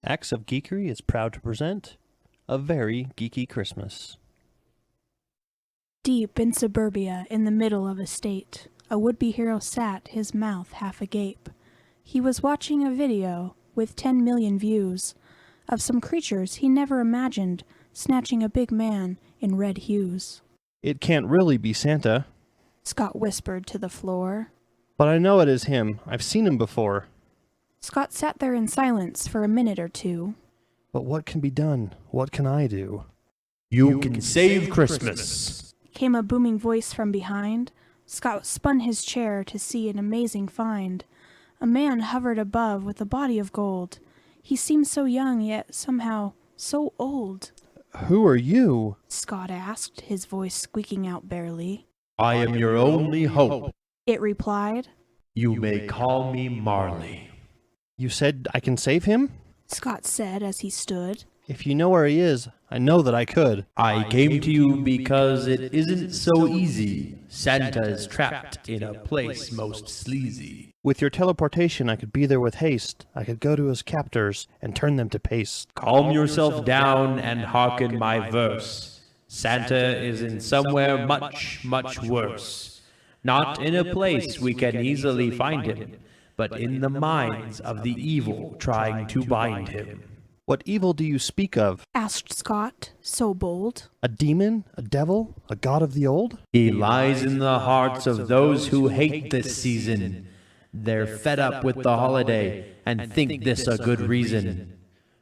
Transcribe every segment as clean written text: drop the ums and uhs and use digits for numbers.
Acts of Geekery is proud to present A Very Geeky Christmas. Deep in suburbia, in the middle of a state, a would-be hero sat, his mouth half agape. He was watching a video, with 10 million views, of some creatures he never imagined, snatching a big man in red hues. It can't really be Santa, Scott whispered to the floor. but I know it is him. I've seen him before. Scott sat there in silence for a minute or two. But what can be done? What can I do? You can save Christmas. Came a booming voice from behind. Scott spun his chair to see an amazing find. A man hovered above with a body of gold. He seemed so young, yet somehow so old. Who are you? Scott asked, his voice squeaking out barely. I am your only hope. It replied. You may call me Marley. You said I can save him? Scott said as he stood. If you know where he is, I know that I could. I came to you because it isn't so easy. Santa is trapped in a place most sleazy. With your teleportation, I could be there with haste. I could go to his captors and turn them to paste. Calm yourself down and hearken my verse. Santa is in somewhere much, much worse. Not in a place we can easily find him, but in the minds of the evil trying to bind him. What evil do you speak of? Asked Scott, so bold. A demon? A devil? A god of the old? He lies in the hearts of those who hate this season. They're fed up with the holiday and think this a good reason.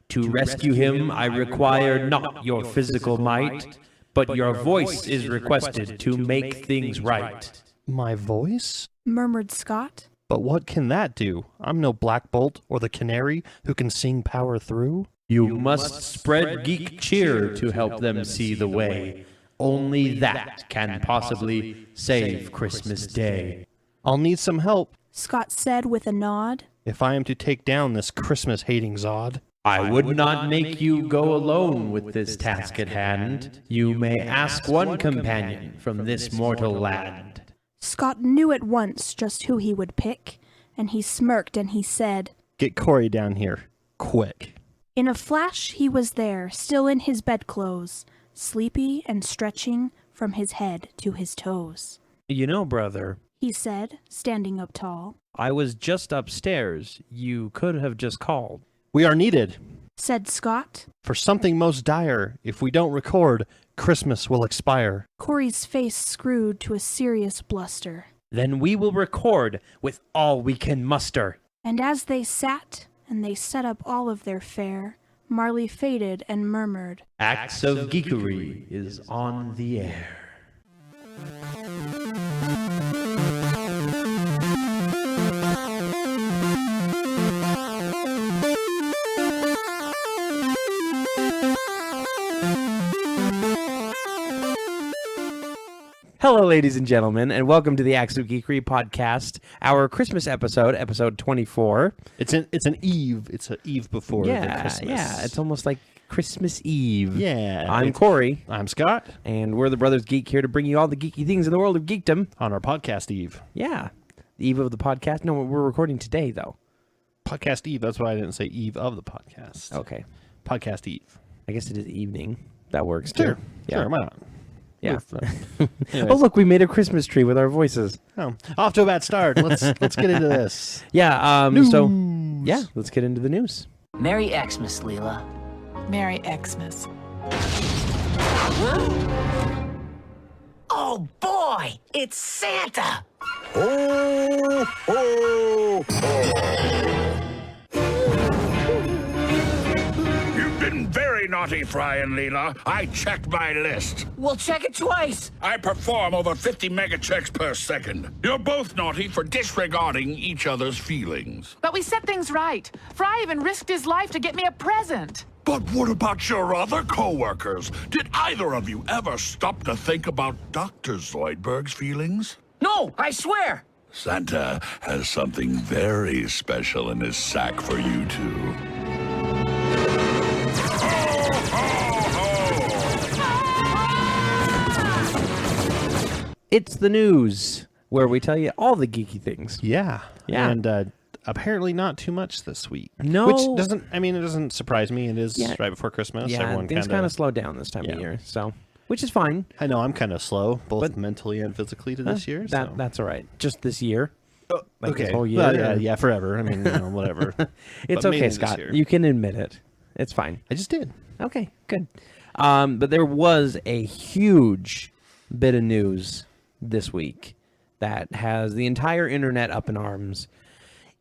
To rescue him, I require not your physical might, but your voice is requested to make things right. My voice? Murmured Scott. But what can that do? I'm no Black Bolt or the Canary who can sing power through. You must spread geek cheer to help them see the way. Only that can possibly save Christmas Day. I'll need some help Scott said with a nod. if I am to take down this Christmas-hating Zod. I would not make you go alone with this task at hand. You may ask one companion from this mortal land. Scott knew at once just who he would pick, and he smirked and he said, Get Corey down here, quick. In a flash he was there, still in his bedclothes, sleepy and stretching from his head to his toes. You know, brother, He said, standing up tall. I was just upstairs. You could have just called. We are needed Said Scott. for something most dire. If we don't record, Christmas will expire. Corey's face screwed to a serious bluster. Then we will record with all we can muster. And as they sat and they set up all of their fare, Marley faded and murmured, Acts of Geekery is on the air. Hello, ladies and gentlemen, and welcome to the Acts of Geekery Podcast, our Christmas episode, episode 24. It's an eve. It's an eve before the Christmas. Yeah, it's almost like Christmas Eve. Yeah. I'm Corey, I'm Scott. and we're the Brothers Geek here to bring you all the geeky things in the world of geekdom. On our podcast eve. Yeah, the eve of the podcast. No, we're recording today, though. Podcast eve. That's why I didn't say eve of the podcast. Okay. Podcast eve. I guess it is evening. That works, too. Sure. Yeah. Sure, why not? Yeah. Anyways. Oh, look, we made a Christmas tree with our voices. Oh, off to a bad start. Let's get into this. Yeah, News. so, yeah, let's get into the news. Merry Xmas, Leela. Merry Xmas. Oh boy, it's Santa! You've been very naughty, Fry and Leela. I checked my list. We'll check it twice. I perform over 50 megachecks per second. You're both naughty for disregarding each other's feelings. But we set things right. Fry even risked his life to get me a present. But what about your other co-workers? Did either of you ever stop to think about Dr. Zoidberg's feelings? No, I swear. Santa has something very special in his sack for you two. It's the news, where we tell you all the geeky things. Yeah. Yeah. And apparently not too much this week. No. Which doesn't, it doesn't surprise me. It is right before Christmas. Yeah, Everyone things kind of slow down this time of year, so which is fine. I know I'm kind of slow, both mentally and physically to this year. That's all right. Just this year. Okay. This whole year. Well, yeah, forever. Whatever. It's But okay, mainly Scott. this year. You can admit it. It's fine. I just did. Okay, good. But there was a huge bit of news this week that has the entire internet up in arms.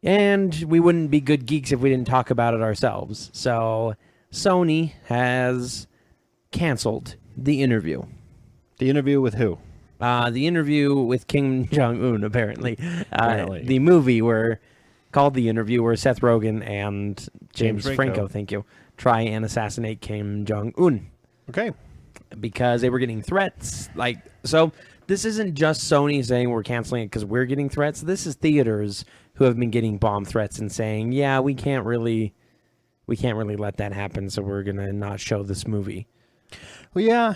And we wouldn't be good geeks if we didn't talk about it ourselves. So Sony has canceled the interview. The interview with who? The interview with Kim Jong-un, apparently. Apparently. The movie called The Interview, where Seth Rogen and James Franco, thank you, try and assassinate Kim Jong-un. Okay. Because they were getting threats. So this isn't just Sony saying we're canceling it because we're getting threats. This is theaters who have been getting bomb threats and saying, yeah, we can't really let that happen, so we're going to not show this movie. Well, yeah.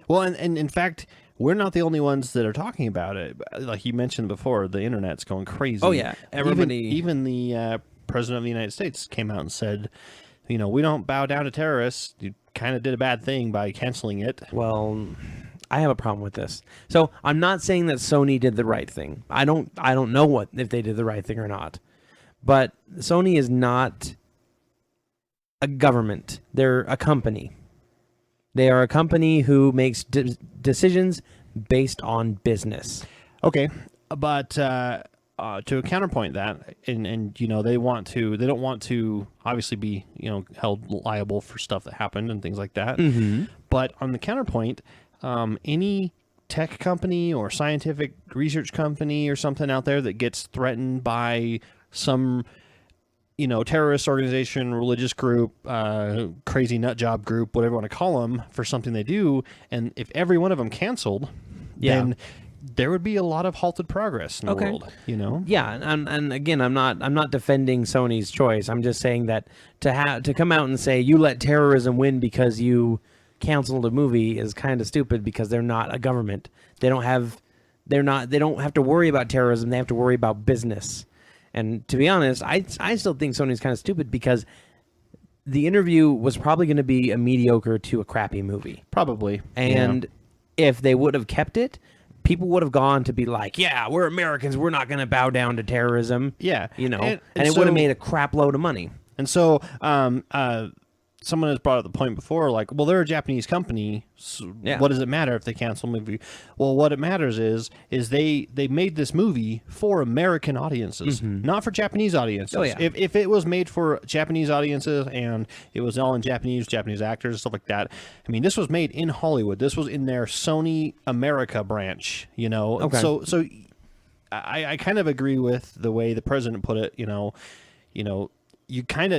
Well, and in fact, we're not the only ones that are talking about it. Like you mentioned before, the internet's going crazy. Oh, yeah. Everybody... Even the President of the United States came out and said, we don't bow down to terrorists. You kind of did a bad thing by canceling it. Well, I have a problem with this. So I'm not saying that Sony did the right thing. I don't know if they did the right thing or not. But Sony is not a government. They're a company. They are a company who makes decisions based on business. Okay, but to counterpoint that, and they don't want to obviously be held liable for stuff that happened and things like that. Mm-hmm. But on the counterpoint, any tech company or scientific research company or something out there that gets threatened by some terrorist organization, religious group, crazy nut job group, whatever you want to call them, for something they do, and if every one of them canceled, then there would be a lot of halted progress in the world. Yeah, and again, I'm not defending Sony's choice. I'm just saying that to come out and say you let terrorism win because you canceled a movie is kind of stupid, because they're not a government. They don't have to worry about terrorism. They have to worry about business. And to be honest, I still think Sony's kind of stupid, because The Interview was probably going to be a mediocre to a crappy movie. Probably. And if they would have kept it, people would have gone to be like, yeah, we're Americans. We're not going to bow down to terrorism. Yeah. And so, it would have made a crap load of money. And so someone has brought up the point before, like, well, they're a Japanese company. So what does it matter if they cancel a movie? Well, what it matters is they made this movie for American audiences, not for Japanese audiences. Oh, yeah. If it was made for Japanese audiences and it was all in Japanese actors, stuff like that. I mean, this was made in Hollywood. This was in their Sony America branch, Okay. So I kind of agree with the way the president put it, you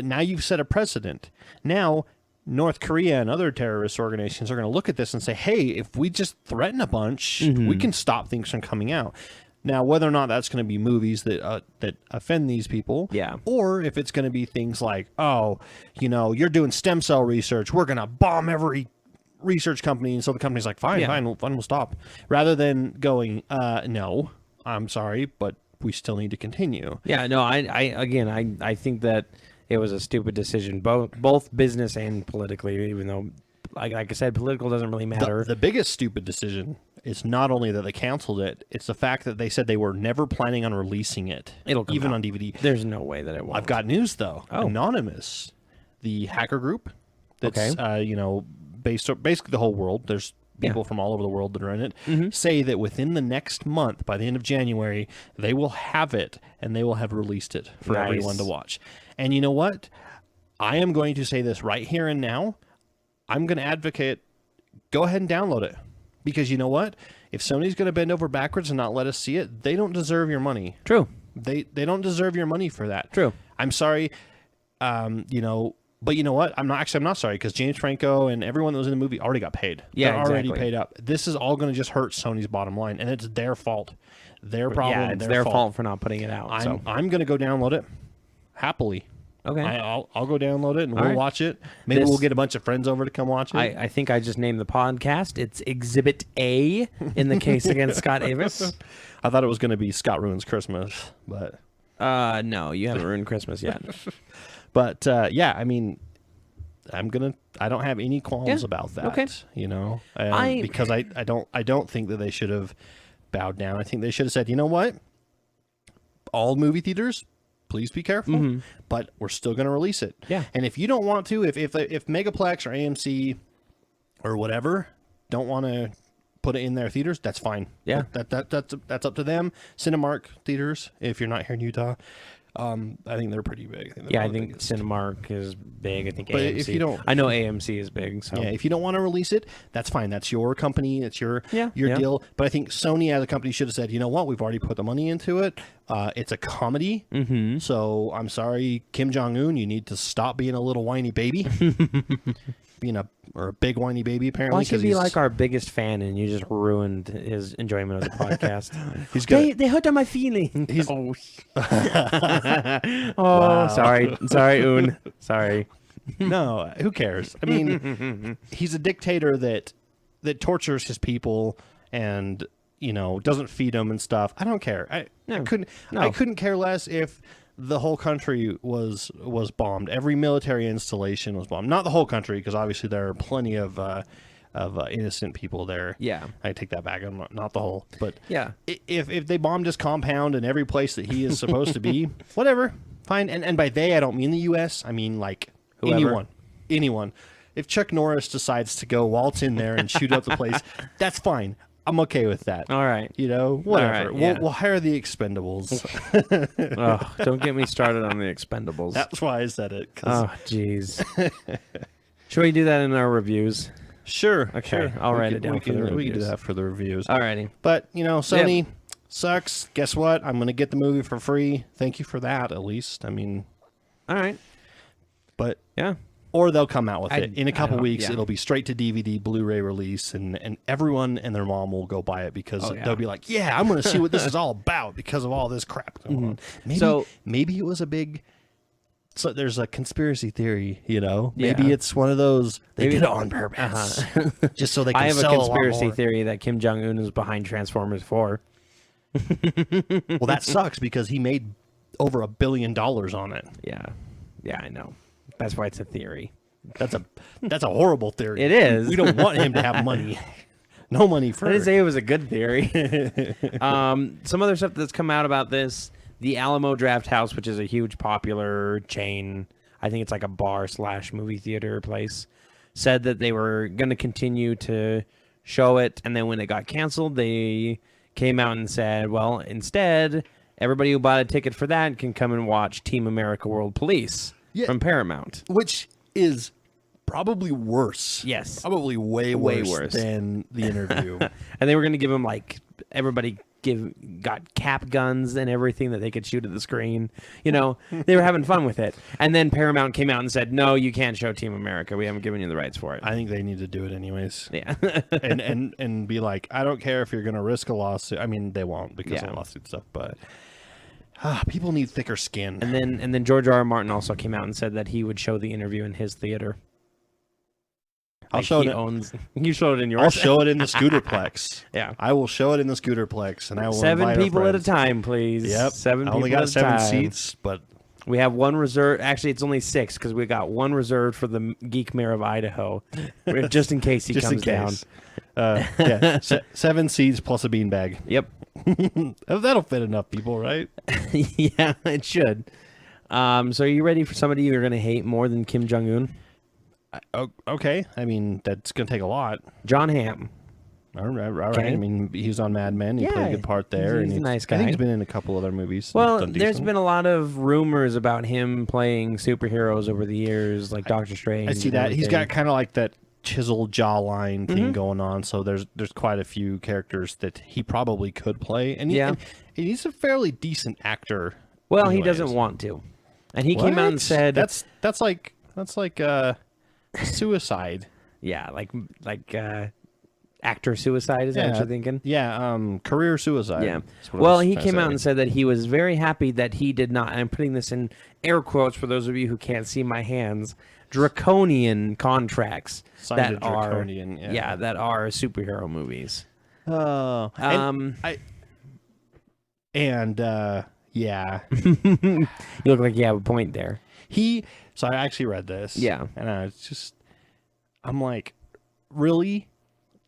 now you've set a precedent. Now, North Korea and other terrorist organizations are going to look at this and say, hey, if we just threaten a bunch, we can stop things from coming out. Now, whether or not that's going to be movies that offend these people, or if it's going to be things like, oh, you're doing stem cell research, we're going to bomb every research company, and so the company's like, fine, we'll stop. Rather than going, no, I'm sorry, but we still need to continue. Yeah, no, I think that it was a stupid decision, both business and politically, even though, like I said, political doesn't really matter. The biggest stupid decision is not only that they canceled it, it's the fact that they said they were never planning on releasing it. It'll come even out on DVD. There's no way that it won't. I've got news, though. Oh. Anonymous, the hacker group that's, basically the whole world. There's people from all over the world that are in it, say that within the next month, by the end of January, they will have it, and they will have released it for everyone to watch. And you know what? I am going to say this right here and now. I'm going to advocate, go ahead and download it. Because you know what? If Sony's going to bend over backwards and not let us see it, they don't deserve your money. True. They don't deserve your money for that. True. I'm sorry, but you know what? I'm not sorry, because James Franco and everyone that was in the movie already got paid. Yeah, They're already exactly. paid up. This is all going to just hurt Sony's bottom line, and it's their fault. Their problem. Yeah, it's their fault for not putting it out. I'm going to go download it happily. Okay. I'll go download it and we'll right. watch it. Maybe we'll get a bunch of friends over to come watch it. I think I just named the podcast. It's Exhibit A in the case against Scott Avis. I thought it was going to be Scott Ruins Christmas, but No, you haven't ruined Christmas yet. But yeah, I mean, I don't have any qualms about that. Okay. You know, because I don't think that they should have bowed down. I think they should have said, you know what, all movie theaters, please be careful, but we're still going to release it. Yeah. And if you don't want to, if Megaplex or AMC or whatever don't want to put it in their theaters, that's fine. Yeah. That's up to them. Cinemark theaters, if you're not here in Utah, I think they're pretty big. I think Cinemark is big. I think But AMC. if you don't- I know AMC is big. So Yeah, if you don't want to release it, that's fine. That's your company. It's your deal. But I think Sony as a company should have said, you know what, we've already put the money into it. It's a comedy. Mm-hmm. So I'm sorry, Kim Jong-un, you need to stop being a little whiny baby. Being a big whiny baby, apparently. why should he be like our biggest fan and you just ruined his enjoyment of the podcast? He's good. They hurt my feelings. He's- Oh, sorry, Un. Sorry. No, who cares? I mean, he's a dictator that tortures his people and, you know, doesn't feed them and stuff. I don't care. I couldn't care less if the whole country was bombed. Every military installation was bombed. Not the whole country, because obviously there are plenty of innocent people there. Yeah. I take that back. I'm not the whole, but Yeah. If they bombed his compound and every place that he is supposed to be, whatever, fine. And by they, I don't mean the U.S. I mean like Whoever. anyone. If Chuck Norris decides to go waltz in there and shoot up the place, that's fine. I'm okay with that. All right. You know, whatever. right, yeah. We'll hire the Expendables. Oh, don't get me started on the Expendables. That's why I said it. 'Cause Oh, jeez. Should we do that in our reviews? Sure. Okay, Sure. I'll We write can- it down we for the can- We can do reviews. that for the reviews. Alrighty. But, you know, Sony sucks. Guess what? I'm going to get the movie for free. Thank you for that, at least. I mean, All right. but... Yeah. Or they'll come out with I- it. In a I couple don't- weeks, yeah. it'll be straight to DVD, Blu-ray release, and everyone and their mom will go buy it because Oh, yeah. they'll be like, yeah, I'm going to see what this is all about because of all this crap going on. Maybe, So- maybe it was a big... So there's a conspiracy theory, you know? Maybe Yeah. it's one of those, they Maybe- did it on purpose. Just so they can I have a sell conspiracy a lot more. theory that Kim Jong-un is behind Transformers 4. Well, that sucks because he made over $1 billion on it. Yeah. Yeah, I know. That's why it's a theory. That's a horrible theory. It is. We don't want him to have money. No money for I didn't say it was a good theory. Some other stuff that's come out about this, the Alamo Draft House, which is a huge popular chain, I think it's like a bar/movie theater place, said that they were going to continue to show it, and then when it got canceled, they came out and said, well, instead, everybody who bought a ticket for that can come and watch Team America World Police from Paramount. Which is probably worse. Yes. Probably way worse than the interview. And they were going to give them, like, everybody got cap guns and everything that they could shoot at the screen. You know, they were having fun with it. And then Paramount came out and said, no, you can't show Team America. We haven't given you the rights for it. I think they need to do it anyways. Yeah. and be like, I don't care if you're going to risk a lawsuit. I mean, they won't because Yeah. of lawsuit stuff, but people need thicker skin. And then George R.R. Martin also came out and said that he would show the interview in his theater. I'll Like, show he it. owns. You showed it in yours. I'll show it in the Scooterplex. Yeah. I will show it in the Scooterplex, and I will 7 invite our people at a friends. time, please. Yep. 7 I people only got at a 7 time. seats, but We have one reserved. Actually, it's only 6 because we got one reserved for the Geek Mayor of Idaho, just in case he just in comes case. down. Yeah, 7 seats plus a beanbag. Yep. That'll fit enough people, right? Yeah, it should. So are you ready for somebody you're going to hate more than Kim Jong-un? Okay. I mean, that's going to take a lot. John Hamm. All right. Okay. I mean, he was on Mad Men. He played Yeah, a good part there. he's a nice guy. I think he's been in a couple other movies. Well, Done there's decent. been a lot of rumors about him playing superheroes over the years, like Doctor Strange. I see and that. He's got everything. kind of like that chiseled jawline thing going on. So there's quite a few characters that he probably could play. And Yeah. and he's a fairly decent actor. Well, he anyways. doesn't want to. And he came out and What? said that's like suicide. yeah, like actor suicide is that what you're thinking? Yeah, career suicide. Yeah. That's what I Well, was he trying to came out say. and said that he was very happy that he did not, and I'm putting this in air quotes for those of you who can't see my hands, draconian contracts Signed that a draconian, are yeah. that are superhero movies. Oh, Yeah. You look like you have a point there. So I actually read this. Yeah. And I'm like, really?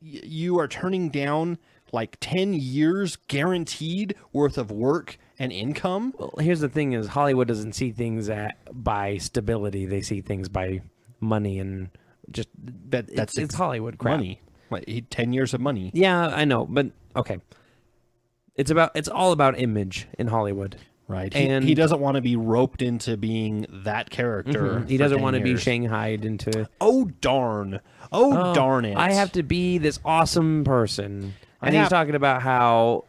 You are turning down like 10 years guaranteed worth of work and income? Well, here's the thing: is Hollywood doesn't see things by stability; they see things by money and just it's Hollywood crap. Money, like 10 years of money. Yeah, I know, but okay. It's all about image in Hollywood, right? And he doesn't want to be roped into being that character. He doesn't want to be shanghaied into. Oh darn! Oh darn it! I have to be this awesome person, and he's talking about how.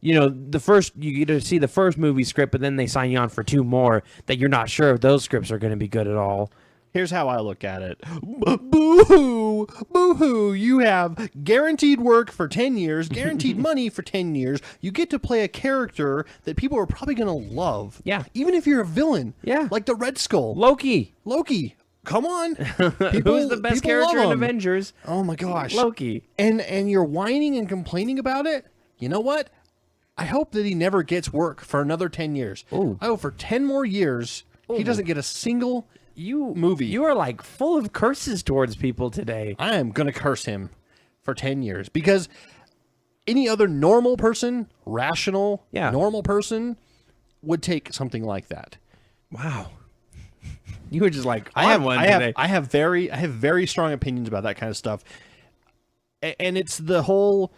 You get to see the first movie script, but then they sign you on for 2 more that you're not sure if those scripts are going to be good at all. Here's how I look at it. Boo-hoo! Boo-hoo! You have guaranteed work for 10 years, guaranteed money for 10 years. You get to play a character that people are probably going to love. Yeah. Even if you're a villain. Yeah. Like the Red Skull. Loki. Come on. Who's the best character in Avengers? Oh my gosh. Loki. And you're whining and complaining about it? You know what? I hope that he never gets work for another 10 years. Ooh. I hope for 10 more years he doesn't get a single movie. You are like full of curses towards people today. I am going to curse him for 10 years because any other normal person, rational, normal person would take something like that. Wow. You were just like, I have very strong opinions about that kind of stuff. And it's the whole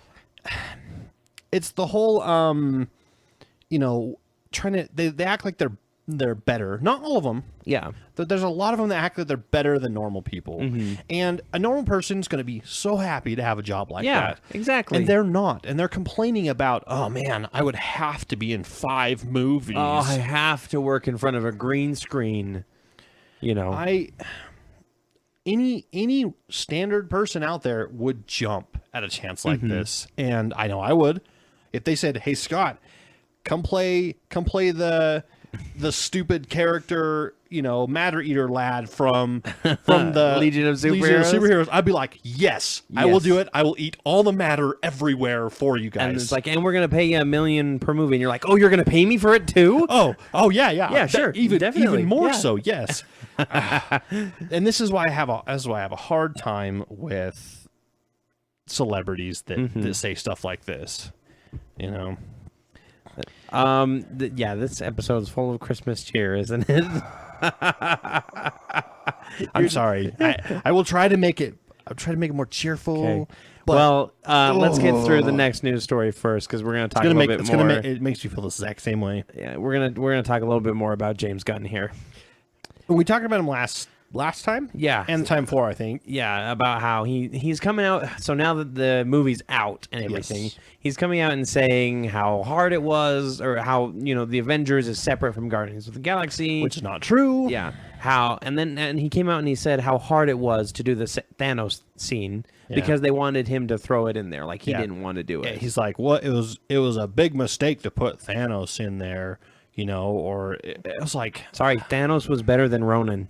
trying to they act like they're better. Not all of them. Yeah. There's a lot of them that act like they're better than normal people. Mm-hmm. And a normal person's going to be so happy to have a job like that. Yeah, exactly. And they're not. And they're complaining about, oh man, I would have to be in 5 movies. Oh, I have to work in front of a green screen. Any standard person out there would jump at a chance like this. And I know I would. If they said, "Hey Scott, come play the stupid character, matter eater lad from the Legion of Superheroes. I'd be like, yes, I will do it. I will eat all the matter everywhere for you guys. And it's like, and we're gonna pay you $1 million per movie, and you're like, oh, you're gonna pay me for it too? Oh yeah, yeah, sure, even more so, yes. And this is why I have a hard time with celebrities that say stuff like this. This episode is full of Christmas cheer, isn't it? I'm sorry. I will try to make it. I'll try to make it more cheerful. Okay. But, let's get through the next news story first, because we're going to talk a little bit more. It makes you feel the exact same way. Yeah, we're gonna talk a little bit more about James Gunn here. We talked about him last time. Yeah, and the time before, I think. Yeah, about how he's coming out. So now that the movie's out and everything, he's coming out and saying how hard it was, or how the Avengers is separate from Guardians of the Galaxy, which is not true. Yeah, and he came out and he said how hard it was to do the Thanos scene because they wanted him to throw it in there, like he didn't want to do it. Yeah, he's like, "What? It was a big mistake to put Thanos in there." Or it was like, sorry, Thanos was better than Ronan.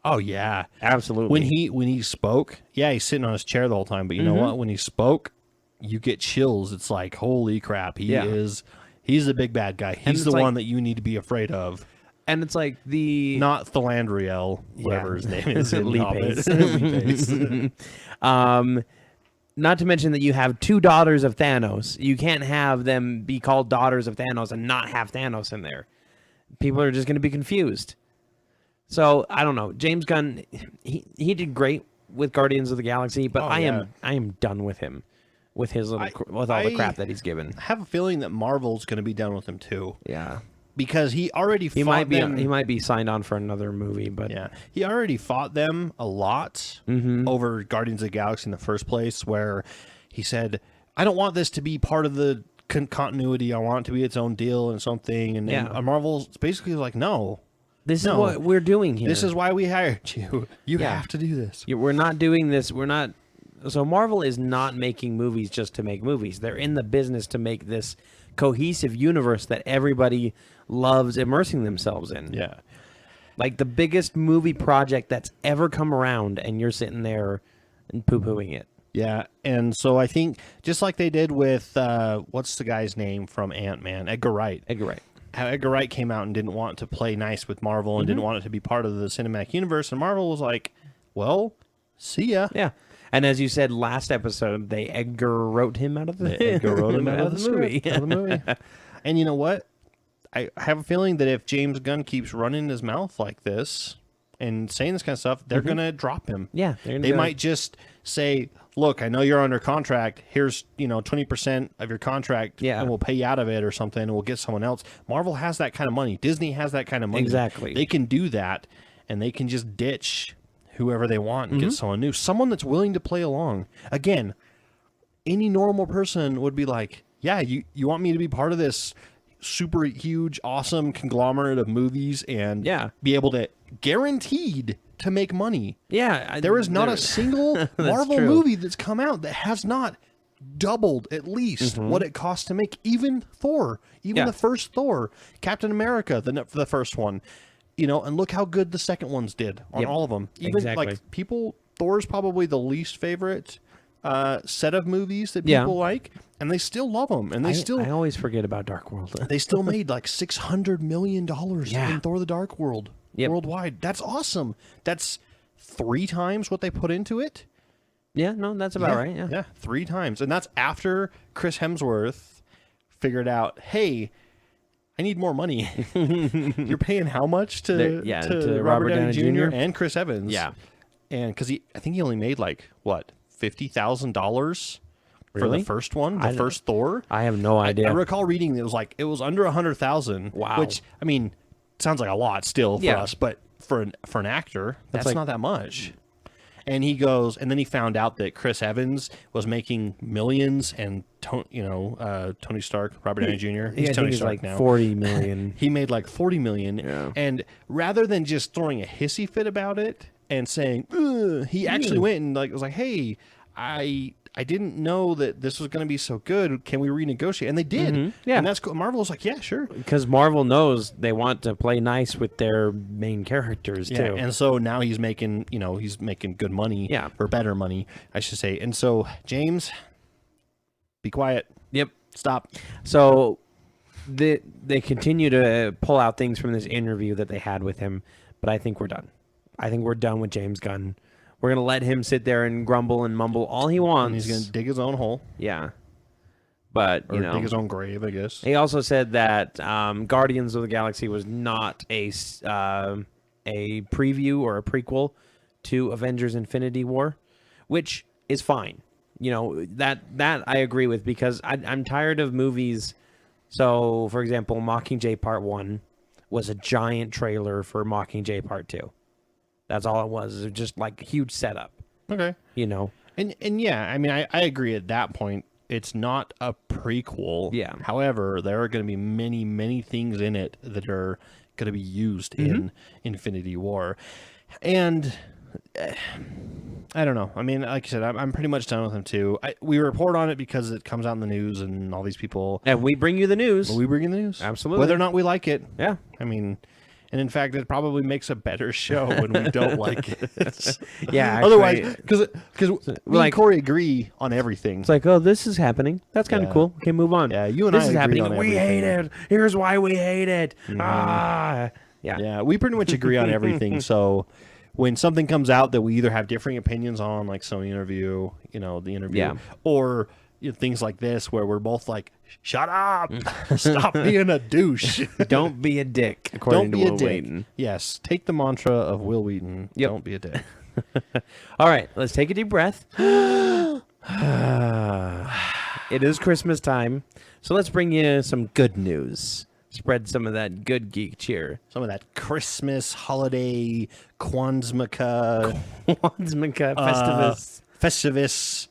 Oh yeah, absolutely. When he spoke, he's sitting on his chair the whole time. But you know what? When he spoke, you get chills. It's like, holy crap, he's the big bad guy. He's the one that you need to be afraid of. And it's like not Philandriel, whatever his name is. Not to mention that you have 2 daughters of Thanos. You can't have them be called daughters of Thanos and not have Thanos in there. People are just going to be confused. So I don't know. James Gunn, he did great with Guardians of the Galaxy, but I am done with him, with his with all the crap that he's given. I have a feeling that Marvel's going to be done with him too. Yeah, because he already fought them. He might be signed on for another movie, but he already fought them a lot over Guardians of the Galaxy in the first place, where he said, "I don't want this to be part of the continuity. I want it to be its own deal and something." And Marvel's basically like, "No. This is what we're doing here. This is why we hired you. You have to do this. We're not doing this. We're not." So Marvel is not making movies just to make movies. They're in the business to make this cohesive universe that everybody loves immersing themselves in. Yeah. Like the biggest movie project that's ever come around, and you're sitting there and poo-pooing it. Yeah, and so I think just like they did with what's the guy's name from Ant-Man, Edgar Wright. Edgar Wright. How Edgar Wright came out and didn't want to play nice with Marvel and didn't want it to be part of the cinematic universe, and Marvel was like, "Well, see ya." Yeah. And as you said last episode, they Edgar wrote him out of the Edgar wrote him out of the movie. Out of the movie. And you know what? I have a feeling that if James Gunn keeps running his mouth like this and saying this kind of stuff, they're gonna drop him. Yeah, they might just say, "Look, I know you're under contract. Here's 20% of your contract, and we'll pay you out of it or something, and we'll get someone else." Marvel has that kind of money. Disney has that kind of money. Exactly. They can do that, and they can just ditch whoever they want and get someone new, someone that's willing to play along. Again, any normal person would be like, "Yeah, you want me to be part of this super huge, awesome conglomerate of movies and be able to guaranteed to make money." Yeah. There is not a single Marvel movie that's come out that has not doubled at least what it costs to make. Even Thor, the first Thor, Captain America, the first one, and look how good the second ones did on all of them. Even like Thor's probably the least favorite set of movies that people like, and they still love them. And I always forget about Dark World. They still made like $600 million in Thor: The Dark World worldwide. That's awesome. That's 3 times what they put into it. Yeah, no, that's about right. Yeah, 3 times, and that's after Chris Hemsworth figured out, hey, I need more money. You're paying how much to Robert Downey Jr. and Chris Evans? Yeah, and because I think he only made like what, $50,000 for the first one, the first Thor. I have no idea. I recall reading that it was under 100,000. Wow, which I mean sounds like a lot still for us, but for an actor, that's not that much. And he goes, and then he found out that Chris Evans was making millions, and Tony Stark, Robert Downey Jr. He's Tony Stark like now. 40 million. He made like 40 million, and rather than just throwing a hissy fit about it and saying, "Ugh," he actually went and was like, "Hey, I didn't know that this was going to be so good. Can we renegotiate?" And they did. Yeah, and that's cool. Marvel was like, "Yeah, sure," because Marvel knows they want to play nice with their main characters too. And so now he's making, good money, or better money, I should say. And so, James, be quiet. Yep, stop. So they continue to pull out things from this interview that they had with him, but I think we're done. I think we're done with James Gunn. We're going to let him sit there and grumble and mumble all he wants. And he's going to dig his own hole. Yeah. But, dig his own grave, I guess. He also said that Guardians of the Galaxy was not a preview or a prequel to Avengers Infinity War, which is fine. That I agree with, because I'm tired of movies. So, for example, Mockingjay Part 1 was a giant trailer for Mockingjay Part 2. That's all it was. It was just like a huge setup. Okay. And yeah, I mean, I agree at that point. It's not a prequel. Yeah. However, there are going to be many, many things in it that are going to be used in Infinity War. And I don't know. I mean, like I said, I'm pretty much done with him too. We report on it because it comes out in the news and all these people. And we bring you the news. We bring you the news. Absolutely. Whether or not we like it. Yeah. I mean... And in fact, it probably makes a better show when we don't like it. Yeah. Otherwise, because we and Corey agree on everything. It's like, oh, this is happening. That's kind of cool. Okay, move on. Yeah, you and this I is agree happening. on We everything. hate it. Here's why we hate it. Yeah. Yeah, we pretty much agree on everything. So when something comes out that we either have differing opinions on, like Sony interview, the interview, or things like this where we're both like, shut up, stop being a douche, don't be a dick, according to Will Wheaton. Yes, take the mantra of Will Wheaton. Don't be a dick. All right, let's take a deep breath. It is Christmas time, so let's bring you some good news. Spread some of that good geek cheer. Some of that Christmas holiday Kwanzaa Festivus.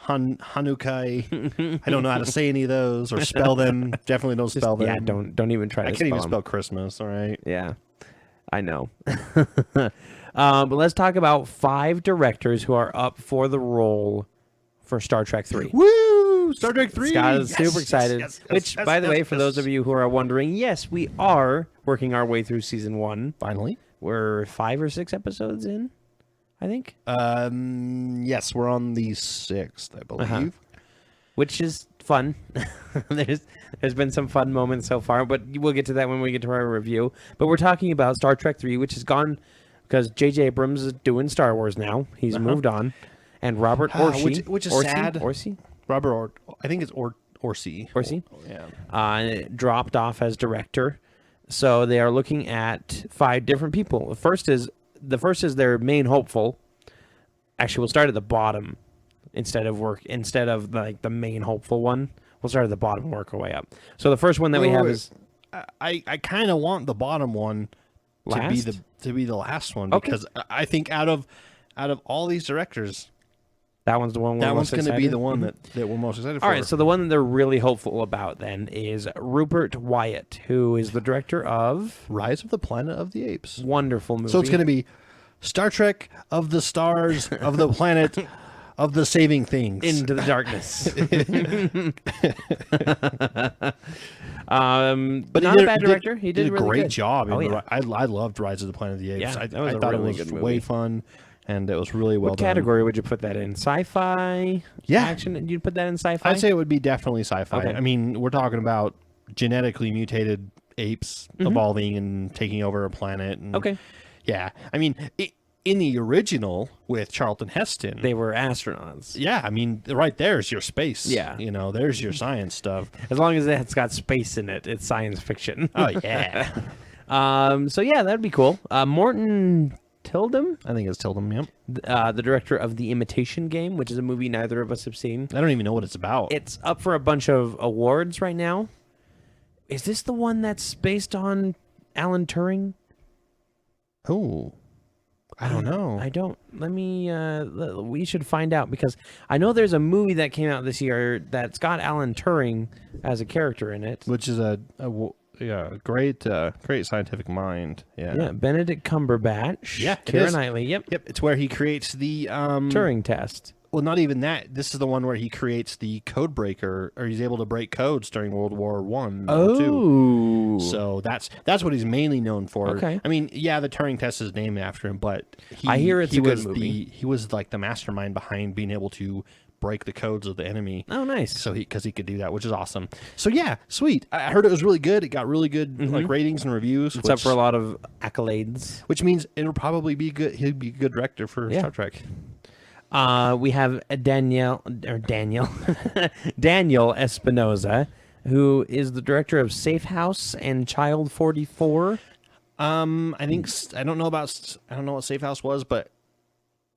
Hanukkah. I don't know how to say any of those or spell them. Definitely don't spell them. Yeah, don't even try to spell them. I can't even spell Christmas, all right? Yeah, I know. But let's talk about 5 directors who are up for the role for Star Trek 3. Woo! Star Trek 3! Scott is super excited. Which, by the way, for those of you who are wondering, yes, we are working our way through Season 1. Finally. We're 5 or 6 episodes in. I think. Yes, we're on the 6th, I believe. Which is fun. There's been some fun moments so far, but we'll get to that when we get to our review. But we're talking about Star Trek 3, which is gone because J.J. Abrams is doing Star Wars now. He's moved on. And Robert Orci. Which is sad. Robert I think it's Orci. Yeah. Dropped off as director. So they are looking at 5 different people. The first is their main hopeful. Actually, we'll start at the bottom instead of like the main hopeful one. We'll start at the bottom and work our way up. So the first one that we have is I kind of want the bottom one to be the last one because I think out of all these directors, that one's the one. That one's going to be the one that we're most excited for. All right, so the one that they're really hopeful about then is Rupert Wyatt, who is the director of Rise of the Planet of the Apes. Wonderful movie. So it's going to be Star Trek of the stars of the planet of the saving things into the darkness. But not a bad director. He did a really great good job. I loved Rise of the Planet of the Apes. Yeah, I thought really it was way fun. And it was really well what done. What category would you put that in? Sci-fi? Yeah. Action? You'd put that in sci-fi? I'd say it would be definitely sci-fi. Okay. I mean, we're talking about genetically mutated apes evolving and taking over a planet. And, okay. Yeah. I mean, in the original with Charlton Heston, they were astronauts. Yeah. I mean, right there's your space. Yeah. There's your science stuff. As long as it's got space in it, it's science fiction. Oh, yeah. So, yeah, that'd be cool. Morton Tildum? I think it's Tildum, yep. The director of The Imitation Game, which is a movie neither of us have seen. I don't even know what it's about. It's up for a bunch of awards right now. Is this the one that's based on Alan Turing? Oh, I don't know. I don't. Let me, we should find out because I know there's a movie that came out this year that's got Alan Turing as a character in it. Which is a great scientific mind. Yeah, Benedict Cumberbatch. Yeah, Keira Knightley. Yep. It's where he creates the Turing test. Well, not even that. This is the one where he creates the code breaker, or he's able to break codes during World War I or II. So that's what he's mainly known for. Okay. I mean, yeah, the Turing test is named after him, but I hear it's a good movie. He was like the mastermind behind being able to break the codes of the enemy. Oh, nice. So because he could do that, which is awesome. So yeah, sweet. I heard it was really good. It got really good like ratings and reviews. It's up for a lot of accolades. Which means it'll probably be good. He'd be a good director for Star Trek. We have Daniel Espinosa, who is the director of Safe House and Child 44. I think I don't know what Safe House was, but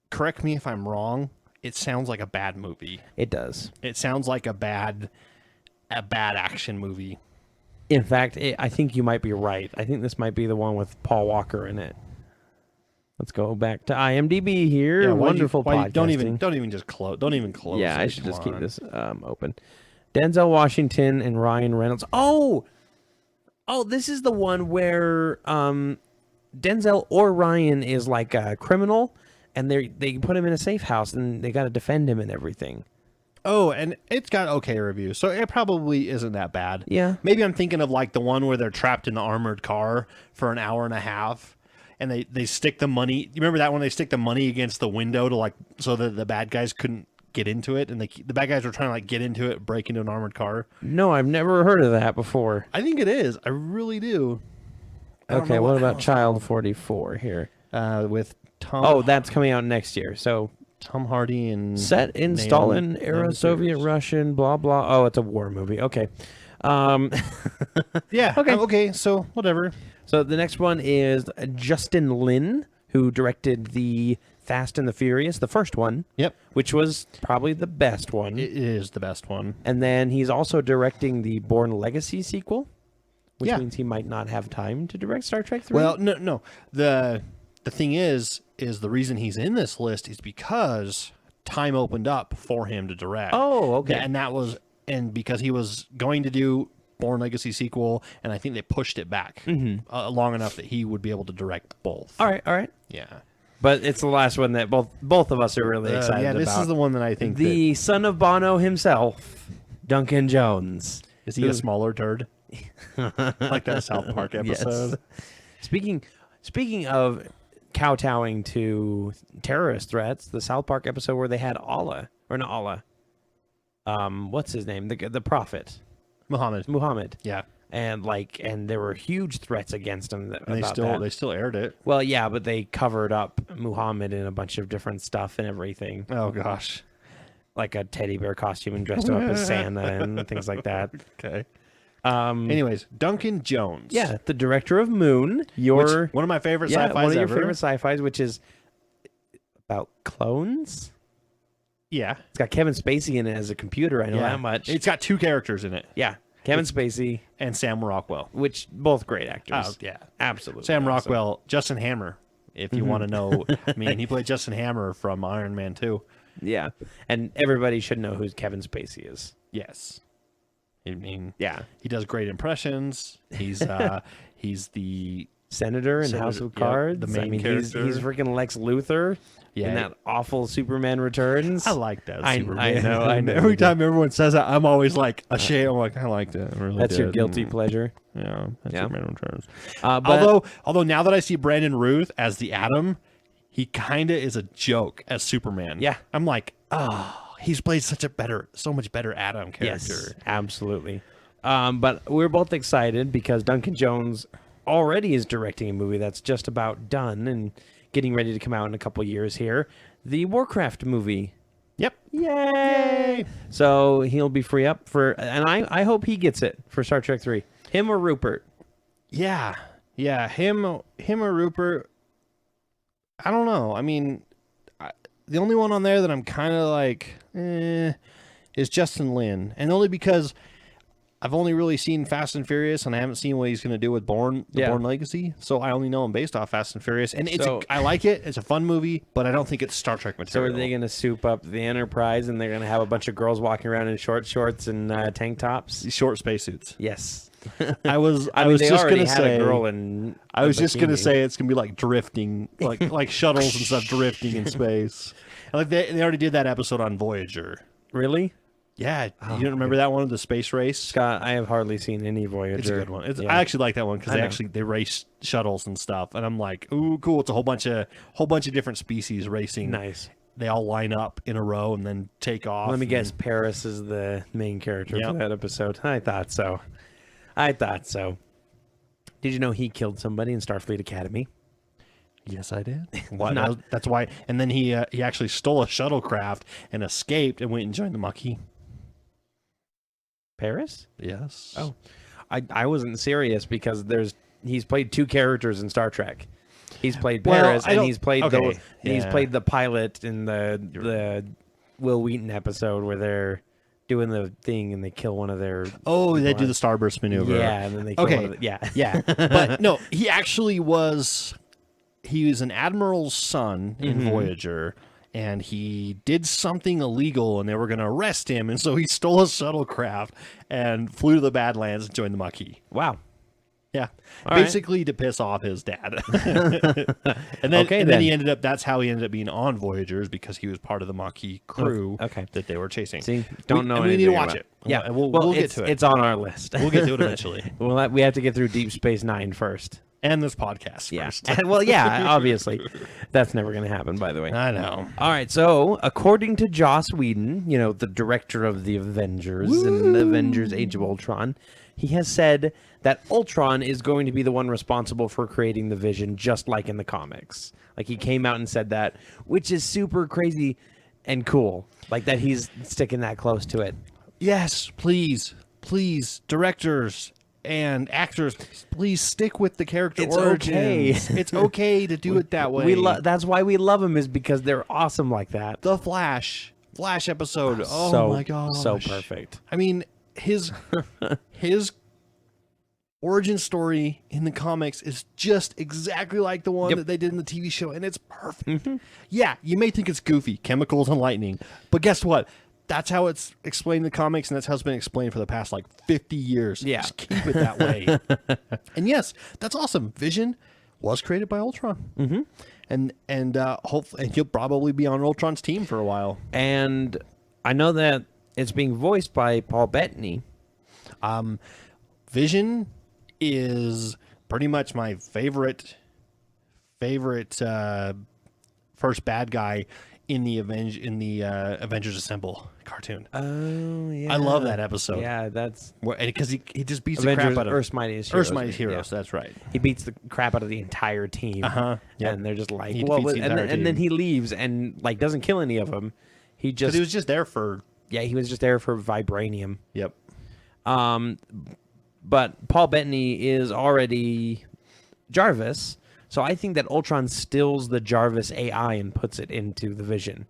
correct me if I'm wrong. It sounds like a bad movie. It does. It sounds like a bad action movie. In fact, I think you might be right. I think this might be the one with Paul Walker in it. Let's go back to IMDb here. Yeah, Wonderful podcasting. Don't even just close. Don't even close. Yeah, I should just keep this open. Denzel Washington and Ryan Reynolds. Oh, this is the one where Denzel or Ryan is like a criminal, and they put him in a safe house, and they got to defend him and everything. Oh, and it's got okay reviews, so it probably isn't that bad. Yeah. Maybe I'm thinking of like the one where they're trapped in the armored car for an hour and a half. And they stick the money. You remember that when they stick the money against the window to so that the bad guys couldn't get into it, and the bad guys were trying to get into it, break into an armored car. No, I've never heard of that before. I think it is. I really do. Okay, what about Child 44 here? With Tom. Oh, that's coming out next year. So Tom Hardy and set in Stalin era, Soviet Russian, blah blah. Oh, it's a war movie. Okay. Yeah. Okay. So whatever. So the next one is Justin Lin, who directed the Fast and the Furious, the first one. Yep. Which was probably the best one. It is the best one. And then he's also directing the Bourne Legacy sequel, which Yeah. means he might not have time to direct Star Trek 3. Well, no. The thing is the reason he's in this list is because time opened up for him to direct. Oh, okay. And because he was going to do Bourne Legacy sequel, and I think they pushed it back long enough that he would be able to direct both. All right. Yeah. But it's the last one that both of us are really excited about. Yeah, this is the one that I think the son of Bono himself, Duncan Jones. Is he a smaller turd? Like that South Park episode. Yes. Speaking of kowtowing to terrorist threats. The South Park episode where they had Allah, or not Allah. What's his name? The prophet. Muhammad. Yeah. And there were huge threats against him. And they still aired it. Well, yeah, but they covered up Muhammad in a bunch of different stuff and everything. Oh gosh. Like a teddy bear costume and dressed him up as Santa and things like that. Okay. Anyways, Duncan Jones. Yeah, the director of Moon. One of my favorite sci-fis one of your ever. favorite sci-fis, which is about clones. Yeah. It's got Kevin Spacey in it as a computer. I know Yeah. that much. It's got two characters in it. Yeah, Kevin Spacey And Sam Rockwell. which both great actors. Oh, yeah. Absolutely. Sam awesome. Rockwell, Justin Hammer, if you want to know. I mean, he played Justin Hammer from Iron Man 2. Yeah, and everybody should know who Kevin Spacey is. Yes. I mean, Yeah. he does great impressions. He's the Senator in Senator, House of yep, Cards. the main character. He's freaking Lex Luthor Yeah. in that awful Superman Returns. I like that. I Superman. know, I know Every you do. time everyone says that, I'm always like ashamed. I'm like, I like that. I really That's your did. guilty pleasure. Yeah, that's Yeah. Superman Returns. But Although now that I see Brandon Ruth as the Atom, he kind of is a joke as Superman. Yeah. I'm like, oh, he's played so much better Atom character. yes, absolutely. But we're both excited because Duncan Jones already is directing a movie that's just about done and getting ready to come out in a couple years here. The Warcraft movie. Yep. Yay! So he'll be free up for, and I hope he gets it for Star Trek 3. Him or Rupert. Yeah. Him or Rupert. I don't know. I mean, the only one on there that I'm kind of like, is Justin Lin, and only because I've only really seen Fast and Furious, and I haven't seen what he's going to do with Bourne Legacy. So I only know him based off Fast and Furious, and I like it. It's a fun movie, but I don't think it's Star Trek So material. are they going to soup up the Enterprise and they're going to have a bunch of girls walking around in short shorts and tank tops? Short spacesuits. Yes. I was they just already gonna had say a girl in I was just gonna bikini. say it's gonna be like drifting, like shuttles and stuff drifting in space. And like they already did that episode on Voyager. Really? Yeah, you don't remember that one, the space race? Scott, I have hardly seen any Voyager. It's a good one. Yeah. I actually like that one because I know. they race shuttles and stuff, and I'm like, ooh, cool! It's a whole bunch of different species racing. Nice. They all line up in a row and then take off. Let me and- guess, Paris is the main character Yep. for that episode. I thought so. Did you know he killed somebody in Starfleet Academy? Yes, I did. What? Not- That's why. And then he actually stole a shuttlecraft and escaped and went and joined the Maquis. Paris? Yes. Oh. I wasn't serious because he's played two characters in Star Trek. He's played Well, Paris I and don't- he's played okay, he's yeah. played the pilot in the Will Wheaton episode where they're doing the thing and they kill one of their Oh, they do the starburst maneuver. Yeah, and then they kill one Okay. of the, yeah. Yeah. But no, he actually was. He was an admiral's son in Voyager, and he did something illegal, and they were going to arrest him, and so he stole a shuttlecraft and flew to the Badlands and joined the Maquis. Wow. Yeah, All right. basically to piss off his dad. and then, Okay, and then then. he ended up. That's how he ended up being on Voyagers because he was part of the Maquis crew. Okay. that they were chasing. See, don't know And we need to anything watch about it. Yeah, and we'll get to it. It's on our list. We'll get to it eventually. We have to get through Deep Space Nine first. And this podcast Yeah. first. Well, yeah, obviously. That's never going to happen, by the way. I know. All right, so according to Joss Whedon, the director of the Avengers and Avengers Age of Ultron, he has said that Ultron is going to be the one responsible for creating the Vision, just like in the comics. Like, he came out and said that, which is super crazy and cool. Like, that he's sticking that close to it. Yes, please, directors and actors, please stick with the character It's origins. okay. It's okay to do it that way. That's why we love him, is because they're awesome like that. The Flash episode. Oh so, my gosh, so perfect. I mean, his origin story in the comics is just exactly like the one Yep. that they did in the TV show, and it's perfect. Yeah, you may think it's goofy, chemicals and lightning, but guess what? That's how it's explained in the comics, and that's how it's been explained for the past 50 years. Yeah. Just keep it that way. And yes, that's awesome. Vision was created by Ultron, and hopefully, and he'll probably be on Ultron's team for a while. And I know that it's being voiced by Paul Bettany. Vision is pretty much my favorite favorite first bad guy in the Avengers Assemble cartoon. Oh yeah, I love that episode. Yeah, that's because he just beats Avengers, the crap out of Earth's Mightiest Heroes. Earth's Mightiest Heroes. Yeah. That's right. He beats the crap out of the entire team. Yep. And they're just like, He well, defeats the entire and then team. he leaves and like doesn't kill any of them. He Because just he was just there for. yeah, he was just there for vibranium. Yep. But Paul Bettany is already Jarvis, so I think that Ultron steals the Jarvis AI and puts it into the Vision,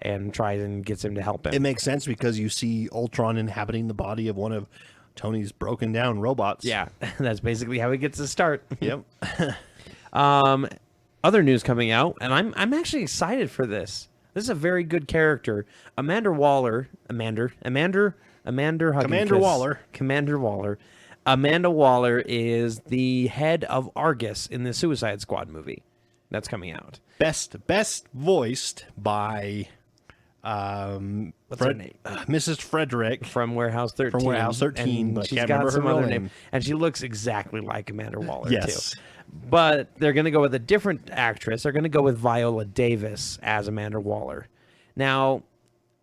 and tries and gets him to help him. It makes sense because you see Ultron inhabiting the body of one of Tony's broken down robots. Yeah, that's basically how he gets his start. Yep. Other news coming out, and I'm actually excited for this. This is a very good character. Amanda Waller. Amanda Waller is the head of Argus in the Suicide Squad movie that's coming out. Best voiced by What's her name? Mrs. Frederick. From Warehouse 13. From Warehouse 13, and but she's can't got remember some her real other name. And she looks exactly like Amanda Waller, Yes. too. But they're going to go with a different actress. They're going to go with Viola Davis as Amanda Waller. Now,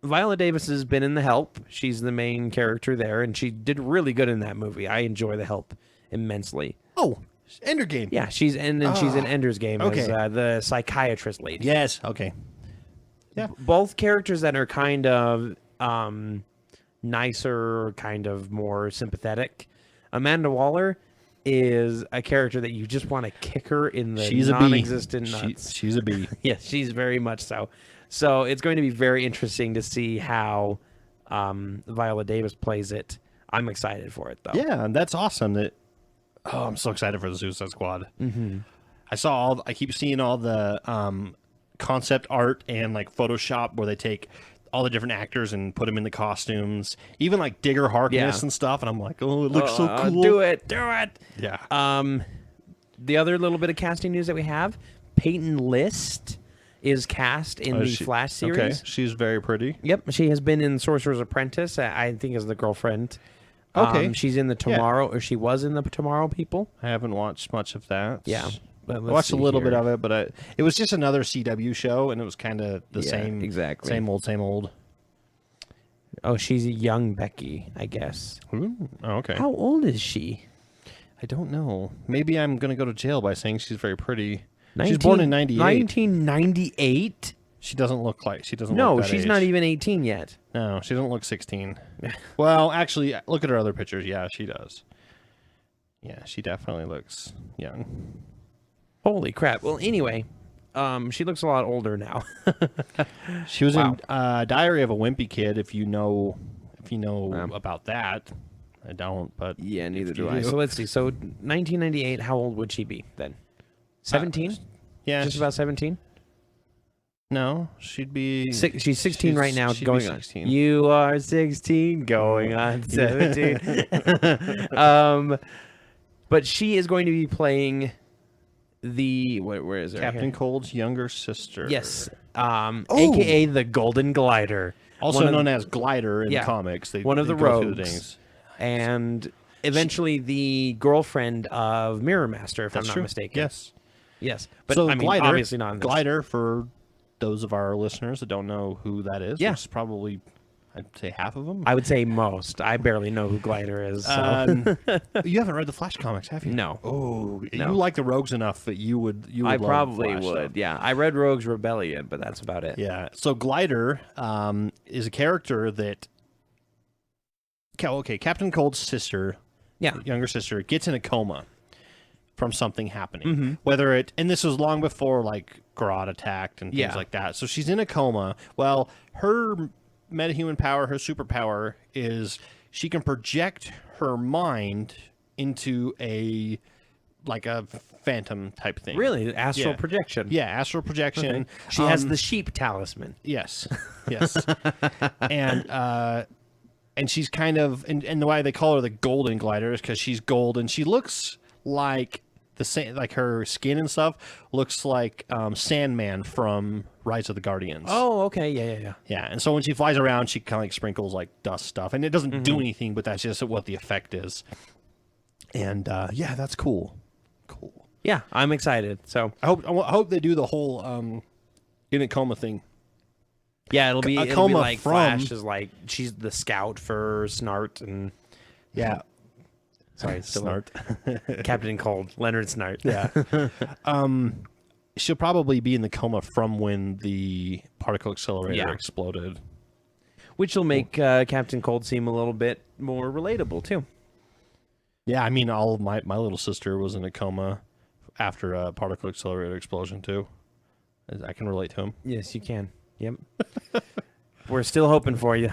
Viola Davis has been in The Help. She's the main character there, and she did really good in that movie. I enjoy The Help immensely. Oh, Ender Game. Yeah, she's in Ender's Game okay. as the psychiatrist lady. Yes. Okay. Yeah. Both characters that are kind of nicer, kind of more sympathetic. Amanda Waller is a character that you just want to kick her in the non-existent nuts. She's a bee. Yes, she's very much so. So it's going to be very interesting to see how Viola Davis plays it. I'm excited for it, though. Yeah, and that's awesome. I'm so excited for the Suicide Squad. Mm-hmm. I keep seeing all the concept art and like Photoshop where they take all the different actors and put them in the costumes, even like Digger Harkness and stuff. And I'm like, oh, it looks so cool. Do it. Yeah. The other little bit of casting news that we have, Peyton List is cast in the Flash series. Okay, she's very pretty. Yep, she has been in Sorcerer's Apprentice. I think as the girlfriend. Okay, she's in the Tomorrow, or she was in the Tomorrow People. I haven't watched much of that. Yeah, I watched a little bit of it, but it was just another CW show, and it was kind of the same, exactly, same old. Oh, she's a young Becky, I guess. Ooh, okay. How old is she? I don't know. Maybe I'm gonna go to jail by saying she's very pretty. She's born in 98. 1998? She doesn't look like she doesn't. No, look that she's age. not even 18 yet. No, she doesn't look 16. Well, actually, look at her other pictures. Yeah, she does. Yeah, she definitely looks young. Holy crap! Well, anyway, she looks a lot older now. She was in Diary of a Wimpy Kid. If you know about that, I don't. But yeah, neither do I. So let's see. So 1998. How old would she be then? 17? Yeah, just about 17. No, she'd be. She's 16 right now. She'd Going be on. 16. You are 16, going on 17. But she is going to be playing the where is it? Captain Cold's younger sister. Yes, aka the Golden Glider, also known as Glider in comics. One of the rogues, and eventually the girlfriend of Mirror Master, if I'm not mistaken. Yes, but so I mean, Glider, obviously not in this. Glider, for those of our listeners that don't know who that is, is probably, I'd say, half of them. I would say most. I barely know who Glider is. So. You haven't read the Flash comics, have you? No. Oh, no. You like the Rogues enough that you would. I love probably Flash would. stuff. Yeah, I read Rogue's Rebellion, but that's about it. Yeah. So Glider is a character that. Okay, Captain Cold's sister, younger sister, gets in a coma from something happening. Whether and this was long before like Grodd attacked and things like that. So she's in a coma. Well, her metahuman power, her superpower is she can project her mind into a phantom type thing. Really? Astral projection. Yeah, astral projection. Okay. She has the sheep talisman. Yes. And she's kind of and the way they call her the Golden Glider is because she's gold and she looks like the same, like her skin and stuff looks like Sandman from Rise of the Guardians. Oh, okay, yeah. And so when she flies around, she kind of like sprinkles like dust stuff, and it doesn't do anything, but that's just what the effect is. And that's cool. Yeah, I'm excited. So I hope they do the whole in a coma thing. yeah, it'll be coma like from- Flash is like she's the scout for Snart and Yeah. sorry, still Snart. Captain Cold, Leonard Snart. Yeah. She'll probably be in the coma from when the particle accelerator exploded. Which will make Captain Cold seem a little bit more relatable too. Yeah, I mean, all of my little sister was in a coma after a particle accelerator explosion too. I can relate to him. Yes, you can. Yep. We're still hoping for you.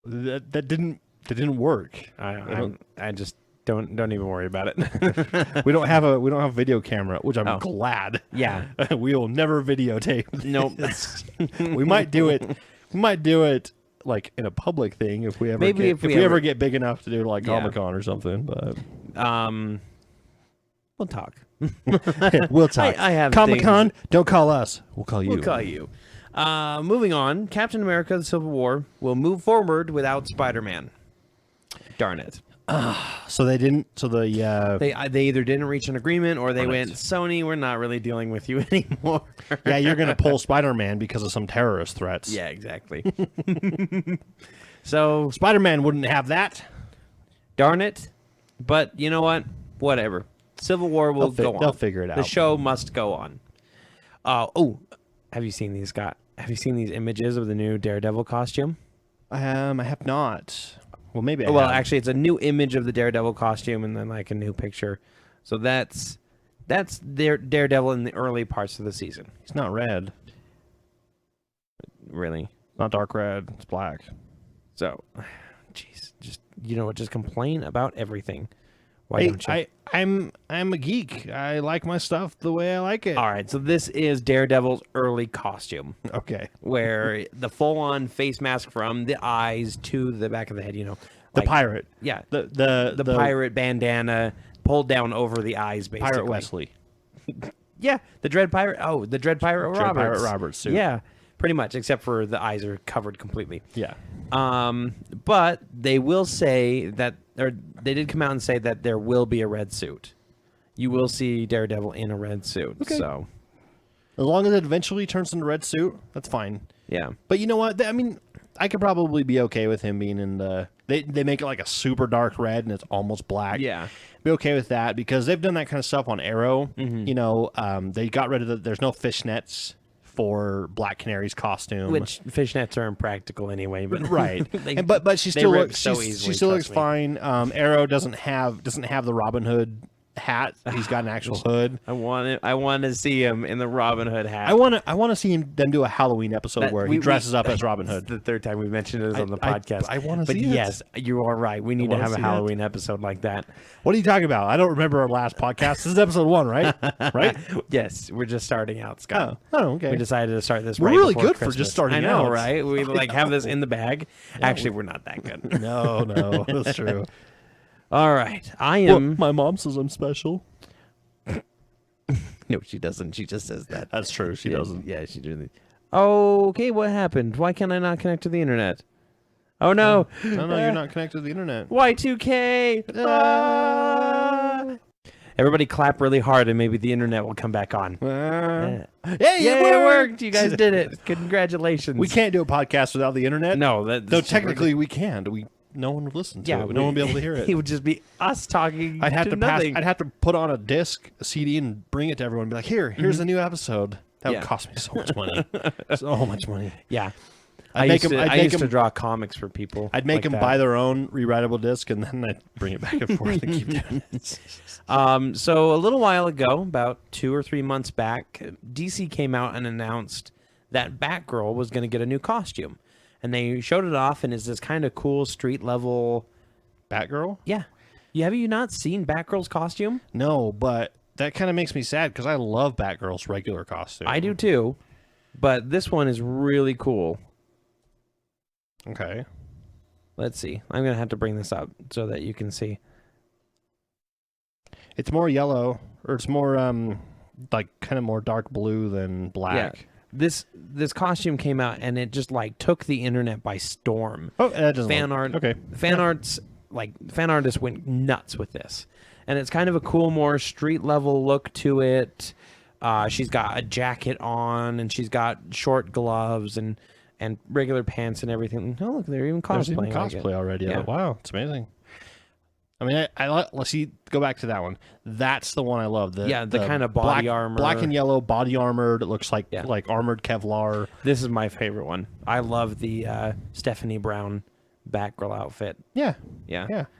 That didn't work. I just don't even worry about it. We don't have a video camera, which I'm Oh. glad. Yeah. We will never videotape. Nope. We might do it. We might do it like in a public thing if we ever Maybe get, if we ever ever get big enough to do like Yeah. Comic-Con or something. But We'll talk. we'll talk. I have Comic-Con. Don't call us. We'll call you. We'll call you. Moving on, Captain America: The Civil War will move forward without Spider-Man. Darn it. So they didn't. So the They either didn't reach an agreement or they Darn went, it. Sony, we're not really dealing with you anymore. yeah, you're gonna pull Spider-Man because of some terrorist threats. Yeah, exactly. So, Spider-Man wouldn't have that. darn it. But you know what? Whatever. Civil War will go on. They'll figure it The out. show must go on. Have you seen these, Scott? Have you seen these images of the new Daredevil costume? I have not. Well, maybe. Well, actually, it's a new image of the Daredevil costume and then like a new picture. So that's their Daredevil in the early parts of the season. It's not red. Really. Not dark red. It's black. So, jeez, just complain about everything. Why Hey, don't you? I'm a geek. I like my stuff the way I like it. All right, so this is Daredevil's early costume, Okay. where the full-on face mask from the eyes to the back of the head. The like- pirate. Yeah, The pirate bandana pulled down over the eyes, basically. Pirate Wesley. Yeah, the Dread Pirate. Oh, the Dread Pirate Dread Roberts. Pirate Roberts suit. Yeah, pretty much, except for the eyes are covered completely. Yeah. But they will say that, or they did come out and say that there will be a red suit. You will see Daredevil in a red suit. Okay. So, As long as it eventually turns into red suit, that's fine. yeah. But you know what? I mean, I could probably be okay with him being in the. They make it like a super dark red and it's almost black. Yeah. Be okay with that because they've done that kind of stuff on Arrow. Mm-hmm. You know, they got rid of there's no fishnets for Black Canary's costume. Which fishnets are impractical anyway. But Right, they- but she they still rip looks so she easily, still looks trust me. fine. Arrow doesn't have the Robin Hood hat. He's got an actual hood. I want to see him in the Robin Hood hat. I want to see them do a Halloween episode where he dresses up as Robin This is Hood. the third time we mentioned it on the podcast. I wanna But see it. yes, you are right. We need to wanna have a see that. Halloween episode like that. What are you talking about? I don't remember our last podcast. This is episode 1, right? Right? Yes, we're just starting out, Scott. Oh, okay. We decided to start this. We're right really before good for just Christmas. starting I know, out. right? We like have this in the bag. Actually, we're not that good. No, that's true. All right, I Well, am. my mom says I'm special. No, she doesn't. She just says that. That's true. She doesn't. Yeah, she doesn't. Okay, what happened? Why can't I not connect to the internet? Oh no! No, you're not connected to the internet. Y2K. Ah! Everybody clap really hard, and maybe the internet will come back on. Hey, Yay, it worked! You guys did it. Congratulations. We can't do a podcast without the internet. No, Though technically we can. No one would listen to it. No one would be able to hear it. It would just be us talking. I'd have to nothing. I'd have to put on a disc, a CD, and bring it to everyone. And be like, here's a new episode. That Yeah. would cost me so much money. So much money. Yeah. I'd make them. I used to draw comics for people. I'd make like them that. buy their own rewritable disc, and then I'd bring it back and forth and keep doing it. So a little while ago, about 2 or 3 months back, DC came out and announced that Batgirl was going to get a new costume, and they showed it off, and it's this kind of cool street level. Batgirl? Yeah, have you not seen Batgirl's costume? No, but that kind of makes me sad because I love Batgirl's regular costume. I do too, but this one is really cool. Okay. Let's see. I'm gonna have to bring this up so that you can see. It's more yellow, or it's more like kind of more dark blue than black. This costume came out and it just like took the internet by storm. Oh, that doesn't Fan look- art. Okay. Fan artists went nuts with this, and it's kind of a cool, more street level look to it. She's got a jacket on, and she's got short gloves and regular pants and everything. Oh, look, they're even There's even cosplaying. cosplay already. Yeah. Wow, it's amazing. I mean, let's see. Go back to that one. That's the one I love. The kind of body armor, black and yellow, body armored. It looks like armored Kevlar. This is my favorite one. I love the Stephanie Brown Batgirl outfit. Yeah.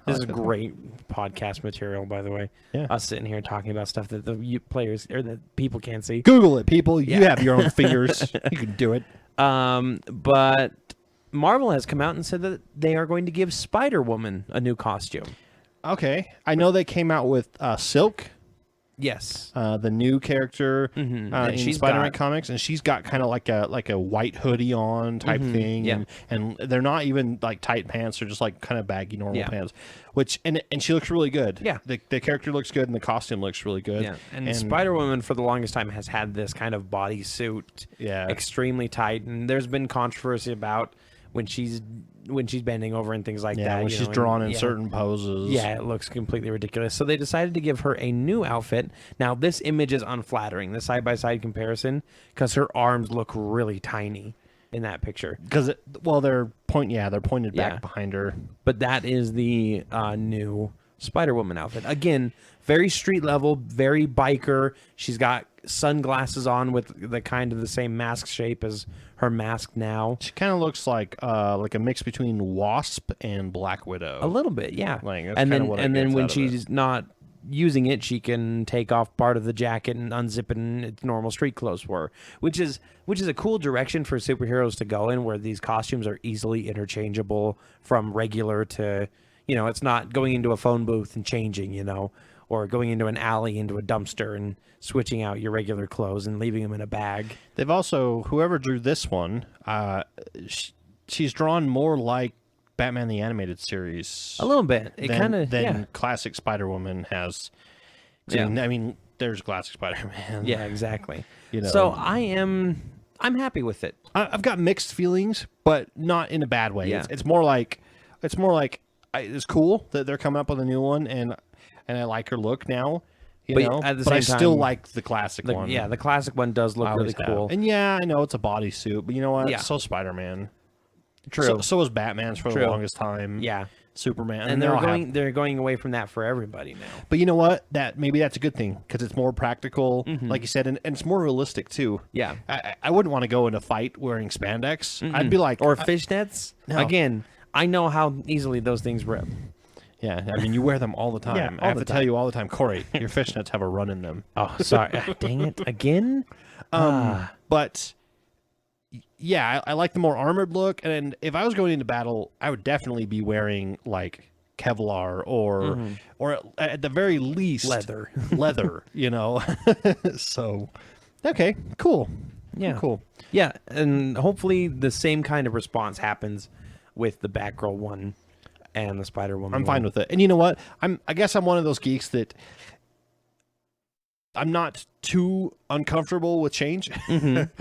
This is great podcast material, by the way. Yeah. Us sitting here talking about stuff that the players or the people can't see. Google it, people. You have your own fingers. You can do it. But Marvel has come out and said that they are going to give Spider-Woman a new costume. Okay, I know they came out with Silk. Yes. The new character And in Spider-Man comics, and she's got kind of like a white hoodie on type thing, yeah. and they're not even like tight pants; they're just like kind of baggy normal pants. Which and she looks really good. Yeah, the character looks good, and the costume looks really good. Yeah, and Spider-Woman for the longest time has had this kind of bodysuit, extremely tight, and there's been controversy about when she's bending over and things like that. When she's drawn in certain poses. Yeah, it looks completely ridiculous. So they decided to give her a new outfit. Now, this image is unflattering, the side-by-side comparison, because her arms look really tiny in that picture. Because, they're pointed back behind her. But that is the new Spider-Woman outfit. Again, very street level, very biker. She's got sunglasses on with the same mask shape as her mask now. She kind of looks like a mix between Wasp and Black Widow. A little bit, yeah. Like, that's and kinda what I then get when out of she's not using it, she can take off part of the jacket and unzip it, and it's normal street clothes for her, which is a cool direction for superheroes to go in, where these costumes are easily interchangeable from regular to, it's not going into a phone booth and changing, or going into an alley, into a dumpster and switching out your regular clothes and leaving them in a bag. They've also, whoever drew this one, she's drawn more like Batman the Animated Series. A little bit. It kind of than classic Spider-Woman has. I mean, there's classic Spider-Man. Yeah, exactly. So I'm happy with it. I've got mixed feelings, but not in a bad way. Yeah. It's more like it's cool that they're coming up with a new one, and I like her look now. At the but I same still time, like the classic one. Yeah, the classic one does look really cool. And I know it's a bodysuit, but you know what? Yeah. So Spider-Man. True. So was Batman's for the longest time. Yeah. Superman. And they're going away from that for everybody now. But you know what? Maybe that's a good thing, because it's more practical, like you said, and it's more realistic too. Yeah. I wouldn't want to go in a fight wearing spandex. I'd be like, or fishnets. No. Again, I know how easily those things rip. Yeah, I mean, you wear them all the time. Yeah, I have to tell you all the time, Corey, your fishnets have a run in them. Oh, sorry. Dang it. Again? But, yeah, I like the more armored look. And if I was going into battle, I would definitely be wearing, like, Kevlar or at the very least... Leather, So, okay, cool. Yeah. Cool. Yeah, and hopefully the same kind of response happens with the Batgirl one and the Spider-Woman. I'm fine with it. And you know what? I guess I'm one of those geeks that I'm not too uncomfortable with change. And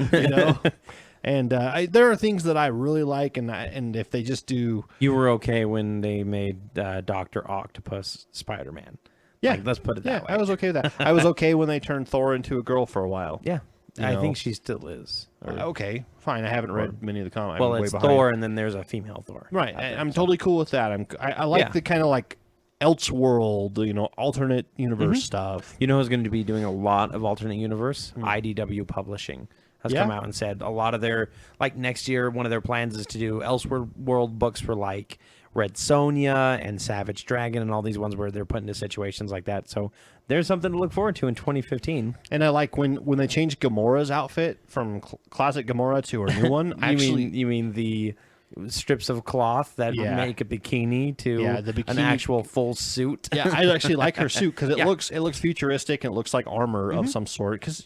there are things that I really like, and if they just do... You were okay when they made Dr. Octopus Spider-Man. Yeah. Let's put it that way. I was okay with that. I was okay when they turned Thor into a girl for a while. Yeah. I think she still is. Okay, fine. I haven't read many of the comics. Well, it's Thor, and then there's a female Thor. Right. I'm totally cool with that. I like the kind of like Elseworld, alternate universe stuff. You know who's going to be doing a lot of alternate universe? IDW Publishing has come out and said a lot of their, like next year, one of their plans is to do Elseworld books for like Red Sonja and Savage Dragon and all these ones where they're put into situations like that. So there's something to look forward to in 2015. And I like when they changed Gamora's outfit from classic Gamora to her new one. You mean the strips of cloth that make a bikini to an actual full suit? Yeah, I actually like her suit because it looks futuristic and it looks like armor of some sort. Because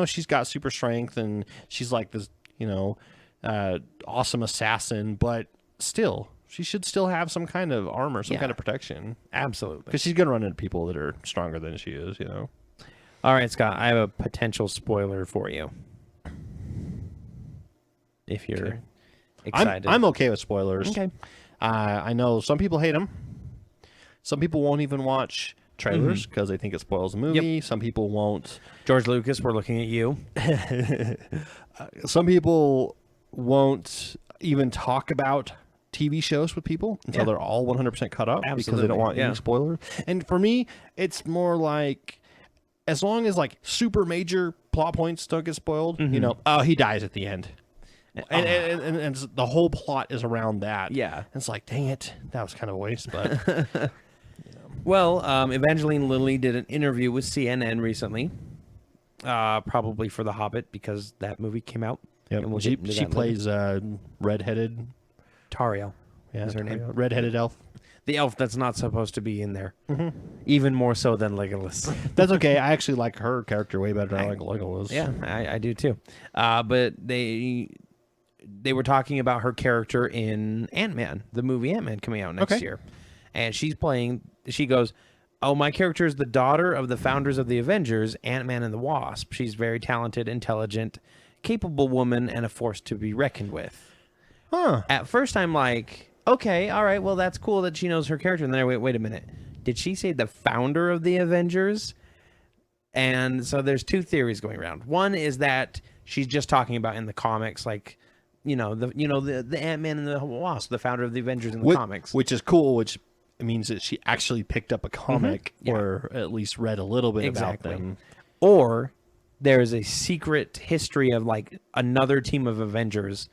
she's got super strength and she's like this awesome assassin, but still. She should still have some kind of armor, some kind of protection. Absolutely. Because she's going to run into people that are stronger than she is, All right, Scott, I have a potential spoiler for you. If you're excited. I'm okay with spoilers. Okay. I know some people hate them. Some people won't even watch trailers because they think it spoils the movie. Some people won't. George Lucas, we're looking at you. Some people won't even talk about TV shows with people until they're all 100% cut up because they don't want any spoilers. And for me, it's more like as long as like super major plot points don't get spoiled, you know, oh, he dies at the end. And the whole plot is around that. Yeah. And it's like, dang it, that was kind of a waste, but... Well, Evangeline Lilly did an interview with CNN recently, probably for The Hobbit because that movie came out. Yep. And we'll She get into that plays redheaded... Tariel. Yeah, is her name. Redheaded elf. The elf that's not supposed to be in there. Even more so than Legolas. That's okay. I actually like her character way better than I like Legolas. Yeah, I do too. But they were talking about her character in Ant-Man, the movie Ant-Man coming out next year. And she goes, oh, my character is the daughter of the founders of the Avengers, Ant-Man and the Wasp. She's very talented, intelligent, capable woman, and a force to be reckoned with. Huh. At first, I'm like, okay, all right, well, that's cool that she knows her character. And then wait a minute. Did she say the founder of the Avengers? And so there's two theories going around. One is that she's just talking about in the comics, like, the Ant-Man and the Wasp, the founder of the Avengers in the comics. Which is cool, which means that she actually picked up a comic or at least read a little bit about them. Or there's a secret history of, like, another team of Avengers.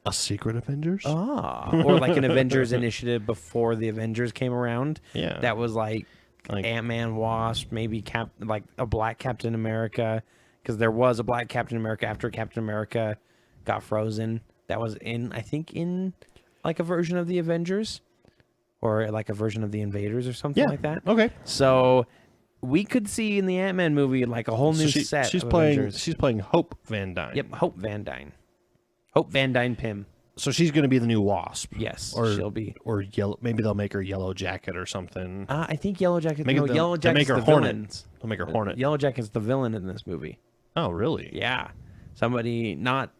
A secret Avengers? Or like an Avengers initiative before the Avengers came around. Yeah. That was like Ant-Man, Wasp, maybe like a Black Captain America, because there was a Black Captain America after Captain America got frozen. That was in like a version of the Avengers or like a version of the Invaders or something like that. Okay. So we could see in the Ant-Man movie like a whole new set. She's of playing. Avengers. She's playing Hope Van Dyne. Yep, Hope Van Dyne. Hope Van Dyne Pym. So she's going to be the new Wasp. Yes, or she'll be. Or yellow. Maybe they'll make her Yellow Jacket or something. I think Yellow Jacket. They'll Yellow Jacket's make her the Hornet. villains. They'll make her Hornet. Yellow Jacket's the villain in this movie. Oh, really? Yeah, somebody not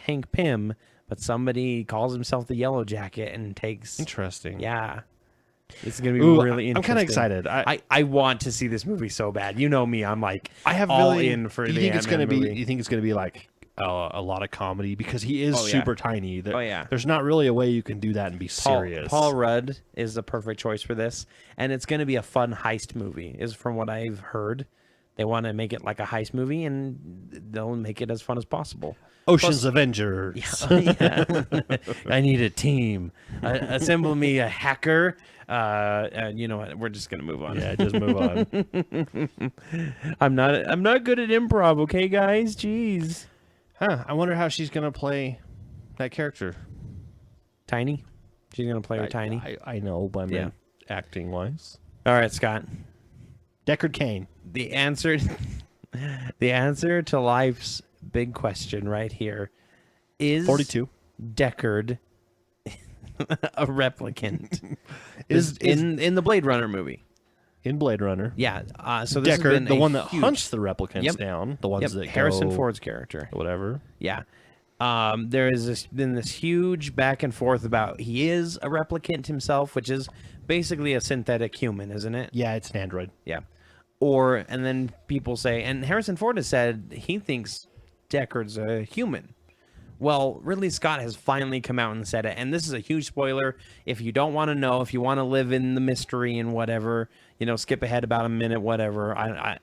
Hank Pym, but somebody calls himself the Yellow Jacket and takes. Interesting. Yeah, it's gonna be really interesting. I'm kind of excited. I want to see this movie so bad. You know me. I'm like I have all really, in for you the think it's Ant-Man gonna movie. be? You think it's going to be like a lot of comedy because he is super tiny. yeah. There's not really a way you can do that and be serious. Paul Rudd is the perfect choice for this, and it's going to be a fun heist movie. Is from what I've heard. They want to make it like a heist movie, and they'll make it as fun as possible. Ocean's Avengers. Yeah. I need a team. Assemble me a hacker. You know what? We're just gonna move on. Yeah, just move on. I'm not good at improv. Okay, guys. Jeez. Huh? I wonder how she's gonna play that character. Tiny. She's gonna play her Tiny. I know, but I mean, acting wise. All right, Scott. Deckard Cain. The answer to life's big question right here is 42. Deckard a replicant? is in the Blade Runner movie. In Blade Runner. Yeah. So this has been Deckard, the one that hunts the replicants down, the ones that Harrison go, Ford's character. Whatever. Yeah. There has been this huge back and forth about he is a replicant himself, which is basically a synthetic human, isn't it? Yeah, it's an android. Yeah. And then people say, and Harrison Ford has said he thinks Deckard's a human. Well, Ridley Scott has finally come out and said it, and this is a huge spoiler. If you don't want to know, if you want to live in the mystery and whatever, skip ahead about a minute, whatever.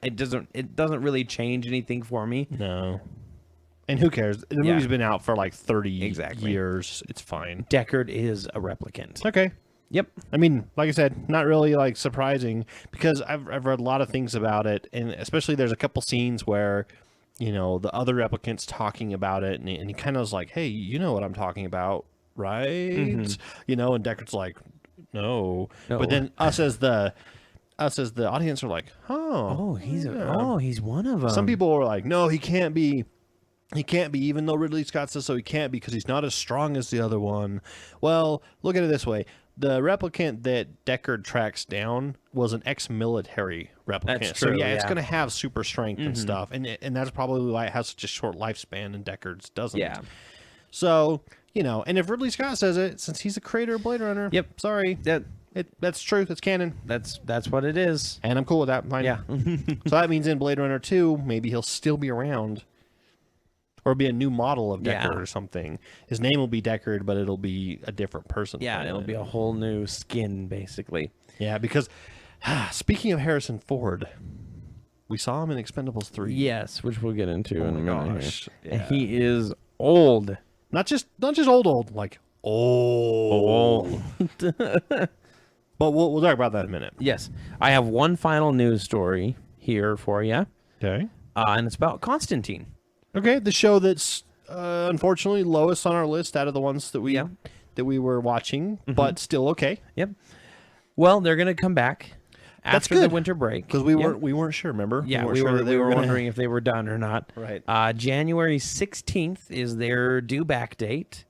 It doesn't really change anything for me. No. And who cares? The movie's been out for like 30 years. It's fine. Deckard is a replicant. Okay. Yep. I mean, like I said, not really like surprising because I've read a lot of things about it, and especially there's a couple scenes where, the other replicant's talking about it, and he kind of was like, "Hey, you know what I'm talking about, right?" Mm-hmm. And Deckard's like, "No," but then us as the audience are like, "Oh, he's one of them." Some people were like, "No, he can't be." He can't be, even though Ridley Scott says so. He can't be because he's not as strong as the other one. Well, look at it this way: the replicant that Deckard tracks down was an ex-military replicant. That's true, so it's going to have super strength and stuff, and that's probably why it has such a short lifespan, and Deckard's doesn't. Yeah. So and if Ridley Scott says it, since he's the creator of Blade Runner, yep. sorry, That's true. That's canon. That's what it is. And I'm cool with that. Fine. Yeah. So that means in Blade Runner 2, maybe he'll still be around. Or be a new model of Deckard or something. His name will be Deckard, but it'll be a different person. Yeah, it'll be a whole new skin, basically. Yeah, because speaking of Harrison Ford, we saw him in Expendables 3. Yes, which we'll get into in a minute. gosh. Here. And he is old. Not just old, like old. But we'll talk about that in a minute. Yes. I have one final news story here for you. Okay. And it's about Constantine. Okay, the show that's unfortunately lowest on our list out of the ones that we were watching, but still okay. Yep. Well, they're going to come back after the winter break because we weren't sure. Remember? Yeah, we were wondering if they were done or not. Right. January 16th is their due back date,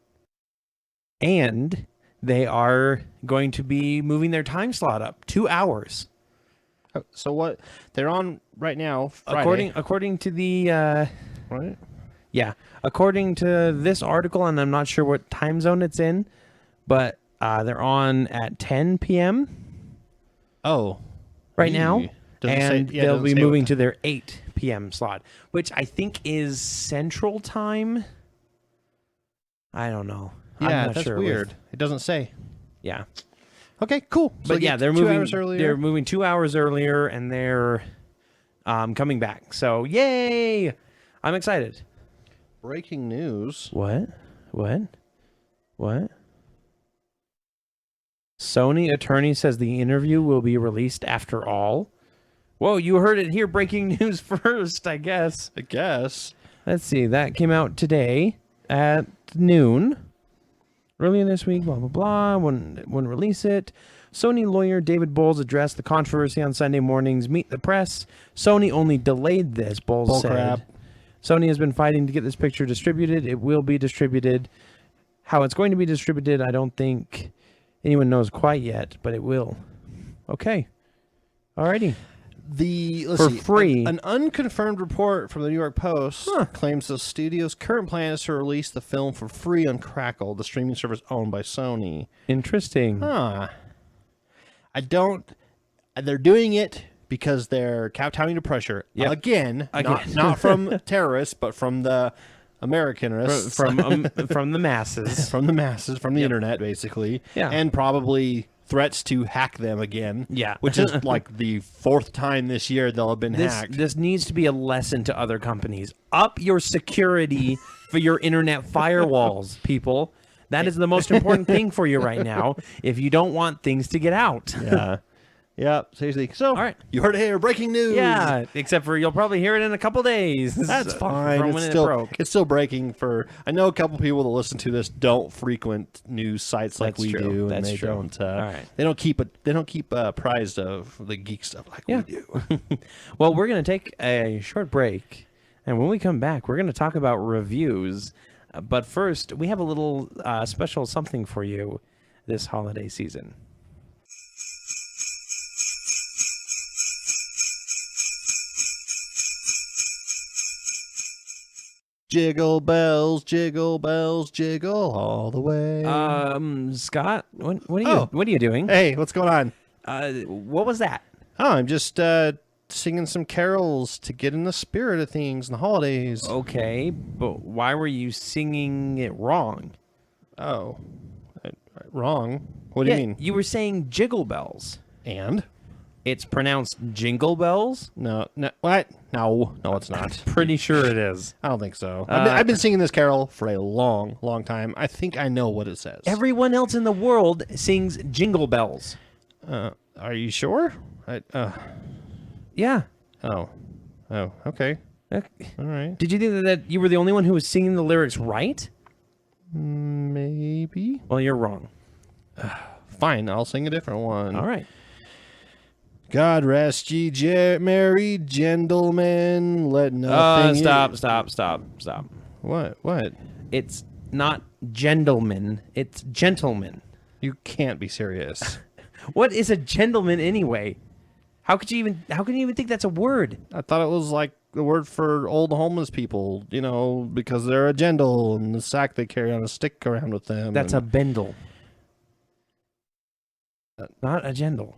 and they are going to be moving their time slot up 2 hours. So what they're on right now? Friday. According to the. Right. Yeah, according to this article, and I'm not sure what time zone it's in, but they're on at 10 p.m. Oh, right now, and they'll be moving to their 8 p.m. slot, which I think is Central Time. I don't know. Yeah, I'm not that's sure weird. It doesn't say. Yeah. Okay, cool. So But yeah, they're 2 moving. hours earlier. They're moving 2 hours earlier, and they're coming back. So yay! I'm excited. Breaking news. What? Sony attorney says the interview will be released after all. Whoa, you heard it here. Breaking news first, I guess. Let's see. That came out today at noon. Earlier this week, blah, blah, blah. Wouldn't release it. Sony lawyer David Bowles addressed the controversy on Sunday morning's Meet the Press. Sony only delayed this, Bowles said. Crap. Sony has been fighting to get this picture distributed. It will be distributed. How it's going to be distributed, I don't think anyone knows quite yet, but it will. Okay. Alrighty. For free. An unconfirmed report from the New York Post claims the studio's current plan is to release the film for free on Crackle, the streaming service owned by Sony. Interesting. They're doing it because they're kowtowing to pressure. Yep. Again. Not from terrorists, but from the Americanists. From the masses. From the masses, from the internet, basically. Yeah. And probably threats to hack them again. Yeah. Which is like the 4th time this year they'll have been hacked. This needs to be a lesson to other companies. Up your security for your internet firewalls, people. That is the most important thing for you right now if you don't want things to get out. Yeah. Yeah, seriously. So, all right. You heard it here. Breaking news. Yeah, except for you'll probably hear it in a couple days. That's fine. From when it broke. It's still breaking for... I know a couple people that listen to this don't frequent news sites like we do. That's and they true. don't. All right. They don't keep apprised of the geek stuff like we do. Well, we're going to take a short break. And when we come back, we're going to talk about reviews. But first, we have a little special something for you this holiday season. Jiggle bells, jiggle bells, jiggle all the way. Scott, what are you doing? Hey, what's going on? What was that? Oh, I'm just singing some carols to get in the spirit of things and the holidays. Okay, but why were you singing it wrong? Oh, wrong? What do you mean? You were saying jiggle bells. And? It's pronounced jingle bells? No, what? No, it's not. Pretty sure it is. I don't think so. I've been singing this carol for a long, long time. I think I know what it says. Everyone else in the world sings jingle bells. Are you sure? Yeah. Oh, okay. All right. Did you think that you were the only one who was singing the lyrics right? Maybe. Well, you're wrong. Fine, I'll sing a different one. All right. God rest ye, merry gentlemen, let nothing... Stop. What? It's not gentleman, it's gentleman. You can't be serious. What is a gentleman anyway? How can you even think that's a word? I thought it was like the word for old homeless people, because they're a gentle and the sack they carry on a stick around with them. That's a bendel. Not a Jendal.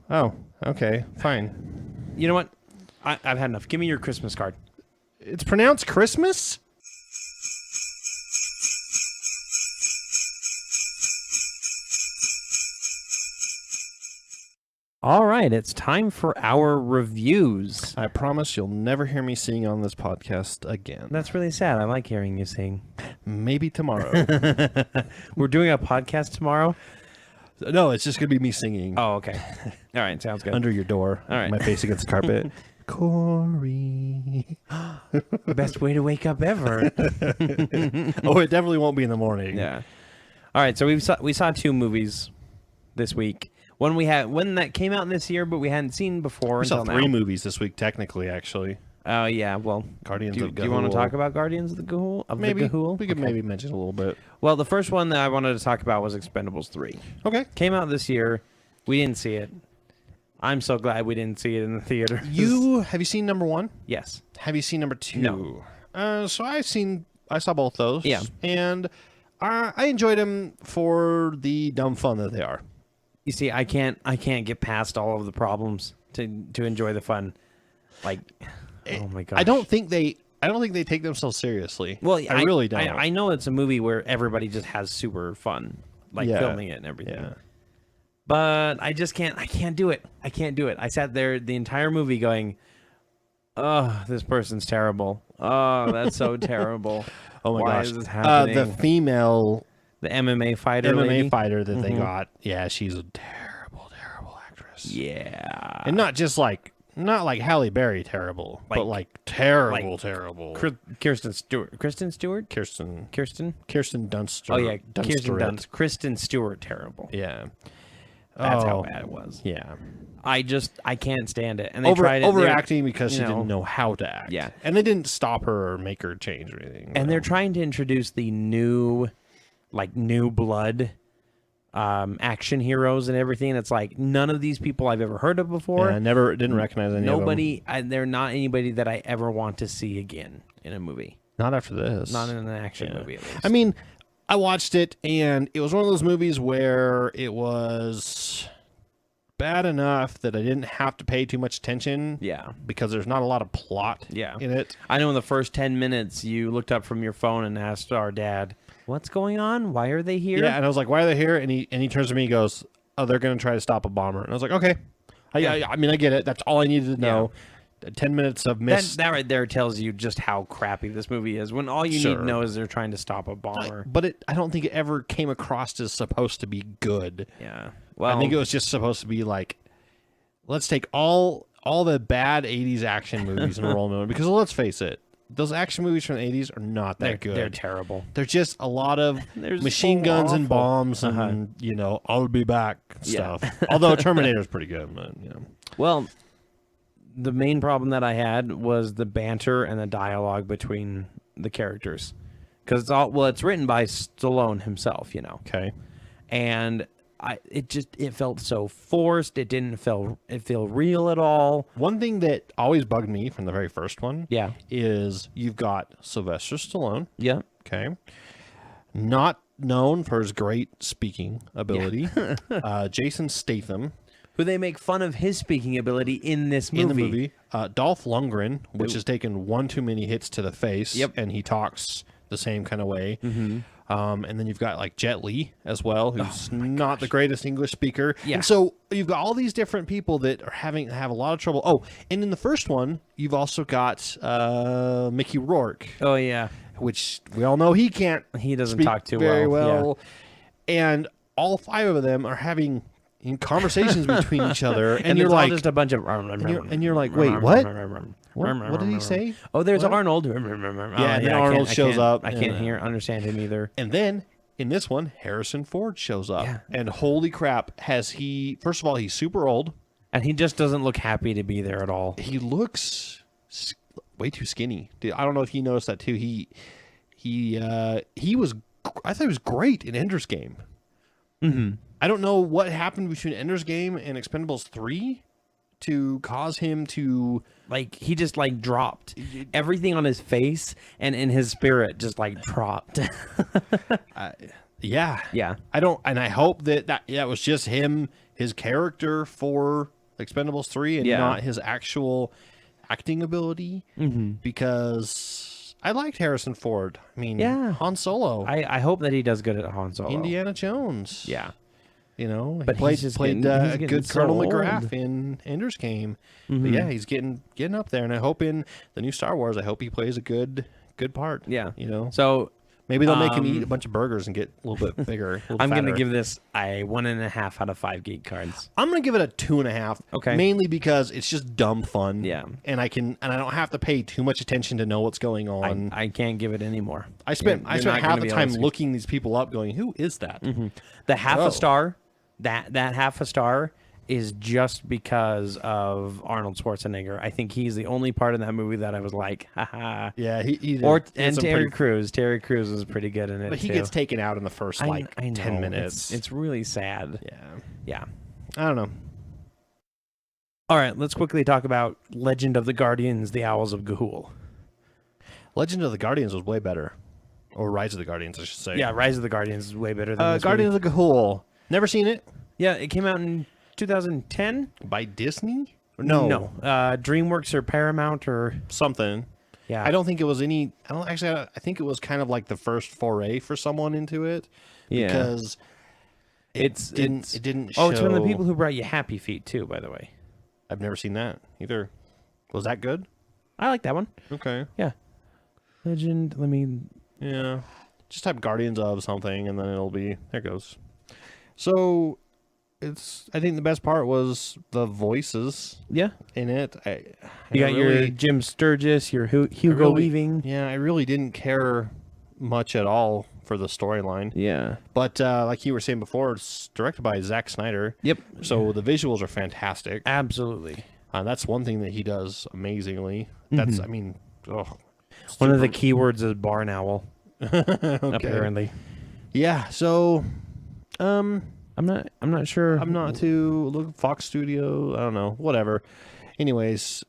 Oh, okay, fine. You know what? I've had enough. Give me your Christmas card. It's pronounced Christmas? All right, it's time for our reviews. I promise you'll never hear me sing on this podcast again. That's really sad. I like hearing you sing. Maybe tomorrow. We're doing a podcast tomorrow? No, it's just going to be me singing Oh, okay. All right, sounds good. under your door. All right. My face against the carpet. Corey. Best way to wake up ever. Oh, it definitely won't be in the morning. Yeah. All right, so we saw 2 movies this week. One that came out this year, but we hadn't seen before We saw until 3 now. movies this week, technically, actually. Oh yeah, well, Guardians do of you want to Gahul. talk about Guardians of the Gahul? Maybe. The Gahul? We could maybe mention a little bit. Well, the first one that I wanted to talk about was Expendables 3. Okay. Came out this year. We didn't see it. I'm so glad we didn't see it in the theater. Have you seen number 1? Yes. Have you seen number 2? No. So I saw both those. Yeah. And I enjoyed them for the dumb fun that they are. You see, I can't get past all of the problems to enjoy the fun. Like, oh my god! I don't think they take themselves seriously. Well, I really don't. I know it's a movie where everybody just has super fun, like Yeah. filming it and everything. Yeah. But I just can't. I can't do it. I can't do it. I sat there the entire movie going, "Oh, this person's terrible. Oh, that's so terrible. Oh my Why gosh! is this happening?" The female The MMA fighter, MMA lady? fighter that they got. Yeah, she's a terrible actress. Yeah, And not not like Halle Berry terrible, but like terrible. Kirsten Stewart. Kristen Stewart. Kirsten Kirsten. Dunst. Oh yeah, Kirsten Dunst. Dunst. Kristen Stewart. Terrible. Yeah. That's how Oh, bad it was. Yeah. I can't stand it. And they tried it. Overacting because she you know, didn't know how to act. Yeah. And they didn't stop her or make her change or anything. And they're trying to introduce the new blood action heroes and everything. It's like none of these people I've ever heard of before. Yeah, I didn't recognize any of them. They're not anybody that I ever want to see again in a movie. Not after this. Not in an action movie, at least. I mean, I watched it, and it was one of those movies where it was bad enough that I didn't have to pay too much attention. Yeah. Because there's not a lot of plot Yeah. in it. I know in the first 10 minutes you looked up from your phone and asked our dad, "What's going on? Why are they here?" Yeah, and I was like, why are they here? And he turns to me and goes, oh, they're going to try to stop a bomber. And I was like, okay. I mean, I get it. That's all I needed to know. 10 minutes of That right there tells you just how crappy this movie is. When all you need to know is they're trying to stop a bomber. But I don't think it ever came across as supposed to be good. Yeah. Well, I think it was just supposed to be like, let's take all the bad 80s action movies and roll them in. Because let's face it, those action movies from the 80s are not that good. They're terrible. They're just a lot of They're machine so guns and awful. bombs and, I'll be back stuff. Although Terminator's pretty good, but, Well, the main problem that I had was the banter and the dialogue between the characters. Because it's written by Stallone himself, Okay. And it felt so forced. It didn't feel real at all. One thing that always bugged me from the very first one Yeah. is you've got Sylvester Stallone, Yeah. okay, not known for his great speaking ability. Jason Statham Who they make fun of his speaking ability in this movie. in the movie. Dolph Lundgren, which has taken one too many hits to the face, Yep. and he talks the same kind of way. Mm-hmm. And then you've got like Jet Li as well, who's not the greatest English speaker. Yeah. And so you've got all these different people that have a lot of trouble. Oh, and in the first one, you've also got Mickey Rourke, Oh, yeah. which we all know he can't. He doesn't speak talk too very well, And all 5 of them are having conversations between each other, and, And you're it's all like, just a bunch of... and you're like, wait, what? What did he say? Oh, there's What? Arnold. Yeah, and then Arnold shows up. I can't understand him either. And then in this one, Harrison Ford shows up. Yeah. And holy crap, first of all, he's super old. And he just doesn't look happy to be there at all. He looks way too skinny. Dude, I don't know if you noticed that too. I thought he was great in Ender's Game. Mm-hmm. I don't know what happened between Ender's Game and Expendables 3 to cause him to... Like, he just, dropped. Everything on his face and in his spirit just, dropped. Yeah. Yeah. I hope that was just his character for Expendables 3 and Yeah. not his actual acting ability. Because I liked Harrison Ford. I mean, Yeah. Han Solo, I hope that he does good at Han Solo. Indiana Jones. Yeah. You know, But he he's just played getting- he's a getting good so Colonel old. McGrath in Ender's Game. But yeah, he's getting up there, and I hope in the new Star Wars, I hope he plays a good part. Yeah. You know, So maybe they'll make him eat a bunch of burgers and get a little bit bigger. A little I'm going to fatter. give this a 1.5 out of 5 geek cards. I'm gonna give it a 2.5. Okay. Mainly because it's just dumb fun. Yeah. And I don't have to pay too much attention to know what's going on. I can't give it any more. I spent You're not half gonna the be able time to see- looking these people up, going, "Who is that?" The half Oh. a star, that half a star is just because of Arnold Schwarzenegger. I think he's the only part of that movie that I was like, haha. Yeah, he did And some Terry pretty- Crews. Terry Crews was pretty good in it, but he too. gets taken out in the first I 10 know. minutes. It's really sad. yeah, Yeah. I don't know. All right, let's quickly talk about Legend of the Guardians, the Owls of Ga'Hoole. Legend of the Guardians was way better, or Rise of the Guardians, I should say. Yeah, Rise of the Guardians is way better than this Guardians movie. of the Ga'Hoole. Never seen it. Yeah, it came out in 2010. By Disney? No, DreamWorks or Paramount or something. yeah. I don't think it was any. I think it was kind of like the first foray for someone into it. Yeah. Because it didn't show. Oh, it's from the people who brought you Happy Feet too, by the way. I've never seen that either. Was that good? I like that one. Okay. Yeah. Legend. Let me. Yeah. Just type Guardians of something, and then it'll be there. It goes. So, I think the best part was the voices Yeah. in it. You got your Jim Sturgis, your Hugo Weaving. Yeah, I really didn't care much at all for the storyline. Yeah. But like you were saying before, it's directed by Zack Snyder. Yep. So the visuals are fantastic. Absolutely. That's one thing that he does amazingly. That's, I mean, One of the keywords is barn owl. Apparently. Yeah. So, I'm not sure. I'm not too Fox Studio. I don't know. Whatever. Anyways,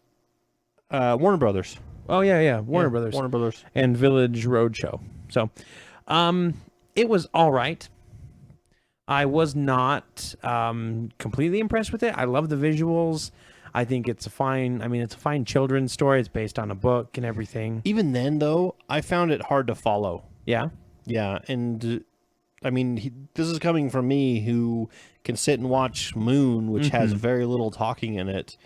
Warner Brothers. Oh yeah. Warner Brothers. Warner Brothers. And Village Roadshow. So, it was all right. I was not completely impressed with it. I love the visuals. I think it's a fine children's story. It's based on a book and everything. Even then, though, I found it hard to follow. Yeah. Yeah, and I mean, this is coming from me who can sit and watch Moon, which has very little talking in it,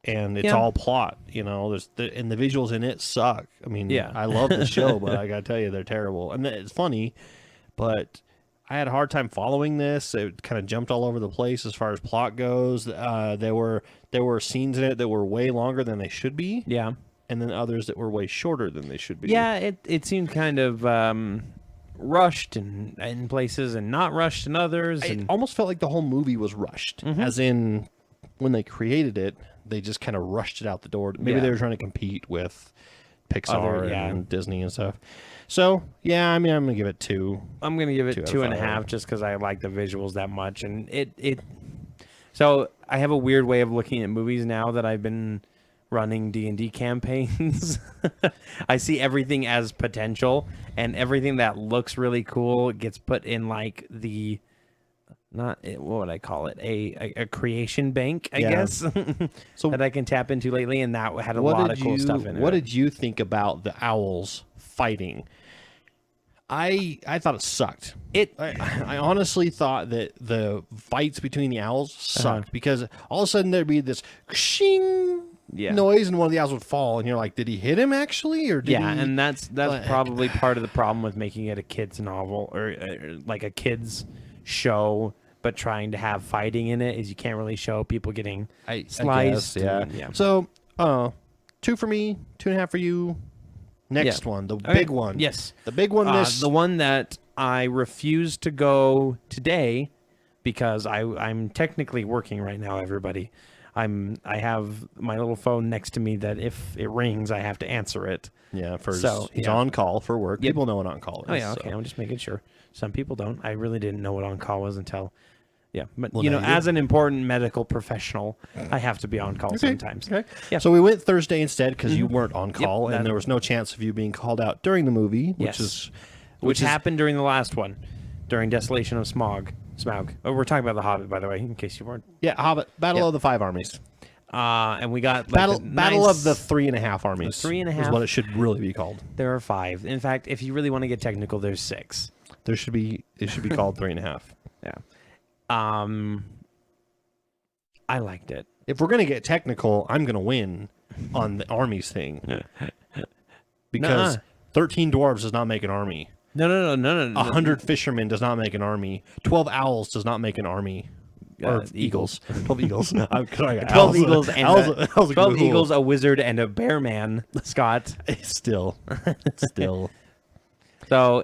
and it's all plot. You know, and the visuals in it suck. I mean, Yeah. I love the show, but I gotta tell you, they're terrible. And it's funny, but I had a hard time following this. It kind of jumped all over the place as far as plot goes. There were scenes in it that were way longer than they should be. Yeah. And then others that were way shorter than they should be. Yeah, it seemed kind of rushed in places and not rushed in others. It And almost felt like the whole movie was rushed. As in, when they created it, they just kind of rushed it out the door. Maybe Yeah. they were trying to compete with Pixar yeah. and Disney and stuff. So, yeah, I mean, I'm going to give it 2. I'm gonna give it 2 out of 2.5 5. just because I like the visuals that much. And it. So I have a weird way of looking at movies now that I've been running D&D campaigns. I see everything as potential, and everything that looks really cool gets put in like the what would I call it, a creation bank, I guess. So that I can tap into lately, and that had a lot of cool stuff in it. What did you think about the owls fighting? I thought it sucked. I honestly thought that the fights between the owls sucked because all of a sudden there'd be this shing noise and one of the owls would fall, and you're like, did he hit him actually, or did he? And that's probably part of the problem with making it a kids novel or like a kids show, but trying to have fighting in it is you can't really show people getting sliced. I guess, yeah. So 2 for me, 2.5 for you. Next one, the big one. Yes. The big one. The one that I refuse to go today because I'm technically working right now, everybody. I have my little phone next to me that if it rings, I have to answer it. Yeah, he's yeah. on call for work. Yep. People know what on call is. Oh yeah, okay. I'm just making sure. Some people don't. I really didn't know what on call was until. Yeah, but Well, you know, now you as an important medical professional, I have to be on call sometimes. Okay. Yeah. So we went Thursday instead because you weren't on call, that- and there was no chance of you being called out during the movie, Yes. Which is happened during the last one. during Desolation of Smaug. Oh, we're talking about the Hobbit, by the way, in case you weren't. Yeah, Hobbit. Battle of the 5 armies. And we got Battle of the 3.5 armies. The 3.5 is what it should really be called. There are 5. In fact, if you really want to get technical, there's 6. It should be called 3.5. Yeah. I liked it. If we're gonna get technical, I'm gonna win on the armies thing because 13 dwarves does not make an army. No. 100 fishermen does not make an army. 12 owls does not make an army. Or eagles. 12 eagles. 12 eagles and 12 eagles, a wizard, and a bear man, Scott. Still. So,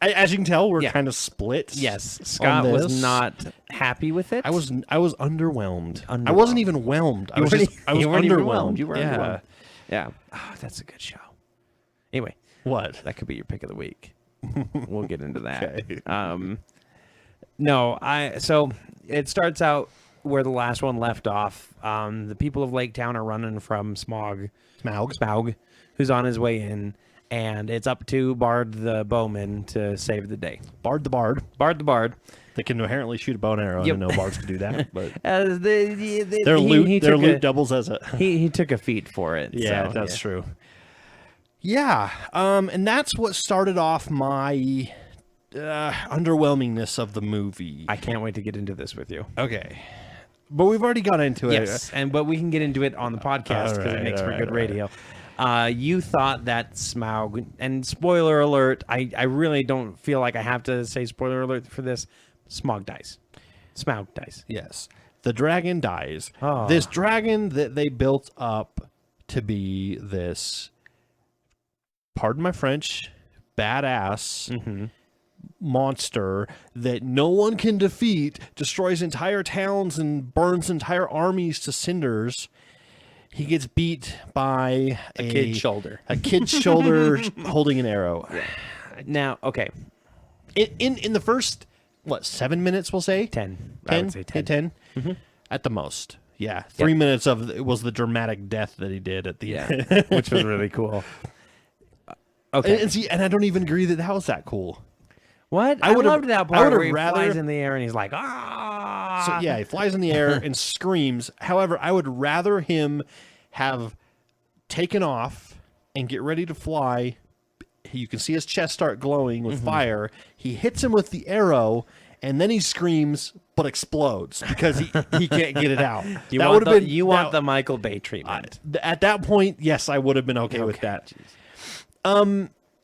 as you can tell, we're kind of split. Yes, Scott was not happy with it. I was underwhelmed. I wasn't even whelmed. I was underwhelmed. You were underwhelmed. Yeah. Oh, that's a good show. Anyway, what? That could be your pick of the week. We'll get into that. Okay. So it starts out where the last one left off. The people of Lake Town are running from Smaug, who's on his way in, and it's up to Bard the Bowman to save the day. Bard the Bard. They can inherently shoot a bow and arrow. I didn't know bards could do that, but their loot doubles as a. He took a feat for it. Yeah, that's true. Yeah, and that's what started off my underwhelmingness of the movie. I can't wait to get into this with you. Okay, but we've already got into it. Yes, but we can get into it on the podcast because it makes for good radio. You thought that Smaug, and spoiler alert, I really don't feel like I have to say spoiler alert for this. Smaug dies. Yes, the dragon dies. Oh. This dragon that they built up to be this, pardon my French, badass monster that no one can defeat, destroys entire towns and burns entire armies to cinders. He gets beat by a kid's shoulder. A kid's shoulder holding an arrow. Now, okay. In the first, 7 minutes, we'll say? 10. 10? I would say 10. 10? Mm-hmm. At the most. Yeah. 3 minutes of it was the dramatic death that he did at the end. Which was really cool. Okay. And I don't even agree that was that cool. What? I loved that part where he flies in the air and he's like, ah! So, yeah, he flies in the air and screams. However, I would rather him have taken off and get ready to fly. You can see his chest start glowing with fire. He hits him with the arrow, and then he screams, but explodes because he can't get it out. You want the Michael Bay treatment. At that point, yes, I would have been okay with that.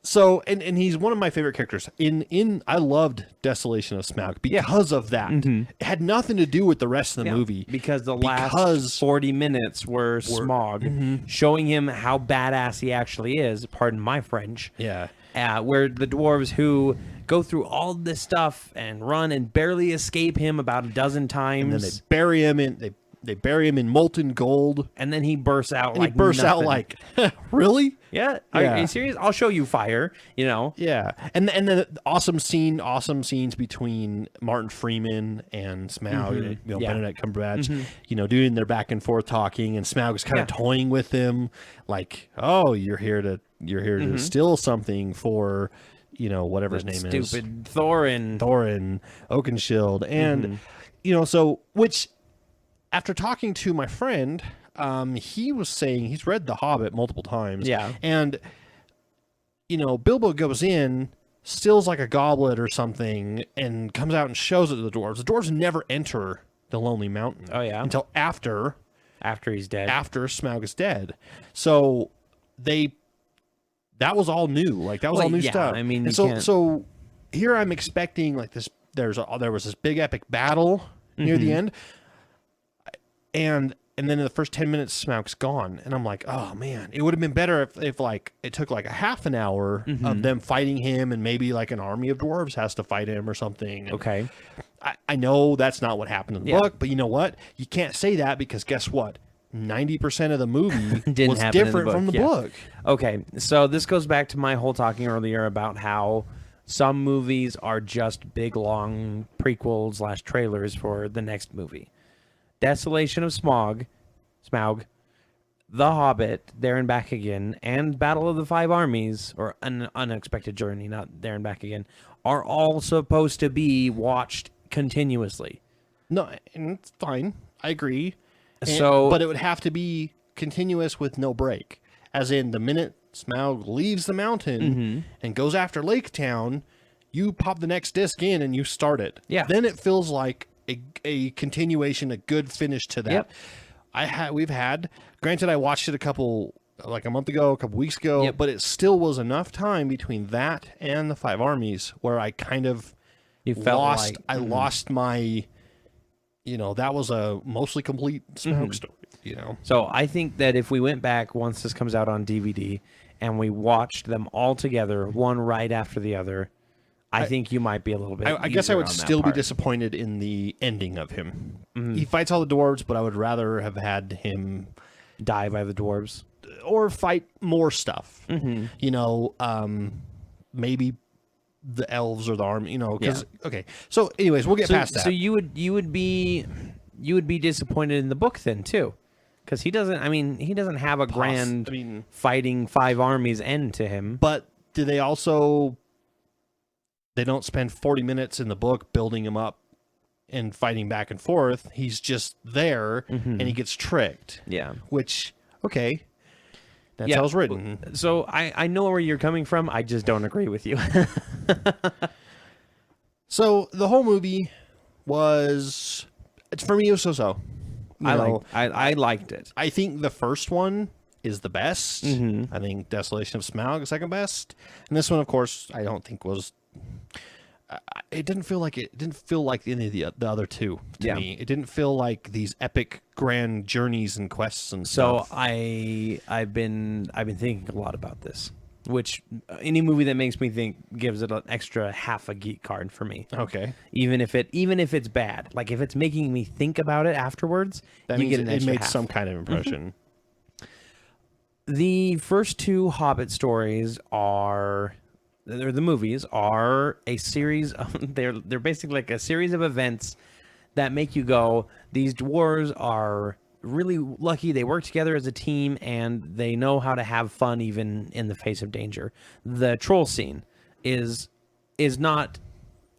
So, and he's one of my favorite characters. I loved Desolation of Smaug because of that. It had nothing to do with the rest of the movie. Because the last 40 minutes were Smaug showing him how badass he actually is, pardon my French. Yeah. Where the dwarves who go through all this stuff and run and barely escape him about a dozen times. And then they bury him in... They bury him in molten gold, and then he bursts out really? Yeah. Are you serious? I'll show you fire. Yeah. And then awesome scenes between Martin Freeman and Smaug. Benedict Cumberbatch. Doing their back and forth talking, and Smaug is kind of toying with him, like, "Oh, you're here to steal something for." Whatever his name is. Stupid Thorin Oakenshield. And, so, which, after talking to my friend, he was saying he's read The Hobbit multiple times. Yeah. And, Bilbo goes in, steals like a goblet or something, and comes out and shows it to the dwarves. The dwarves never enter the Lonely Mountain. Oh, yeah? Until after he's dead. After Smaug is dead. So, that was all new. Like, that was all new stuff. I mean, so here I'm expecting, like, this. There was this big epic battle near the end. And then in the first 10 minutes, Smaug's gone. And I'm like, oh, man, it would have been better if like, it took like a half an hour of them fighting him, and maybe like an army of dwarves has to fight him or something. And okay. I know that's not what happened in the book, but you know what? You can't say that because guess what? 90% of the movie was different from the book. Okay, so this goes back to my whole talking earlier about how some movies are just big, long prequels / trailers for the next movie. Desolation of Smaug, The Hobbit, There and Back Again, and Battle of the Five Armies, or An Unexpected Journey, not There and Back Again, are all supposed to be watched continuously. No, and it's fine. I agree. But it would have to be continuous with no break. As in, the minute Smaug leaves the mountain and goes after Lake Town, you pop the next disc in and you start it. Yeah. Then it feels like a continuation, a good finish to that. Yep. Granted, I watched it a month ago, a couple weeks ago, but it still was enough time between that and the Five Armies where I kind of lost my, that was a mostly complete Smaug story, So I think that if we went back once this comes out on DVD and we watched them all together, one right after the other, I think you might be a little bit. I guess I would still be part. disappointed in the ending of him. He fights all the dwarves, but I would rather have had him die by the dwarves or fight more stuff. Maybe the elves or the army. Okay. So, anyways, we'll get past that. So you would be disappointed in the book then too, because he doesn't have a grand fighting five armies end to him. But do they also? They don't spend 40 minutes in the book building him up and fighting back and forth. He's just there and he gets tricked. Yeah. Which, okay, that's how it was written. So I know where you're coming from. I just don't agree with you. So the whole movie was, for me, it was so-so. I liked it. I think the first one is the best. I think Desolation of Smaug is second best. And this one, of course, I don't think was... It didn't feel like any of the other two to me. It didn't feel like these epic grand journeys and quests and stuff. So I've been thinking a lot about this, which any movie that makes me think gives it an extra half a geek card for me. Okay. Even if it's bad, like if it's making me think about it afterwards, that you means get an extra it made half. some kind of impression. The first two Hobbit stories the movies are a series of they're basically like a series of events that make you go, these dwarves are really lucky, they work together as a team and they know how to have fun even in the face of danger. The troll scene is not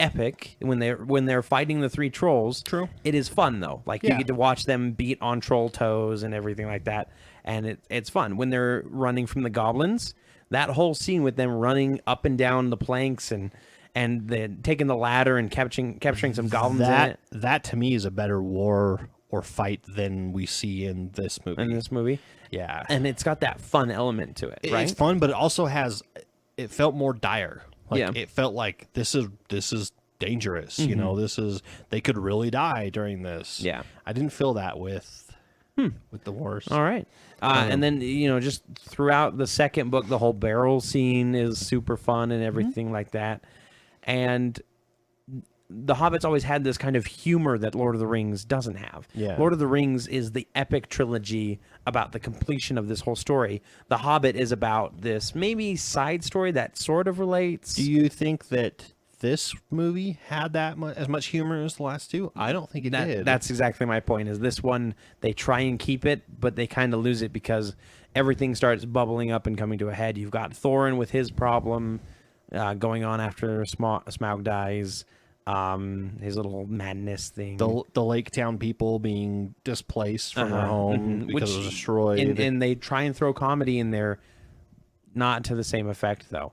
epic when they're fighting the three trolls. True. It is fun though. Like you get to watch them beat on troll toes and everything like that, and it's fun. When they're running from the goblins, that whole scene with them running up and down the planks and then taking the ladder and capturing some goblins in it. That to me is a better war or fight than we see in this movie. Yeah. And it's got that fun element to it, right? It's fun, but it also it felt more dire. It felt like this is dangerous. They could really die during this. Yeah. I didn't feel that with the wars. All right. And then, just throughout the second book, the whole barrel scene is super fun and everything like that. And the Hobbit's always had this kind of humor that Lord of the Rings doesn't have. Yeah. Lord of the Rings is the epic trilogy about the completion of this whole story. The Hobbit is about this maybe side story that sort of relates. Do you think that this movie had as much humor as the last two? I don't think it did. That's exactly my point. Is this one they try and keep it, but they kind of lose it because everything starts bubbling up and coming to a head. You've got Thorin with his problem going on after Smaug dies. His little madness thing. The Lake Town people being displaced from their home because it was destroyed. And they try and throw comedy in there, not to the same effect though.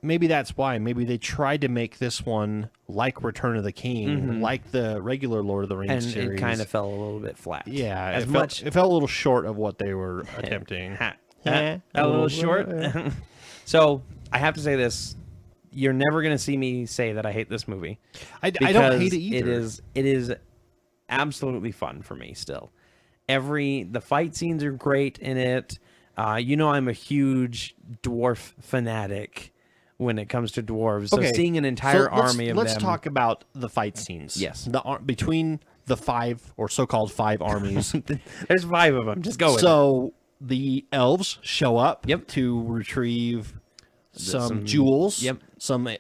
Maybe that's why. Maybe they tried to make this one like Return of the King, like the regular Lord of the Rings and series. It kind of fell a little bit flat. Yeah, it felt a little short of what they were attempting. A little short. So I have to say this: you're never going to see me say that I hate this movie. I don't hate it either. It is absolutely fun for me still. The fight scenes are great in it. I'm a huge dwarf fanatic when it comes to dwarves. So seeing an entire army of them. Let's talk about the fight scenes. Yes. Between the five or so-called five armies. There's five of them. Just go with it. So the elves show up Yep. to retrieve some jewels. Yep.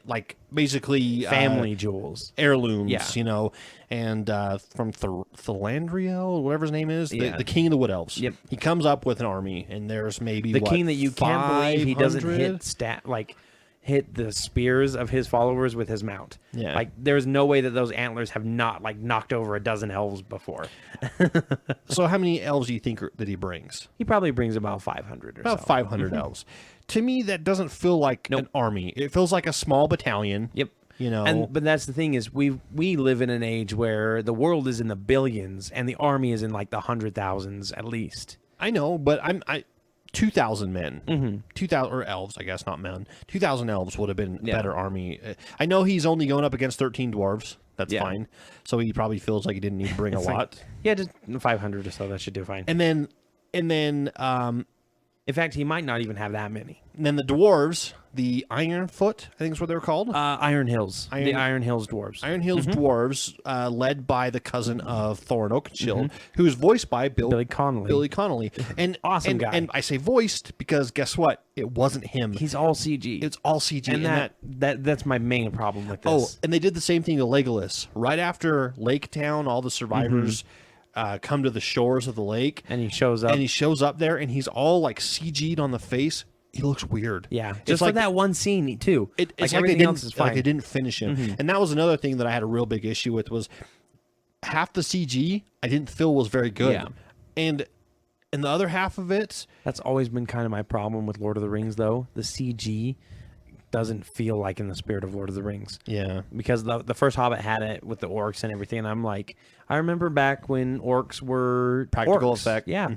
like basically Family jewels. heirlooms, Yeah. you know, and from Thelandriel, whatever his name is, Yeah. the king of the Wood Elves. Yep. He comes up with an army, and there's maybe The king that you can't believe he doesn't 500? hit the spears of his followers with his mount. Yeah. Like there's no way that those antlers have not like knocked over a dozen elves before. So how many elves do you think that he brings? He probably brings about 500 or About so. 500 elves. To me, that doesn't feel like an army. It feels like a small battalion. Yep. You know, But that's the thing is we live in an age where the world is in the billions and the army is in like the 100,000s at least. I know, but I 2,000 men, 2,000 or elves, I guess, not men. 2,000 elves would have been a better army. I know he's only going up against 13 dwarves. That's fine. So he probably feels like he didn't need to bring a lot. Yeah, just 500 or so. That should do fine. And then In fact, he might not even have that many. the dwarves, the Ironfoot, I think is what they were called. Iron Hills. The Iron Hills dwarves. Iron Hills dwarves, led by the cousin of Thorin Oakenshield, who's voiced by Billy Connolly. Billy Connolly, and Awesome guy. And I say voiced because guess what? It wasn't him. He's all CG. It's all CG. and that's my main problem with this. Oh, and they did the same thing to Legolas. Right after Lake Town, all the survivors come to the shores of the lake, and he shows up. and he shows up there, and he's all like CG'd on the face. He looks weird. Yeah, It's just like for that one scene too. It's like everything they else is fine. Like they didn't finish him, and that was another thing that I had a real big issue with was half the CG I didn't feel was very good, Yeah. and the other half of it, That's always been kind of my problem with Lord of the Rings, though. The CG doesn't feel like in the spirit of Lord of the Rings. yeah, Because the first Hobbit had it with the orcs and everything, and I'm like, I remember back when orcs were Practical orcs. effect. yeah.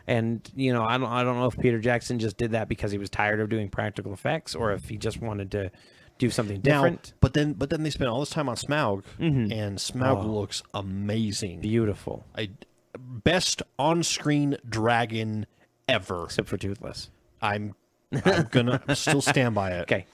And you know, I don't know if Peter Jackson just did that because he was tired of doing practical effects, or if he just wanted to do something different. Now, but then they spent all this time on Smaug, and Smaug looks amazing. Beautiful, Best on-screen dragon ever. except for Toothless. I'm gonna still stand by it. Okay,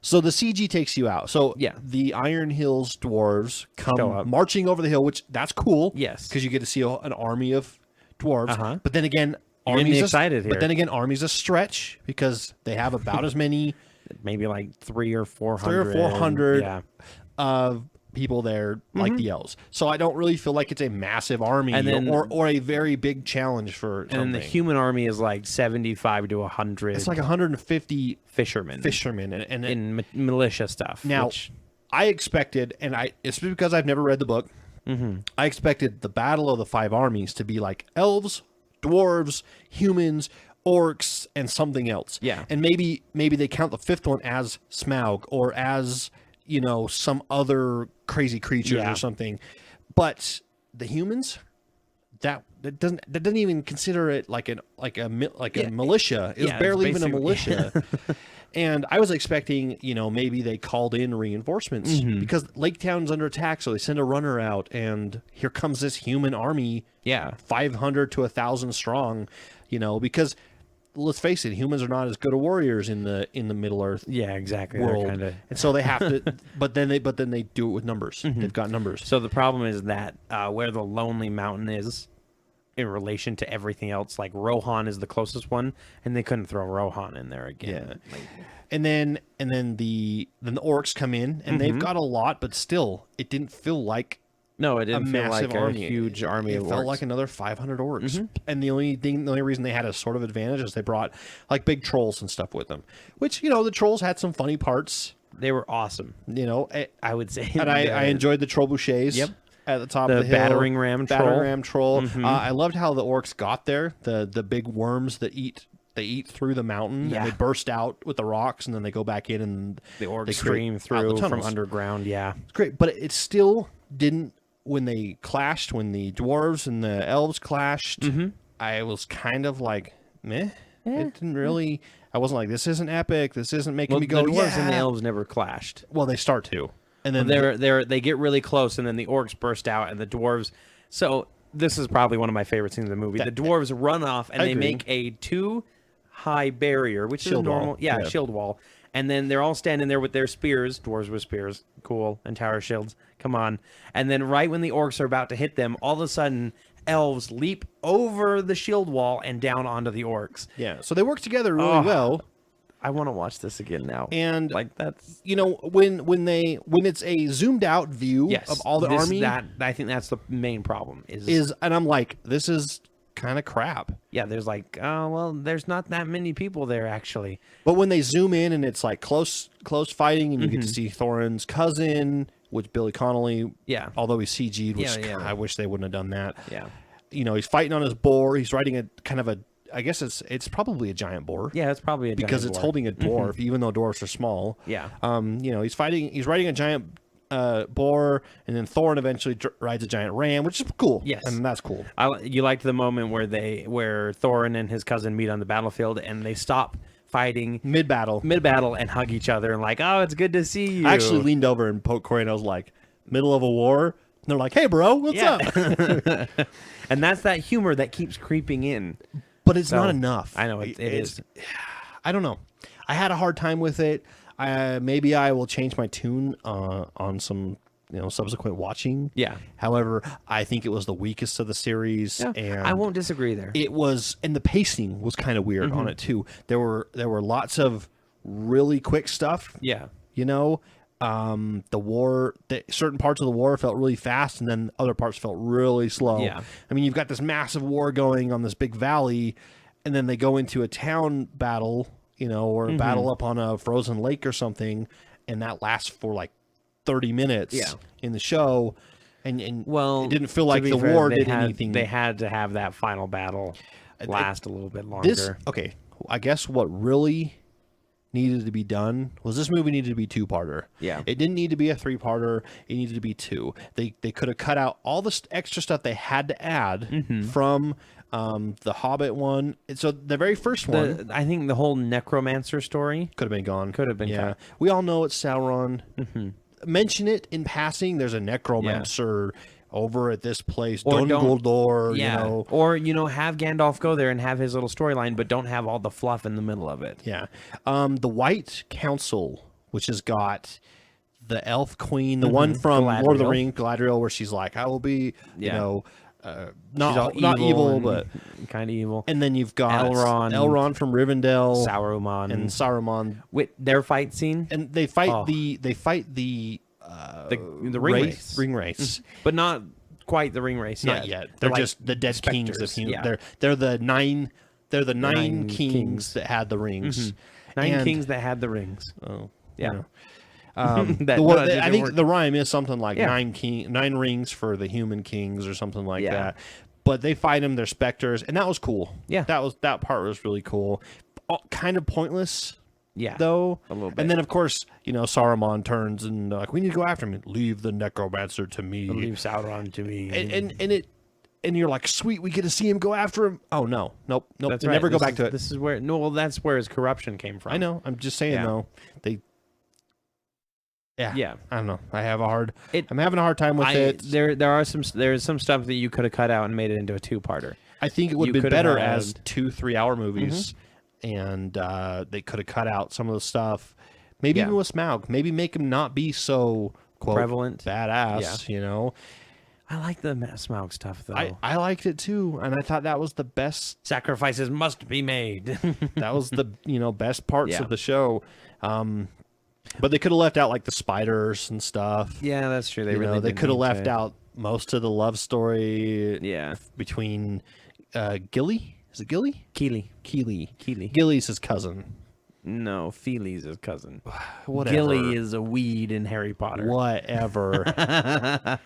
So the CG takes you out. So Yeah. the Iron Hills dwarves Show come up. marching over the hill, which that's cool. Yes. because you get to see an army of dwarves. Uh-huh. But then again, You're getting me armies excited here. But then again, armies a stretch because they have about as many maybe like 300 or 400. 400 Yeah. people there like the elves. So I don't really feel like it's a massive army And then- or a very big challenge for And then something. the human army is like 75 to 100. It's like 150 fishermen. and in militia stuff. now which, I expected, and it's because I've never read the book. I expected the battle of the five armies to be like elves, dwarves, humans, orcs, and something else. Yeah. and maybe they count the fifth one as Smaug or as some other crazy creatures Yeah. or something. But the humans, that doesn't even consider it like a militia. It was Yeah, it's barely even a basically- militia. And I was expecting, maybe they called in reinforcements because Lake Town's under attack, so they send a runner out, and here comes this human army, yeah. 500 to 1,000 strong, because let's face it, humans are not as good a warriors in the Middle Earth Yeah, exactly. world, They're kinda... and so they have to. but then they do it with numbers. They've got numbers. So the problem is that where the Lonely Mountain is in relation to everything else, like Rohan is the closest one, and they couldn't throw Rohan in there again. Yeah. And then the orcs come in, and they've got a lot, but still, it didn't feel like No, it a didn't feel massive like army. a huge army It of felt orcs. like another 500 orcs. And the only reason they had a sort of advantage is they brought like big trolls and stuff with them, which the trolls had some funny parts. They were awesome, I would say. And I enjoyed the trebuchets. Yep. At the top The of the hill. battering ram troll. I loved how the orcs got there. The big worms that eat through the mountain, Yeah. and they burst out with the rocks, and then they go back in, and The orcs they stream create out the through from tunnels. underground. Yeah. It's great, but it still didn't. When they clashed, when the dwarves and the elves clashed, I was kind of like, meh. It didn't really. I wasn't like, this isn't epic. This isn't making Well, me go, the dwarves and the yeah. elves never clashed. Well, they start to, and then They get really close, and then the orcs burst out, and the dwarves. So this is probably one of my favorite scenes in the movie. The dwarves run off, and I they agree. make a too-high barrier, which Shield is normal. wall. Yeah, Yeah. shield wall. And then they're all standing there with their spears. Dwarves with spears, cool, and tower shields. Come on. And then right when the orcs are about to hit them, all of a sudden, elves leap over the shield wall and down onto the orcs. yeah. So they work together really well. I want to watch this again now. And like that's when it's a zoomed out view of all the army, I think that's the main problem is and I'm like, this is kind of crap. Yeah, there's like, oh well, there's not that many people there actually. But when they zoom in and it's like close fighting, and you get to see Thorin's cousin, which Billy Connolly, although he's CG'd, which I wish they wouldn't have done that. Yeah, he's fighting on his boar. He's riding a kind of a. I guess it's probably a giant boar. Yeah, it's probably a giant because it's boar. holding a dwarf, even though dwarfs are small. Yeah. He's riding a giant boar, and then Thorin eventually rides a giant ram, which is cool. Yes, and that's cool. You liked the moment where Thorin and his cousin meet on the battlefield, and they stop fighting mid battle, and hug each other, and like, oh, it's good to see you. I actually leaned over and poked Corey, and I was like, middle of a war. And they're like, hey, bro, what's up? And that's that humor that keeps creeping in. But it's not enough. I know it is. I don't know. I had a hard time with it. Maybe I will change my tune on some subsequent watching. Yeah. However, I think it was the weakest of the series, and I won't disagree there. It was, and the pacing was kind of weird on it too. There were lots of really quick stuff. Yeah. The war, certain parts of the war felt really fast, and then other parts felt really slow. Yeah. I mean, you've got this massive war going on this big valley, and then they go into a town battle, or a battle up on a frozen lake or something, and that lasts for like 30 minutes in the show. And it didn't feel like the war did anything. They had to have that final battle last a little bit longer. I guess what really needed to be done was this movie needed to be two-parter. Yeah. It didn't need to be a three-parter. It needed to be two. They could have cut out all the extra stuff they had to add from the Hobbit one. So the very first one, I think the whole necromancer story could have been gone. Could have been cut. We all know it's Sauron. Mention it in passing. There's a necromancer over at this place, Dun Guldur, or have Gandalf go there and have his little storyline, but don't have all the fluff in the middle of it. Yeah. The White Council, which has got the Elf Queen, the one from Galadriel. Lord of the Rings, Galadriel, where she's like, I will be, not evil, but kind of evil. And then you've got Elrond from Rivendell, Saruman, with their fight scene, and they fight the ring race, but not quite the ring race yet. Not yet. They're like just the dead kings of human. Yeah. They're the nine kings that had the rings. Kings that had the rings. Oh, yeah. I think the rhyme is something like nine rings for the human kings or something like that. But they fight them. They're specters, and that was cool. Yeah, that part was really cool. Kind of pointless. Yeah, though a little bit. And then of course Saruman turns and like, we need to go after him. Leave the necromancer to me. Leave Sauron to me. And you're like, sweet, we get to see him go after him. Oh no, nope. That's right. Never go back to it. This is where that's where his corruption came from. I know. I'm just saying though. Yeah. I don't know. I'm having a hard time with it. There's some stuff that you could have cut out and made it into a two-parter. I think it would have been better as 2-3 hour movies, and they could have cut out some of the stuff. Maybe even with Smaug. Maybe make him not be so quote prevalent, badass. I like the Smaug stuff though. I liked it too, and I thought that was the best. Sacrifices must be made. That was the best parts of the show. But they could have left out like the spiders and stuff. Yeah, that's true. They could have left out most of the love story. Yeah, between Gilly. Is it Gilly? Keely. Gilly's his cousin. No, Feely's his cousin. Whatever. Gilly is a weed in Harry Potter. Whatever. I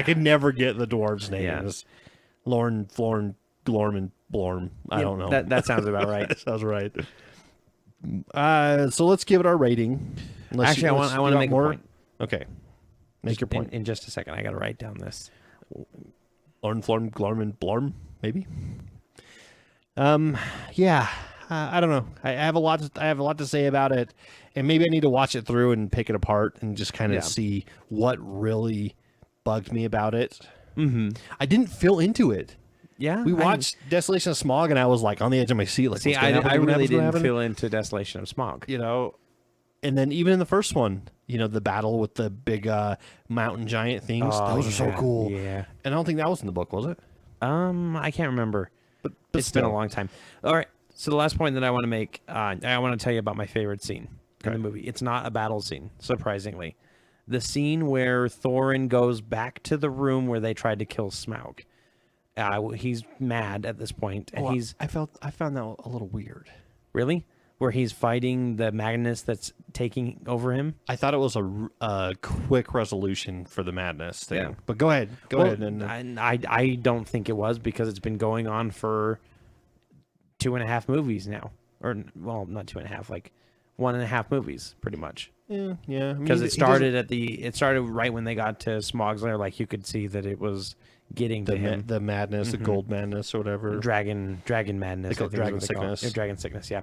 could never get the dwarves' names. Yeah. Lorn, Florn, Glorn, Blorn. I don't know. That sounds about right. That sounds right. So let's give it our rating. Actually, I want to make a point. Okay. Make your point. In just a second. I got to write down this. Lorn, Florn, Glorn, Blorn, maybe? Yeah. I don't know. I have a lot to say about it, and maybe I need to watch it through and pick it apart and just kind of see what really bugged me about it. Mm-hmm. I didn't feel into it. Yeah, we watched Desolation of Smaug, and I was like on the edge of my seat. Like, I really didn't feel into Desolation of Smaug. And then even in the first one, the battle with the big mountain giant things, those are so cool. Yeah, and I don't think that was in the book, was it? I can't remember. But it's been a long time. All right. So the last point that I want to make, I want to tell you about my favorite scene in the movie. It's not a battle scene, surprisingly. The scene where Thorin goes back to the room where they tried to kill Smaug. He's mad at this point, and I found that a little weird. Really? Where he's fighting the madness that's taking over him? I thought it was a quick resolution for the madness thing. Yeah. But go ahead. Go ahead. And I don't think it was, because it's been going on for 2.5 movies now. Or, well, not 2.5, like 1.5 movies, pretty much. Yeah. Because it started right when they got to Smaug's lair. Like, you could see that it was getting to him. The madness, the gold madness, or whatever. Dragon madness. Dragon sickness. Dragon sickness, yeah.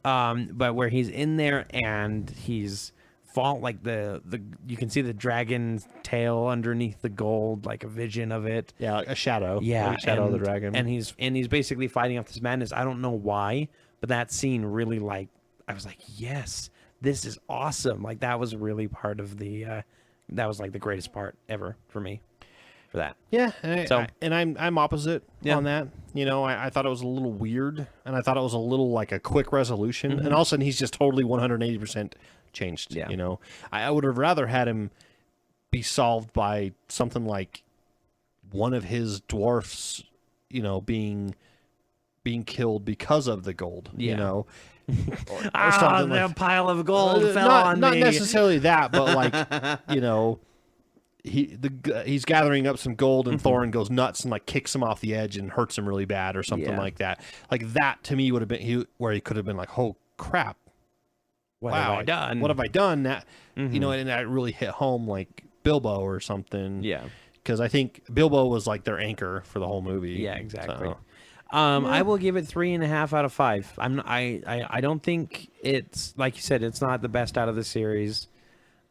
But where he's in there and he's like you can see the dragon's tail underneath the gold, like a vision of it. Yeah, like a shadow. Yeah, like a shadow of the dragon. And he's basically fighting off this madness. I don't know why, but that scene really, like, I was like, yes, this is awesome. Like, that was really part of that was like the greatest part ever for me. For that. Yeah, I'm opposite on that. You know, I thought it was a little weird, and I thought it was a little like a quick resolution, and all of a sudden he's just totally 180% changed. Yeah. You know, I would have rather had him be solved by something like one of his dwarfs, you know, being killed because of the gold. Yeah. You know. Or something like, pile of gold fell on me. Not necessarily that, but like, you know, he's gathering up some gold, and Thorin goes nuts and like kicks him off the edge and hurts him really bad or something like that. Like, that to me would have been where he could have been like, oh crap, what have I done? What have I done? That you know, and that really hit home, like Bilbo or something. Yeah, because I think Bilbo was like their anchor for the whole movie. Yeah, exactly. So. I will give it 3.5 out of 5. I don't think it's, like you said, it's not the best out of the series.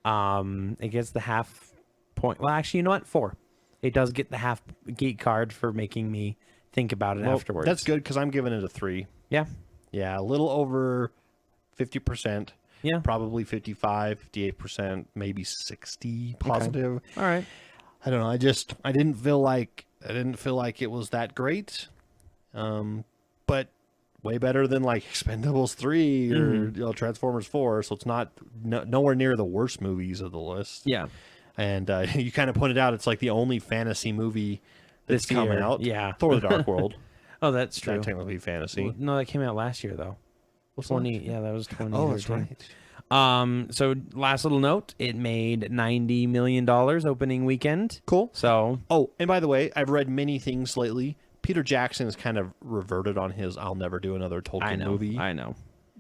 It gets the half point. Well, actually, you know what? 4. It does get the half geek card for making me think about it afterwards. That's good, because I'm giving it a 3. Yeah. Yeah, a little over 50%. Yeah. Probably 55, 58%, maybe 60 positive. Okay. All right. I don't know. I didn't feel like it was that great. But way better than like Expendables 3 or you know, Transformers 4. So it's nowhere near the worst movies of the list. Yeah. And you kind of pointed out it's like the only fantasy movie that's coming out. Yeah. Thor: The Dark World. Oh, that's true. Not technically fantasy. Well, no, that came out last year though. What's 20? Yeah, that was 20. Oh, that's right. So last little note, it made $90 million opening weekend. Cool. So. Oh, and by the way, I've read many things lately. Peter Jackson has kind of reverted on his "I'll never do another Tolkien movie." I know.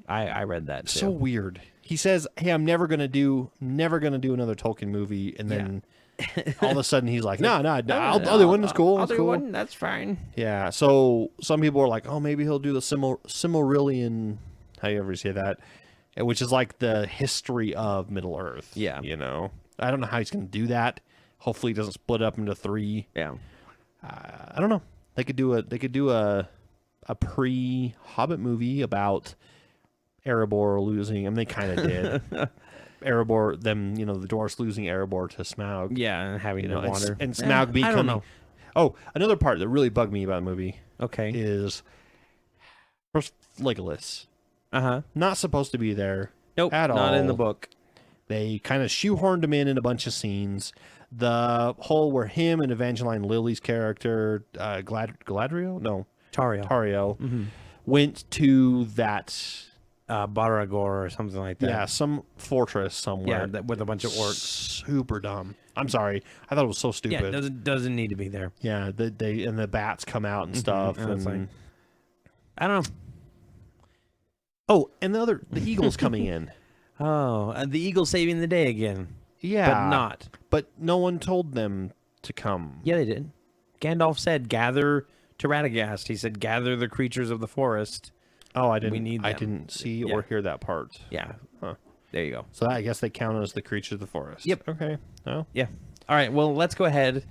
I read that too. So weird. He says, "Hey, I'm never gonna do another Tolkien movie," and then all of a sudden he's like, "No, I'll do one. It's cool. I'll it's do cool. one. That's fine." Yeah. So some people are like, "Oh, maybe he'll do the Silmarillion." How you ever say that? Which is like the history of Middle Earth. Yeah. You know, I don't know how he's gonna do that. Hopefully, he doesn't split up into 3. Yeah. I don't know. They could do a pre-Hobbit movie about Erebor losing. I mean, they kind of did. Erebor, them, you know, the dwarves losing Erebor to Smaug. Yeah, and having the water. And Smaug becoming. I don't know. Oh, another part that really bugged me about the movie. Okay. Is first Legolas. Uh-huh. Not supposed to be there. Nope. At all. Not in the book. They kind of shoehorned him in a bunch of scenes. The whole where him and Evangeline Lilly's character, Galadriel? No. Tario. Went to that Baragor or something like that. Yeah, some fortress somewhere. Yeah, with a bunch of orcs. Super dumb. I'm sorry. I thought it was so stupid. Yeah, doesn't need to be there. Yeah, the bats come out and stuff. And like, I don't know. Oh, and the eagle's coming in. Oh, the eagle saving the day again. Yeah. But not. But no one told them to come. Yeah, they did. Gandalf said, gather to Radagast. He said, gather the creatures of the forest. Oh, I didn't see or hear that part. Yeah. Huh. There you go. So I guess they count as the creatures of the forest. Yep. Okay. Oh. Yeah. All right. Well, let's go ahead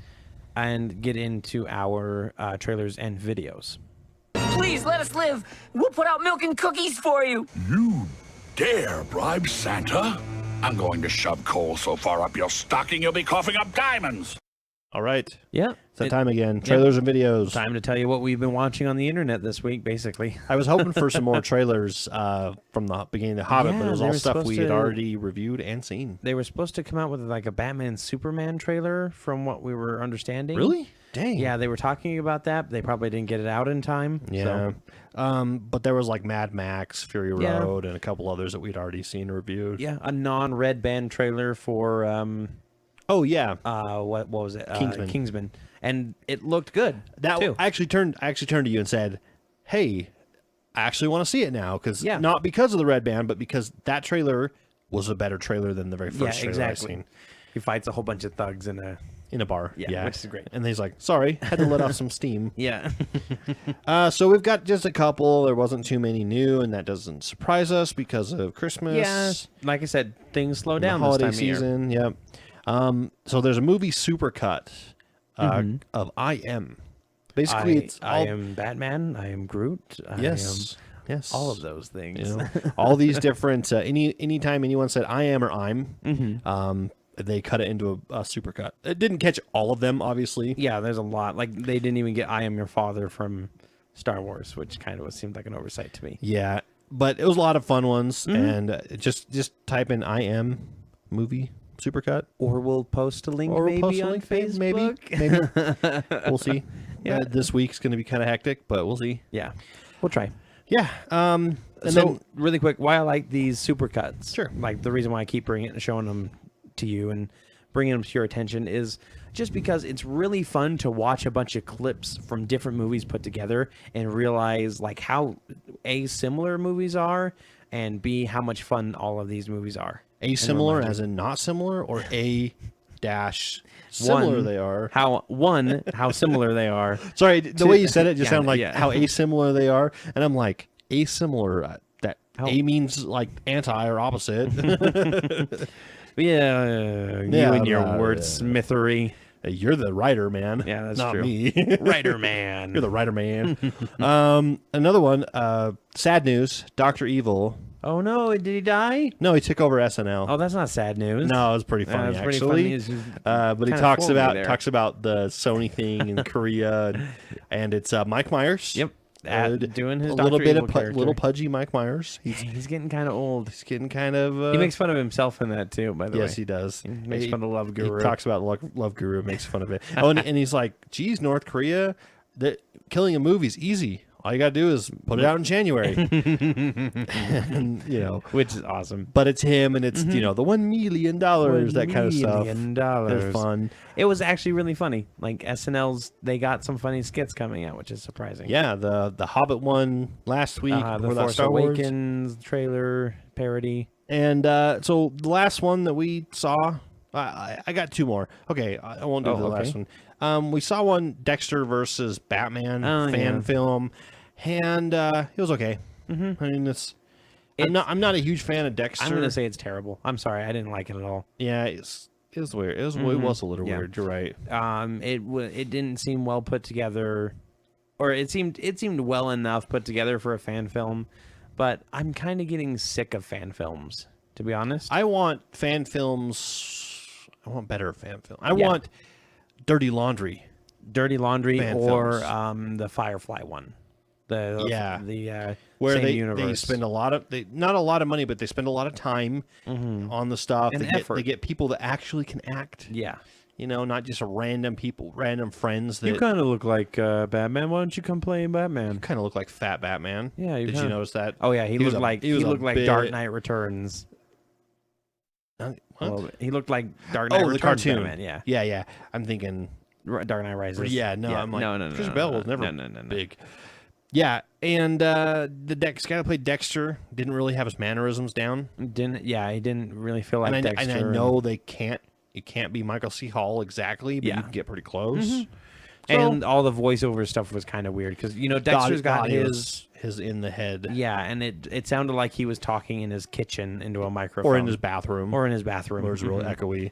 and get into our trailers and videos. Please let us live. We'll put out milk and cookies for you. You dare bribe Santa? I'm going to shove coal so far up your stocking you'll be coughing up diamonds. All right. Yeah. It's that time again. Trailers and videos. Time to tell you what we've been watching on the internet this week, basically. I was hoping for some more trailers from the beginning of The Hobbit, but it was they all were stuff we had supposed to- already reviewed and seen. They were supposed to come out with like a Batman Superman trailer from what we were understanding. Really? Dang. Yeah, they were talking about that. But they probably didn't get it out in time. Yeah. So, But there was like Mad Max, Fury Yeah. Road, and a couple others that we'd already seen and reviewed. yeah, a non-red band trailer for Oh, yeah. what was it? Kingsman. And it looked good. That too. I actually turned to you and said, "Hey, I actually want to see it now because Yeah. not because of the red band, but because that trailer was a better trailer than the very first trailer exactly. I've seen He fights a whole bunch of thugs in a in a bar. Yeah, which is great. And he's like, "Sorry, had to let off some steam." yeah. So we've got just a couple. There wasn't too many new, and that doesn't surprise us because of Christmas. Yeah, like I said, things slow and the down holiday this time of year. season. Yep. So there's a movie supercut of I Am. Basically, it's all, I am Batman. I am Groot. yes, all of those things. You know, all these different. Anytime anyone said I am or I'm, they cut it into a supercut. It didn't catch all of them, obviously. Yeah, there's a lot. Like they didn't even get "I am your father" from Star Wars, which kind of seemed like an oversight to me. Yeah, but it was a lot of fun ones, and just type in I Am movie supercut. Or we'll post a link Or we'll maybe post a on link, Facebook. maybe. We'll see. Yeah. This week's going to be kind of hectic, but we'll see. Yeah, we'll try. Yeah. And So then really quick, why I like these supercuts, Sure. like the reason why I keep bringing it and showing them to you and bringing them to your attention is just because it's really fun to watch a bunch of clips from different movies put together and realize like how A, similar movies are, and B, how much fun all of these movies are. asimilar, remind you. as in not similar, or similar they are. How similar they are. Sorry, the way you said it just Yeah, sounded like yeah. how asimilar they are, and I'm like asimilar. That How- A means like anti or opposite. Yeah, you Yeah, and your yeah. wordsmithery. You're the writer, man. Yeah, that's not true. me. Writer man. You're the writer, man. Another one. Sad news. Dr. Evil. Oh no, did he die? No, he took over SNL. Oh, that's not sad news. No, it was pretty funny it's pretty actually. funny. It's just But he kinda talks fooled me about there. the Sony thing in Korea, and it's Mike Myers. Yep. Doing his a little Dr. bit Evil of character. little pudgy Mike Myers. He's getting kind of old. He's getting kind of. He makes fun of himself in that too. By the way, Yes, he does. He makes fun of Love Guru. He talks about Love Guru, makes fun of it. Oh, and he's like, "Geez, North Korea, killing a movie's easy. All you got to do is put it out in January." And, which is awesome. but it's him, and it's the $1 million, that kind of stuff. $1 million. It's fun. It was actually really funny. Like SNL's, they got some funny skits coming out, which is surprising. Yeah, the Hobbit one last week, The or that Force Star Wars. Awakens trailer parody. And so the last one that we saw, I got two more. Okay, I won't do the last one. We saw one, Dexter versus Batman fan film, and it was okay. I mean, I'm not a huge fan of Dexter. I'm gonna say it's terrible. I'm sorry, I didn't like it at all. Yeah, it was weird. It was a little Yeah. weird. You're right. It didn't seem well put together, or it seemed well enough put together for a fan film, but I'm kind of getting sick of fan films, to be honest. I want fan films. I want better fan film. I Yeah. want Dirty Laundry. Dirty Laundry Fan or films. the Firefly one. Yeah. The Where same they universe. spend not a lot of money, but they spend a lot of time on the stuff. And They get people that actually can act. Yeah. Not just random friends that kind of look like Batman. Why don't you come play Batman? kind of look like Fat Batman. Yeah, you Did you kinda- notice that? Oh yeah, he was looked like bit- Dark Knight Returns. What? Well, he looked like Dark Knight Oh, the Returns cartoon. Batman, yeah. Yeah. I'm thinking. Dark Knight Rises. Yeah, no, I'm like, no, Chris Bell was never no. big. Yeah, and the guy who played Dexter didn't really have his mannerisms down. He didn't really feel like and I Dexter. know you can't be Michael C. Hall exactly, but Yeah. you can get pretty close. and all the voiceover stuff was kind of weird because Dexter's got his in the head, and it sounded like he was talking in his kitchen into a microphone or in his bathroom, or in his bathroom. where it's real echoey.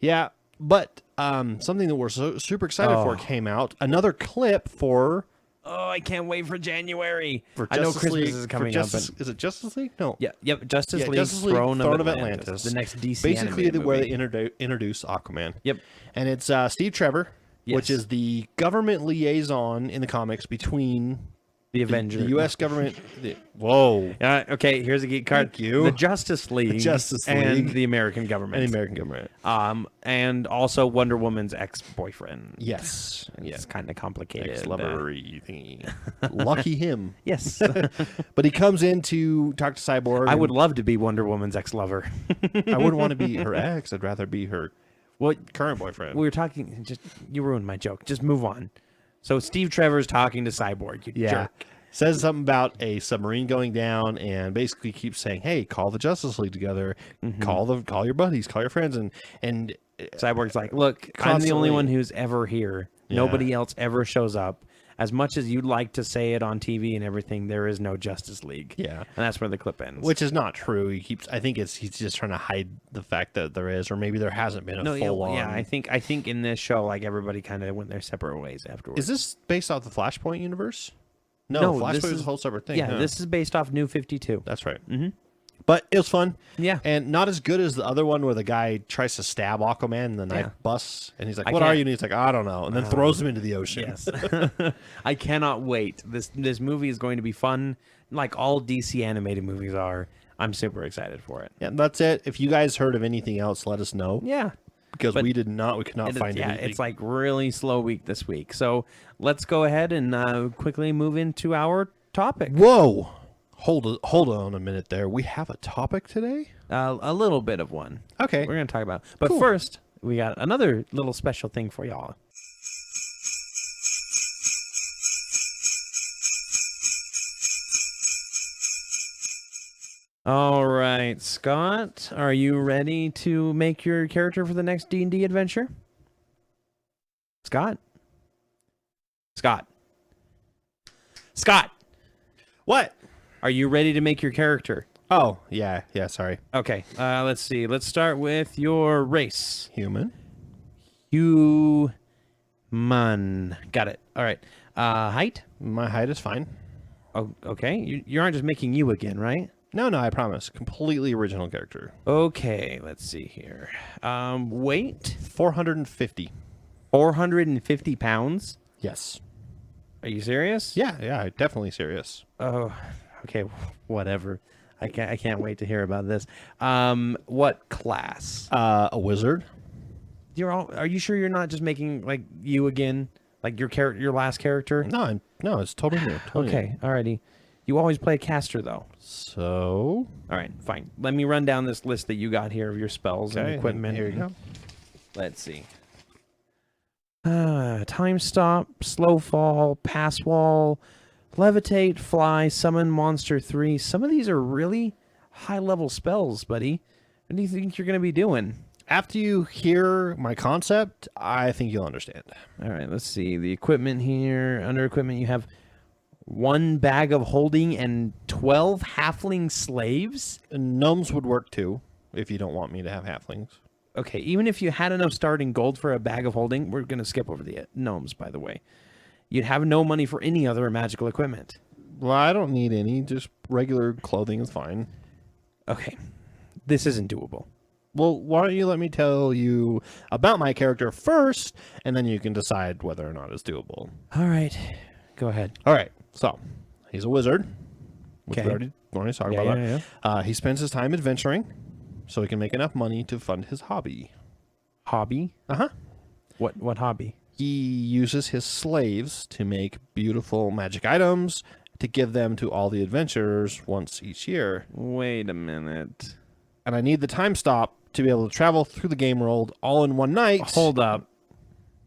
Yeah, but something that we're super excited for came out. Another clip for Oh, I can't wait for January. For I know Justice Christmas League, is for coming up. Justice, is it Justice League? No. Yeah, yep. Justice League, Justice League, Throne of of Atlantis. The next DC Basically, animated where movie. they introduce Aquaman. Yep. And it's Steve Trevor, which Yes. is the government liaison in the comics between The Avengers. the U.S. government. Whoa. Okay, here's a geek card. Thank you. The Justice League. Justice And League. the American government. And the American government. And also Wonder Woman's ex-boyfriend. Yes. It's kind of complicated. Ex-lovery thingy. Lucky him. Yes. But he comes in to talk to Cyborg. I would love to be Wonder Woman's ex-lover. I wouldn't want to be her ex. I'd rather be her current boyfriend. We were talking. You ruined my joke. Just move on. So Steve Trevor's talking to Cyborg. You jerk. Says something about a submarine going down, and basically keeps saying, "Hey, call the Justice League together. Call your buddies, call your friends." And Cyborg's like, "Look, I'm the only one who's ever here. Nobody else ever shows up. As much as you'd like to say it on TV and everything, there is no Justice League." Yeah. And that's where the clip ends. which is not true. I think he's just trying to hide the fact that there is, or maybe there hasn't been a full on. Yeah, I think in this show, like everybody kind of went their separate ways afterwards. Is this based off the Flashpoint universe? No, No, Flashpoint this is is- a whole separate thing. Yeah, huh? this is based off New 52. That's right. Mm-hmm. But it was fun. Yeah. And not as good as the other one where the guy tries to stab Aquaman and the knife Yeah. busts. And he's like, I "What are can't- you?" And he's like, "I don't know." And then throws him into the ocean. Yes. I cannot wait. This movie is going to be fun, like all DC animated movies are. I'm super excited for it. Yeah, and that's it. If you guys heard of anything else, let us know. Yeah. Because But we could not find anything. It's like really slow week this week. So let's go ahead and quickly move into our topic. Whoa. Hold on a minute there. We have a topic today? A little bit of one. Okay. We're going to talk about it. But Cool. first, we got another little special thing for y'all. All right, Scott, are you ready to make your character for the next D&D adventure? Scott? Scott? Scott! What? Are you ready to make your character? Oh, yeah, sorry. Okay, let's see. Let's start with your race. Human. Human. Got it. All right. Height? My height is fine. Oh, okay. You aren't just making you again, right? No, I promise. Completely original character. Okay, let's see here. Weight? 450. 450 pounds? Yes. Are you serious? Yeah, definitely serious. Oh, okay. Whatever. I can't wait to hear about this. What class? A wizard. Are you sure you're not just making like you again? Like your last character? No, it's totally new. Totally Okay, alrighty. You always play a caster though. So, All right, fine. Let me run down this list that you got here of your spells and equipment. Here you go. Let's see. Time stop, slow fall, pass wall, levitate, fly, summon monster 3. Some of these are really high level spells, buddy. What do you think you're going to be doing? After you hear my concept, I think you'll understand. All right, let's see. The equipment here. Under equipment, you have 1 bag of holding and 12 halfling slaves. Gnomes would work too, if you don't want me to have halflings. Okay, even if you had enough starting gold for a bag of holding, we're going to skip over the gnomes, by the way. You'd have no money for any other magical equipment. Well, I don't need any. Just regular clothing is fine. Okay, this isn't doable. Well, why don't you let me tell you about my character first, and then you can decide whether or not it's doable. All right, go ahead. All right, so he's a wizard. Which Okay. we already talked about that. He spends his time adventuring, so he can make enough money to fund his hobby. Hobby? Uh-huh. What hobby? He uses his slaves to make beautiful magic items to give them to all the adventurers once each year. Wait a minute. And I need the time stop to be able to travel through the game world all in one night. Hold up.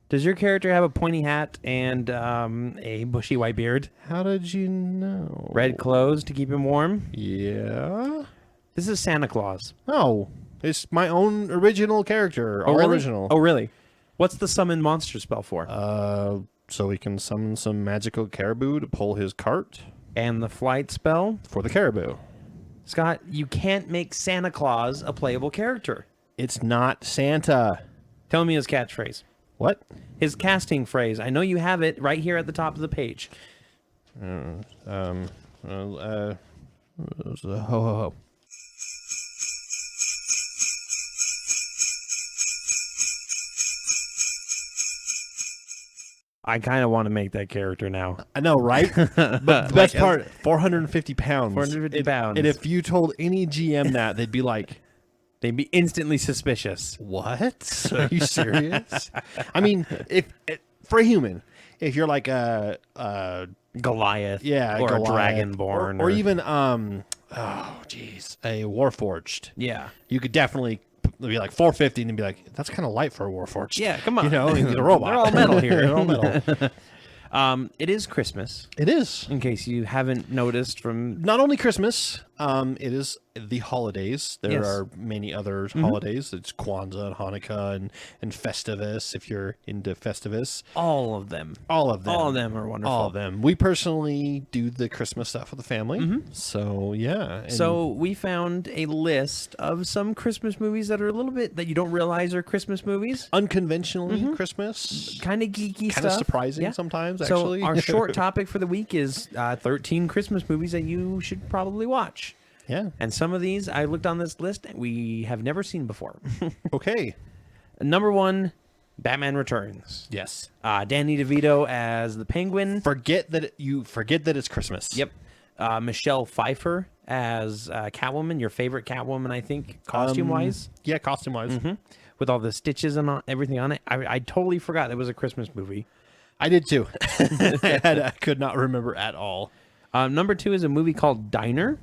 Does your character have a pointy hat and a bushy white beard? How did you know? Red clothes to keep him warm? Yeah. This is Santa Claus. No, it's my own original character. Oh, all really? original. Oh, really? What's the summon monster spell for? So he can summon some magical caribou to pull his cart And the flight spell? for the caribou. Scott, you can't make Santa Claus a playable character. It's not Santa. Tell me his catchphrase. What? His casting phrase. I know you have it right here at the top of the page. Ho ho ho. I kind of want to make that character now. I know, right? But the best part, 450 pounds. 450 pounds. And if you told any GM that, they'd be like, They'd be instantly suspicious. what? Are you serious? I mean, if for a human, if you're like a Goliath. yeah, Or Goliath, a Dragonborn. or even a Warforged. Yeah. You could definitely be like 450 and be like, that's kind of light for a Warforged. Yeah, come on. You know, he's a robot. They're all metal here. They're all metal. It is Christmas, It is. in case you haven't noticed from... Not only Christmas, it is the holidays. There Yes. are many other holidays. It's Kwanzaa and Hanukkah and Festivus, if you're into Festivus. All of them. All of them. All of them are wonderful. All of them. We personally do the Christmas stuff with the family. So, yeah. And So we found a list of some Christmas movies that are a little bit that you don't realize are Christmas movies. unconventionally Christmas. Kind of geeky stuff. Kind of surprising Yeah. sometimes, So actually. our short topic for the week is 13 Christmas movies that you should probably watch. Yeah. And some of these I looked on this list and we have never seen before. Okay. Number 1, Batman Returns. Yes. Danny DeVito as the Penguin. Forget that it's Christmas. Yep. Michelle Pfeiffer as Catwoman, your favorite Catwoman, I think, costume-wise. Yeah, costume-wise. With all the stitches and everything on it. I totally forgot it was a Christmas movie. I did too. I could not remember at all. Number 2 is a movie called Diner.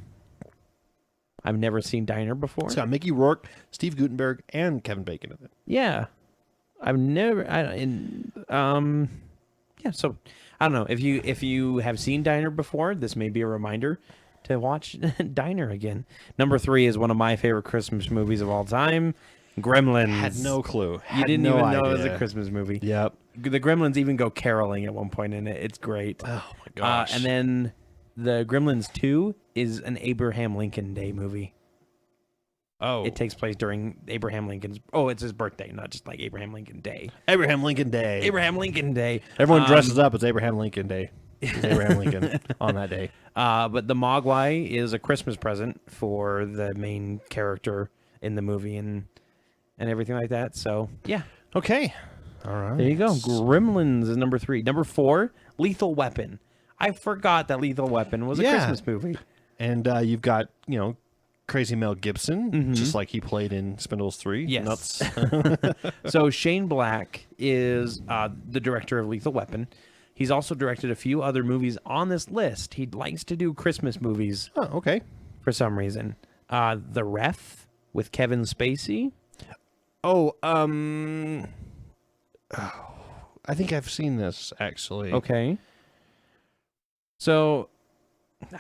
I've never seen Diner before. It's got Mickey Rourke, Steve Guttenberg, and Kevin Bacon in it. Yeah. I've never... yeah, so I don't know. If you have seen Diner before, this may be a reminder to watch Diner again. Number 3 is one of my favorite Christmas movies of all time, Gremlins. Had no clue. You Had didn't no even know it was idea. a Christmas movie. Yep. The Gremlins even go caroling at one point in it. It's great. Oh my gosh. And then the Gremlins 2 is an Abraham Lincoln Day movie. It takes place during Abraham Lincoln's... Oh, it's his birthday, not just like Abraham Lincoln Day. Abraham Lincoln Day. Abraham Lincoln Day. Everyone dresses up. It's Abraham Lincoln Day. It's Abraham Lincoln on that day. But the Mogwai is a Christmas present for the main character in the movie and everything like that. So, yeah. Okay. All right. There you go. Gremlins is number 3. Number 4, Lethal Weapon. I forgot that Lethal Weapon was a Yeah. Christmas movie. And you've got, Crazy Mel Gibson, just like he played in Spindles 3. Yes. Nuts. So Shane Black is the director of Lethal Weapon. He's also directed a few other movies on this list. He likes to do Christmas movies Oh, okay. for some reason. The Ref with Kevin Spacey. I think I've seen this, actually. Okay. So...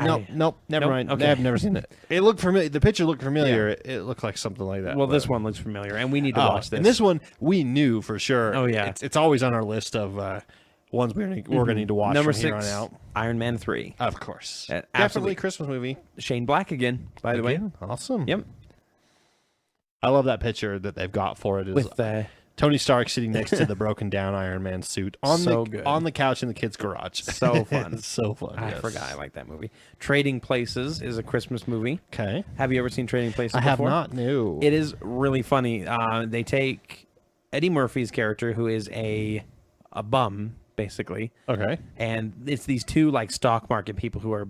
Nope, never Nope, mind. okay. I've never seen it. It looked familiar. The picture looked familiar. It looked like something like that. Well, this but- one looks familiar, and we need to watch this. And this one we knew for sure. Oh, yeah. It's always on our list of ones we're gonna need to watch Number from 6, here on out. Iron Man 3. Of course, definitely Absolutely. Christmas movie. Shane Black again, by the way. Again, awesome. Yep. I love that picture that they've got for it. Is With Tony Stark sitting next to the broken down Iron Man suit on So good. on the couch in the kids' garage. So fun. It's so fun. I yes. forgot I like that movie. Trading Places is a Christmas movie. Okay, Have you ever seen Trading Places I have before? not. No. It is really funny. They take Eddie Murphy's character, who is a bum, basically, Okay. and it's these two like stock market people who are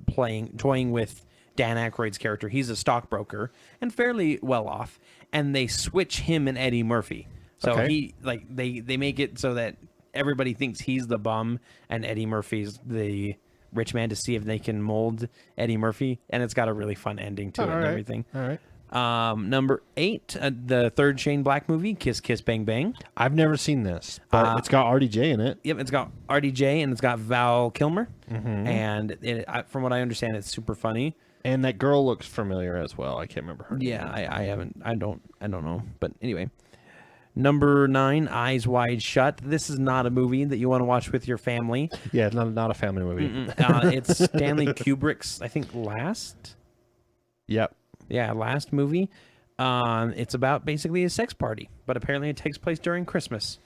toying with Dan Aykroyd's character. He's a stockbroker and fairly well off, and they switch him and Eddie Murphy. So Okay. they make it so that everybody thinks he's the bum and Eddie Murphy's the rich man to see if they can mold Eddie Murphy, and it's got a really fun ending to it and everything. All right. Number 8, the third Shane Black movie, Kiss Kiss Bang Bang. I've never seen this, but it's got RDJ in it. Yep, it's got RDJ and it's got Val Kilmer, and from what I understand, it's super funny. And that girl looks familiar as well. I can't remember her name. Yeah, I don't know, but anyway. Number 9, Eyes Wide Shut. This is not a movie that you want to watch with your family. Yeah, not a family movie. It's Stanley Kubrick's, I think, last movie. It's about basically a sex party, but apparently it takes place during Christmas.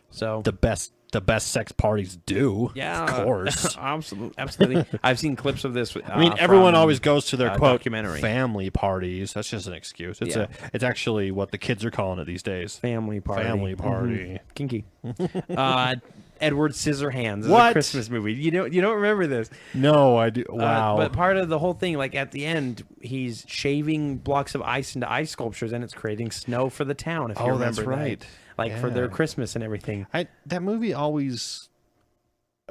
So The best the best sex parties do. Yeah, of course. absolutely. I've seen clips of this. I mean, everyone from, always goes to their quote documentary. family parties. That's just an excuse. It's actually what the kids are calling it these days. Family party. Family party. Kinky. Edward Scissorhands is a What? Christmas movie. You don't remember this? No, I do. Wow. But part of the whole thing, like at the end, he's shaving blocks of ice into ice sculptures, and it's creating snow for the town. If you remember, that's right. that. Like for their Yeah. Christmas and everything. That movie always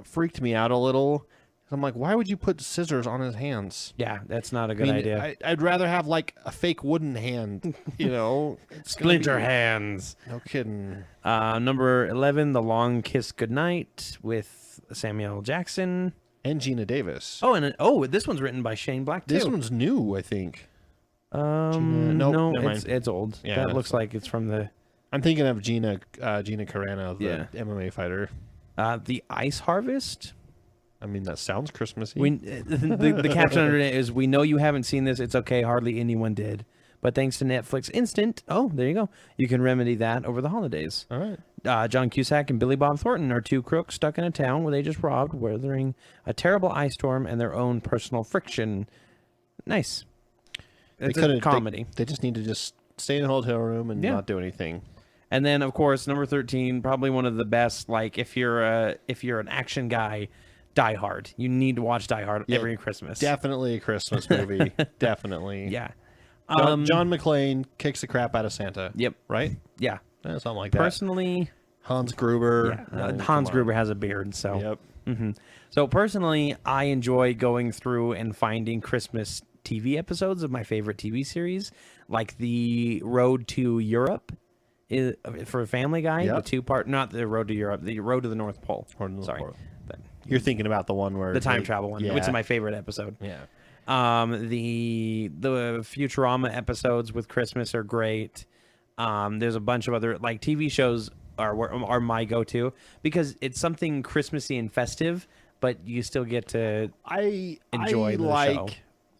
freaked me out a little. I'm like, why would you put scissors on his hands? Yeah, that's not a good idea. I'd rather have like a fake wooden hand, you know. Splinter hands. No kidding. Number 11, The Long Kiss Goodnight with Samuel L. Jackson. And Gina Davis. Oh, and this one's written by Shane Black too. This one's new, I think. no, never mind. it's old. Yeah, that that's looks like it's from the I'm thinking of Gina Carano, the MMA fighter. The Ice Harvest. I mean, that sounds Christmassy. The caption under it is, "We know you haven't seen this. It's okay. Hardly anyone did. But thanks to Netflix Instant, there you go. You can remedy that over the holidays." All right. John Cusack and Billy Bob Thornton are two crooks stuck in a town where they just robbed, weathering a terrible ice storm and their own personal friction. Nice. It's a comedy. They just need to just stay in a hotel room and not do anything. And then, of course, number 13, probably one of the best. Like, if you're an action guy, Die Hard. You need to watch Die Hard every Christmas. Definitely a Christmas movie. Definitely. Yeah. John McClane kicks the crap out of Santa. Yep. Right? Yeah. Something like that. Personally, Hans Gruber. Hans Gruber has a beard, so. Yep. So personally, I enjoy going through and finding Christmas TV episodes of my favorite TV series, like the Road to Europe. For Family Guy, the two-part, not the Road to Europe, the Road to the North Pole. Sorry. You're thinking about the one where the time travel one, which is my favorite episode. Yeah. The Futurama episodes with Christmas are great. There's a bunch of other like TV shows are my go-to because it's something Christmassy and festive, but you still get to enjoy the show.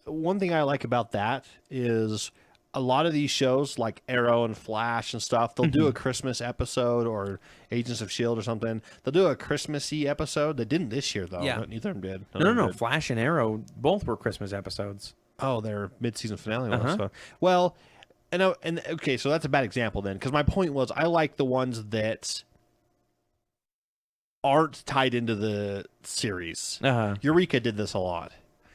One thing I like about that is a lot of these shows like Arrow and Flash and stuff, they'll do a Christmas episode, or Agents of S.H.I.E.L.D. or something. They'll do a Christmassy episode. They didn't this year, though. Yeah. Neither of them did. No. Flash and Arrow both were Christmas episodes. Oh, they're mid-season finale ones. So. Well, and okay, so that's a bad example then, because my point was I like the ones that aren't tied into the series. Eureka did this a lot.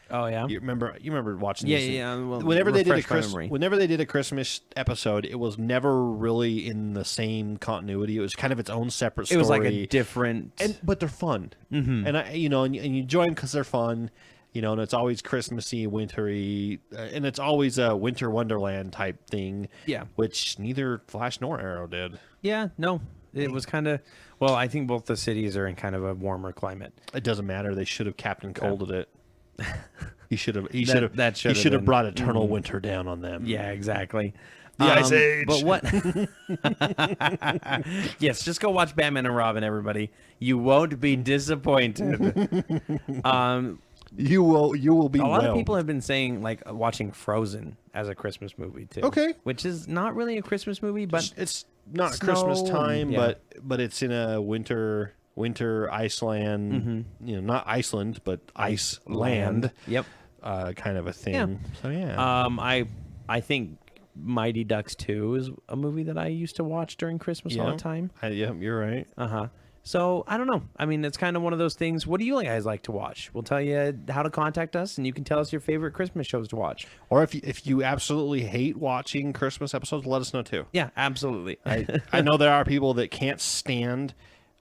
Oh yeah, you remember watching? Yeah, this? yeah. Well, whenever they did a Christmas episode, it was never really in the same continuity. It was kind of its own separate story. It was like a different, but they're fun. And and you enjoy them because they're fun. And it's always Christmassy, wintry, and it's always a winter wonderland type thing. Yeah, which neither Flash nor Arrow did. Yeah, no. It was kind of, well, I think both the cities are in kind of a warmer climate. It doesn't matter. They should have Captain Colded it. He should have brought eternal winter down on them. Yeah, exactly. The Ice Age. But what? Yes, just go watch Batman and Robin, everybody. You won't be disappointed. You will be. A lot of people have been saying like watching Frozen as a Christmas movie too. Okay, which is not really a Christmas movie, but it's not Christmas time, but it's in a winter Iceland, not Iceland, but Iceland. Yep. Kind of a thing. Yeah. So yeah. I think Mighty Ducks 2 is a movie that I used to watch during Christmas all the time. Yeah, you're right. So I don't know. I mean, it's kind of one of those things. What do you guys like to watch? We'll tell you how to contact us, and you can tell us your favorite Christmas shows to watch. Or if you absolutely hate watching Christmas episodes, let us know too. Yeah, absolutely. I know there are people that can't stand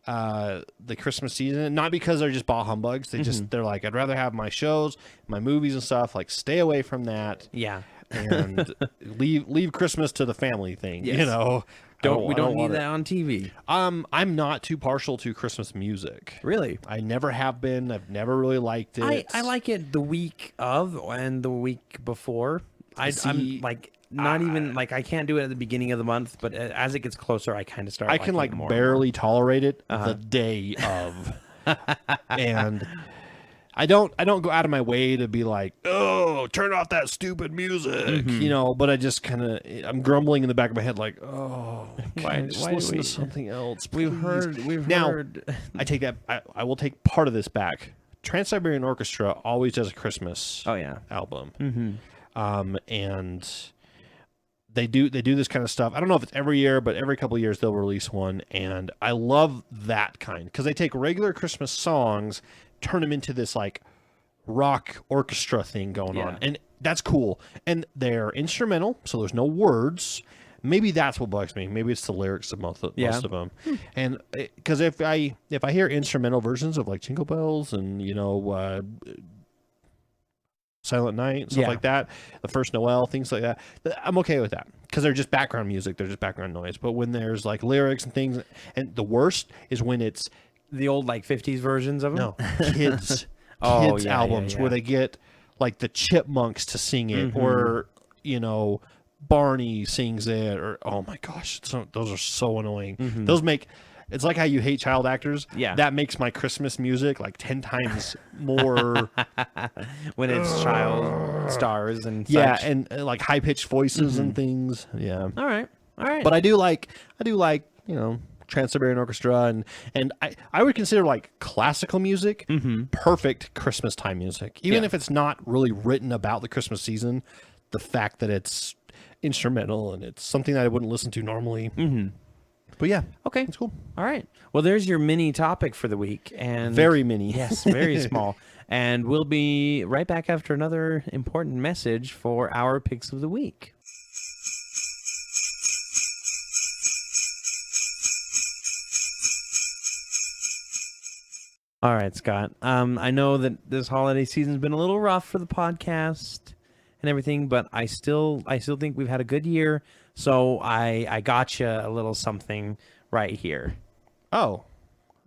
the Christmas season, not because they're just bah humbugs. They're like, I'd rather have my shows, my movies and stuff. Like, stay away from that. Yeah. And leave Christmas to the family thing. Yes. We don't need that on TV. I'm not too partial to Christmas music. Really? I never have been. I've never really liked it. I like it the week of and the week before. I'm like not even like I can't do it at the beginning of the month, but as it gets closer, I kind of start. I can like barely tolerate it the day of, and I don't go out of my way to be like, oh, turn off that stupid music, but I just I'm grumbling in the back of my head like, oh, why listen to something else? We've heard. I take that. I will take part of this back. Trans-Siberian Orchestra always does a Christmas album. And they do this kind of stuff. I don't know if it's every year, but every couple of years they'll release one, and I love that kind because they take regular Christmas songs, turn them into this like rock orchestra thing going on, and that's cool. And they're instrumental, so there's no words. Maybe that's what bugs me. Maybe it's the lyrics of most of them. And because if I hear instrumental versions of like Jingle Bells and Silent Night, stuff like that, the First Noel, things like that, I'm okay with that because they're just background music, they're just background noise. But when there's like lyrics and things, and the worst is when it's the old like 50s versions of them. No, kids albums where they get like the Chipmunks to sing it, or Barney sings it, or oh my gosh, those are so annoying. Those make it's like how you hate child actors. Yeah, that makes my Christmas music like 10 times more when it's child stars and such. and like high pitched voices and things. Yeah. All right. But I do like Trans-Siberian Orchestra, and I would consider like classical music perfect Christmas time music, even if it's not really written about the Christmas season. The fact that it's instrumental and it's something that I wouldn't listen to normally. But yeah, okay, it's cool. All right. Well, there's your mini topic for the week, and very mini. Yes, very small. And we'll be right back after another important message for our picks of the week. All right, Scott. I know that this holiday season's been a little rough for the podcast and everything, but I still think we've had a good year. So I got you a little something right here. Oh,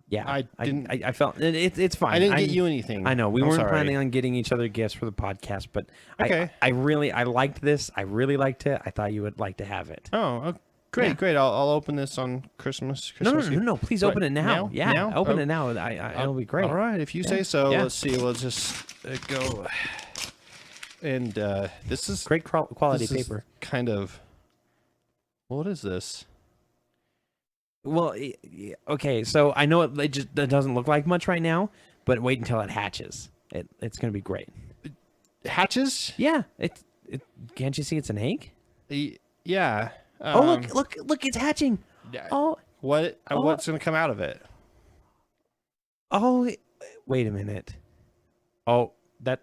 yeah. I felt it's fine. I didn't get you anything. I know we weren't planning on getting each other gifts for the podcast, but okay. I liked this. I really liked it. I thought you would like to have it. Oh, great. I'll open this on Christmas. No. Please open it now. Yeah, now? Open it now. It'll be great. All right, if you say so. Yeah. Let's see. We'll just go. And this is great quality paper. Kind of. What is this? Well, okay. So I know it doesn't look like much right now, but wait until it hatches. It's going to be great. Hatches? Yeah. It. Can't you see it's an egg? Yeah. Oh, look! It's hatching. Oh, what? What's going to come out of it? Oh, wait a minute. Oh, that.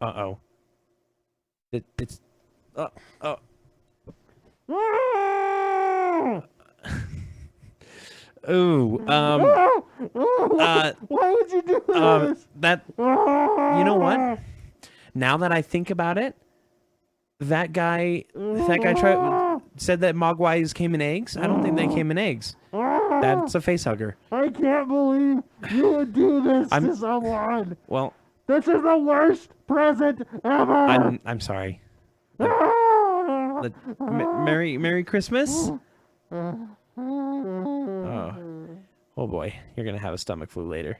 Uh-oh. It's. Ooh. Why would you do this? That. You know what? Now that I think about it, that guy said that mogwais came in eggs. I don't think they came in eggs. That's a facehugger. I can't believe you would do this to someone. Well, this is the worst present ever. I'm sorry. Merry Christmas. Oh boy, you're gonna have a stomach flu later.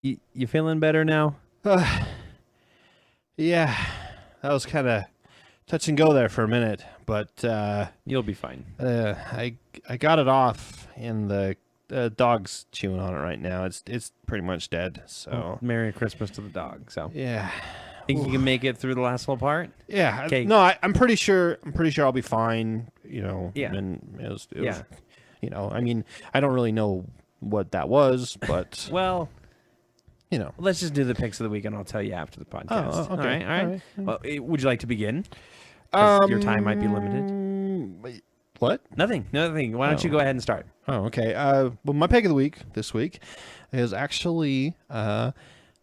You feeling better now? Yeah, that was kind of touch and go there for a minute, but you'll be fine. I got it off, and the dog's chewing on it right now. It's pretty much dead. So Merry Christmas to the dog. So yeah, think you can make it through the last little part? Yeah. Okay. No, I'm pretty sure I'll be fine. Yeah. And it was, I mean, I don't really know what that was, but well. Let's just do the picks of the week, and I'll tell you after the podcast. Oh, okay. All right. Well, would you like to begin? Your time might be limited. What? Nothing. Why don't you go ahead and start? Oh, okay. Well, my pick of the week this week is actually a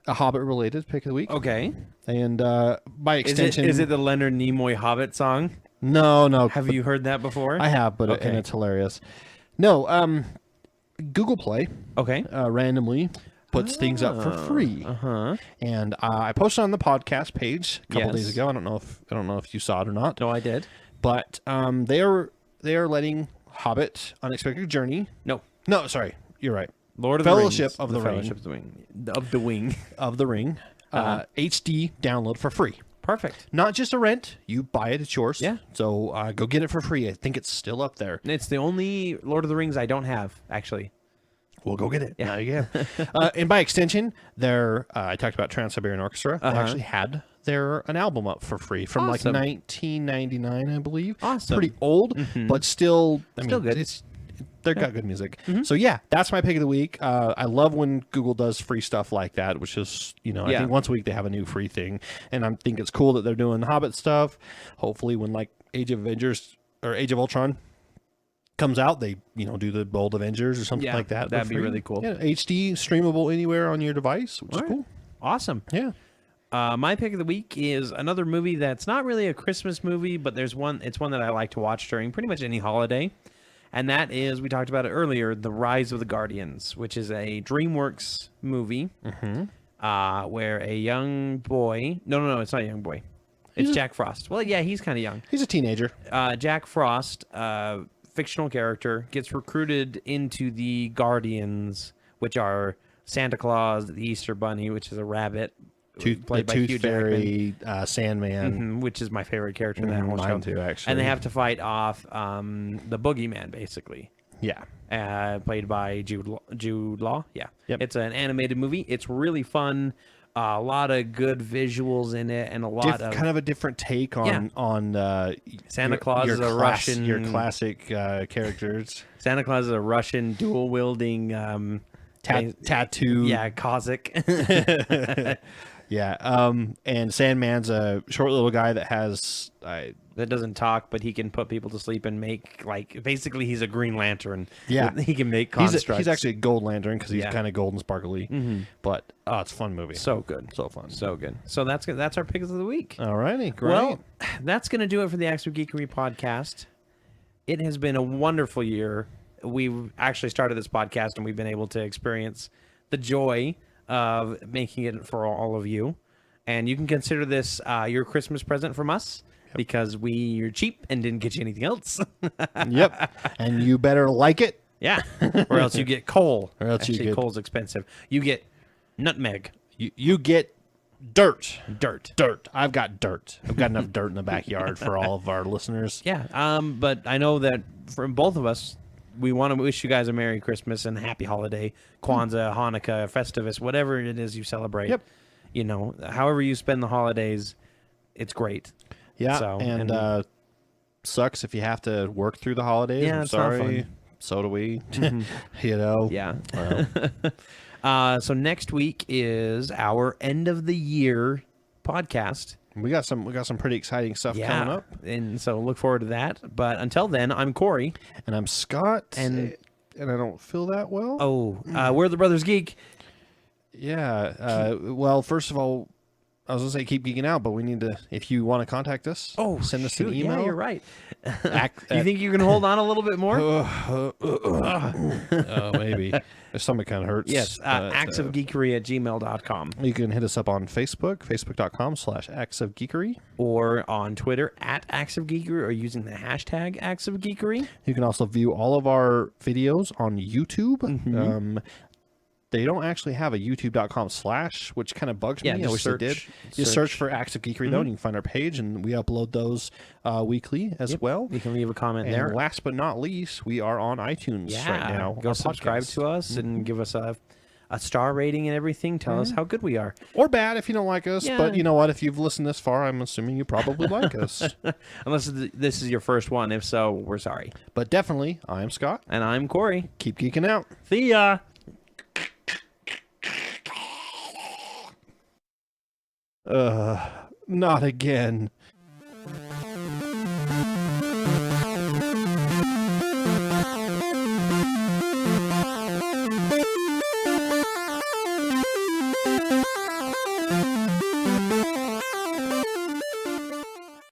Hobbit-related pick of the week. Okay. And by extension, is it the Leonard Nimoy Hobbit song? No. Have you heard that before? I have, but and it's hilarious. No. Google Play. Okay. Randomly puts things up for free. And I posted on the podcast page a couple days ago. I don't know if you saw it or not. No, I did. But they are letting Hobbit Unexpected Journey. No. No, sorry, you're right. Lord of Fellowship the of Rings. the Ring. Fellowship of the Ring. Of the Wing. Of the Ring. HD download for free. Perfect. Not just a rent. You buy it. It's yours. Yeah. So go get it for free. I think it's still up there. It's the only Lord of the Rings I don't have, actually. We'll go get it. Yeah. Now you can. And by extension, I talked about Trans-Siberian Orchestra. They actually had an album up for free from like Awesome. 1999, I believe. Awesome. Pretty old, but still, Still good. They've got good music. So yeah, that's my pick of the week. I love when Google does free stuff like that, which is, I think once a week they have a new free thing. And I think it's cool that they're doing Hobbit stuff. Hopefully when like Age of Ultron comes out, they, do the Bold Avengers or something like that. That'd for be free. really cool. Yeah, HD, streamable anywhere on your device, which is cool. Awesome. Yeah. My pick of the week is another movie that's not really a Christmas movie, but it's one that I like to watch during pretty much any holiday. And that is, we talked about it earlier, The Rise of the Guardians, which is a DreamWorks movie where a young boy... No, it's not a young boy. It's Jack Frost. Well, yeah, he's kind of young. He's a teenager. Jack Frost, fictional character, gets recruited into the Guardians, which are Santa Claus, the Easter Bunny, which is a rabbit, played by Hugh Tooth Fairy, Jackman. Sandman. Which is my favorite character in that whole show. Mine too, actually. And they have to fight off the Boogeyman, basically. Yeah. Played by Jude Law. Yeah. Yep. It's an animated movie. It's really fun. A lot of good visuals in it, and a lot of kind of a different take on Santa Claus is a Russian. Your classic characters. Santa Claus is a Russian dual wielding tattoo. Yeah, Cossack. Yeah. And Sandman's a short little guy that has that doesn't talk, but he can put people to sleep and make, basically he's a Green Lantern. Yeah. He can make constructs. He's actually a Gold Lantern because he's kind of gold and sparkly. But it's a fun movie. So good. So fun. So good. So that's our picks of the week. All righty. Great. Well, that's going to do it for the Acts of Geekery podcast. It has been a wonderful year. We've actually started this podcast and we've been able to experience the joy of making it for all of you. And you can consider this your Christmas present from us because we're cheap and didn't get you anything else. Yep. And you better like it. Yeah. Or else you get coal. Or else actually, you get... coal's expensive. You get nutmeg. You get dirt. Dirt. I've got dirt. I've got enough dirt in the backyard for all of our listeners. Yeah. But I know that from both of us, we want to wish you guys a Merry Christmas and Happy Holiday, Kwanzaa, Hanukkah, Festivus, whatever it is you celebrate. Yep. However you spend the holidays, it's great. Yeah. So, and sucks if you have to work through the holidays. Yeah, I'm it's not sorry. fun. So do we. Yeah. So next week is our end of the year podcast. We got some pretty exciting stuff coming up. And so look forward to that. But until then, I'm Corey. And I'm Scott. And I don't feel that well. Oh, we're the Brothers Geek. Yeah. Well, first of all, I was going to say keep geeking out, but we need to, if you want to contact us, send us an email. Yeah, you're right. You think you can hold on a little bit more? Maybe. My stomach kind of hurts. Yes. actsofgeekery@gmail.com. You can hit us up on Facebook, facebook.com/actsofgeekery. Or on Twitter @actsofgeekery or using the hashtag actsofgeekery. You can also view all of our videos on YouTube. They don't actually have a youtube.com/ which kind of bugs me. I wish they did. You search for Acts of Geekery, though, and you can find our page, and we upload those weekly as well. You can leave a comment and there. Last but not least, we are on iTunes right now. Go subscribe to us and give us a star rating and everything. Tell us how good we are. Or bad if you don't like us. Yeah. But you know what? If you've listened this far, I'm assuming you probably like us. Unless this is your first one. If so, we're sorry. But definitely, I am Scott. And I'm Corey. Keep geeking out. See ya. Not again.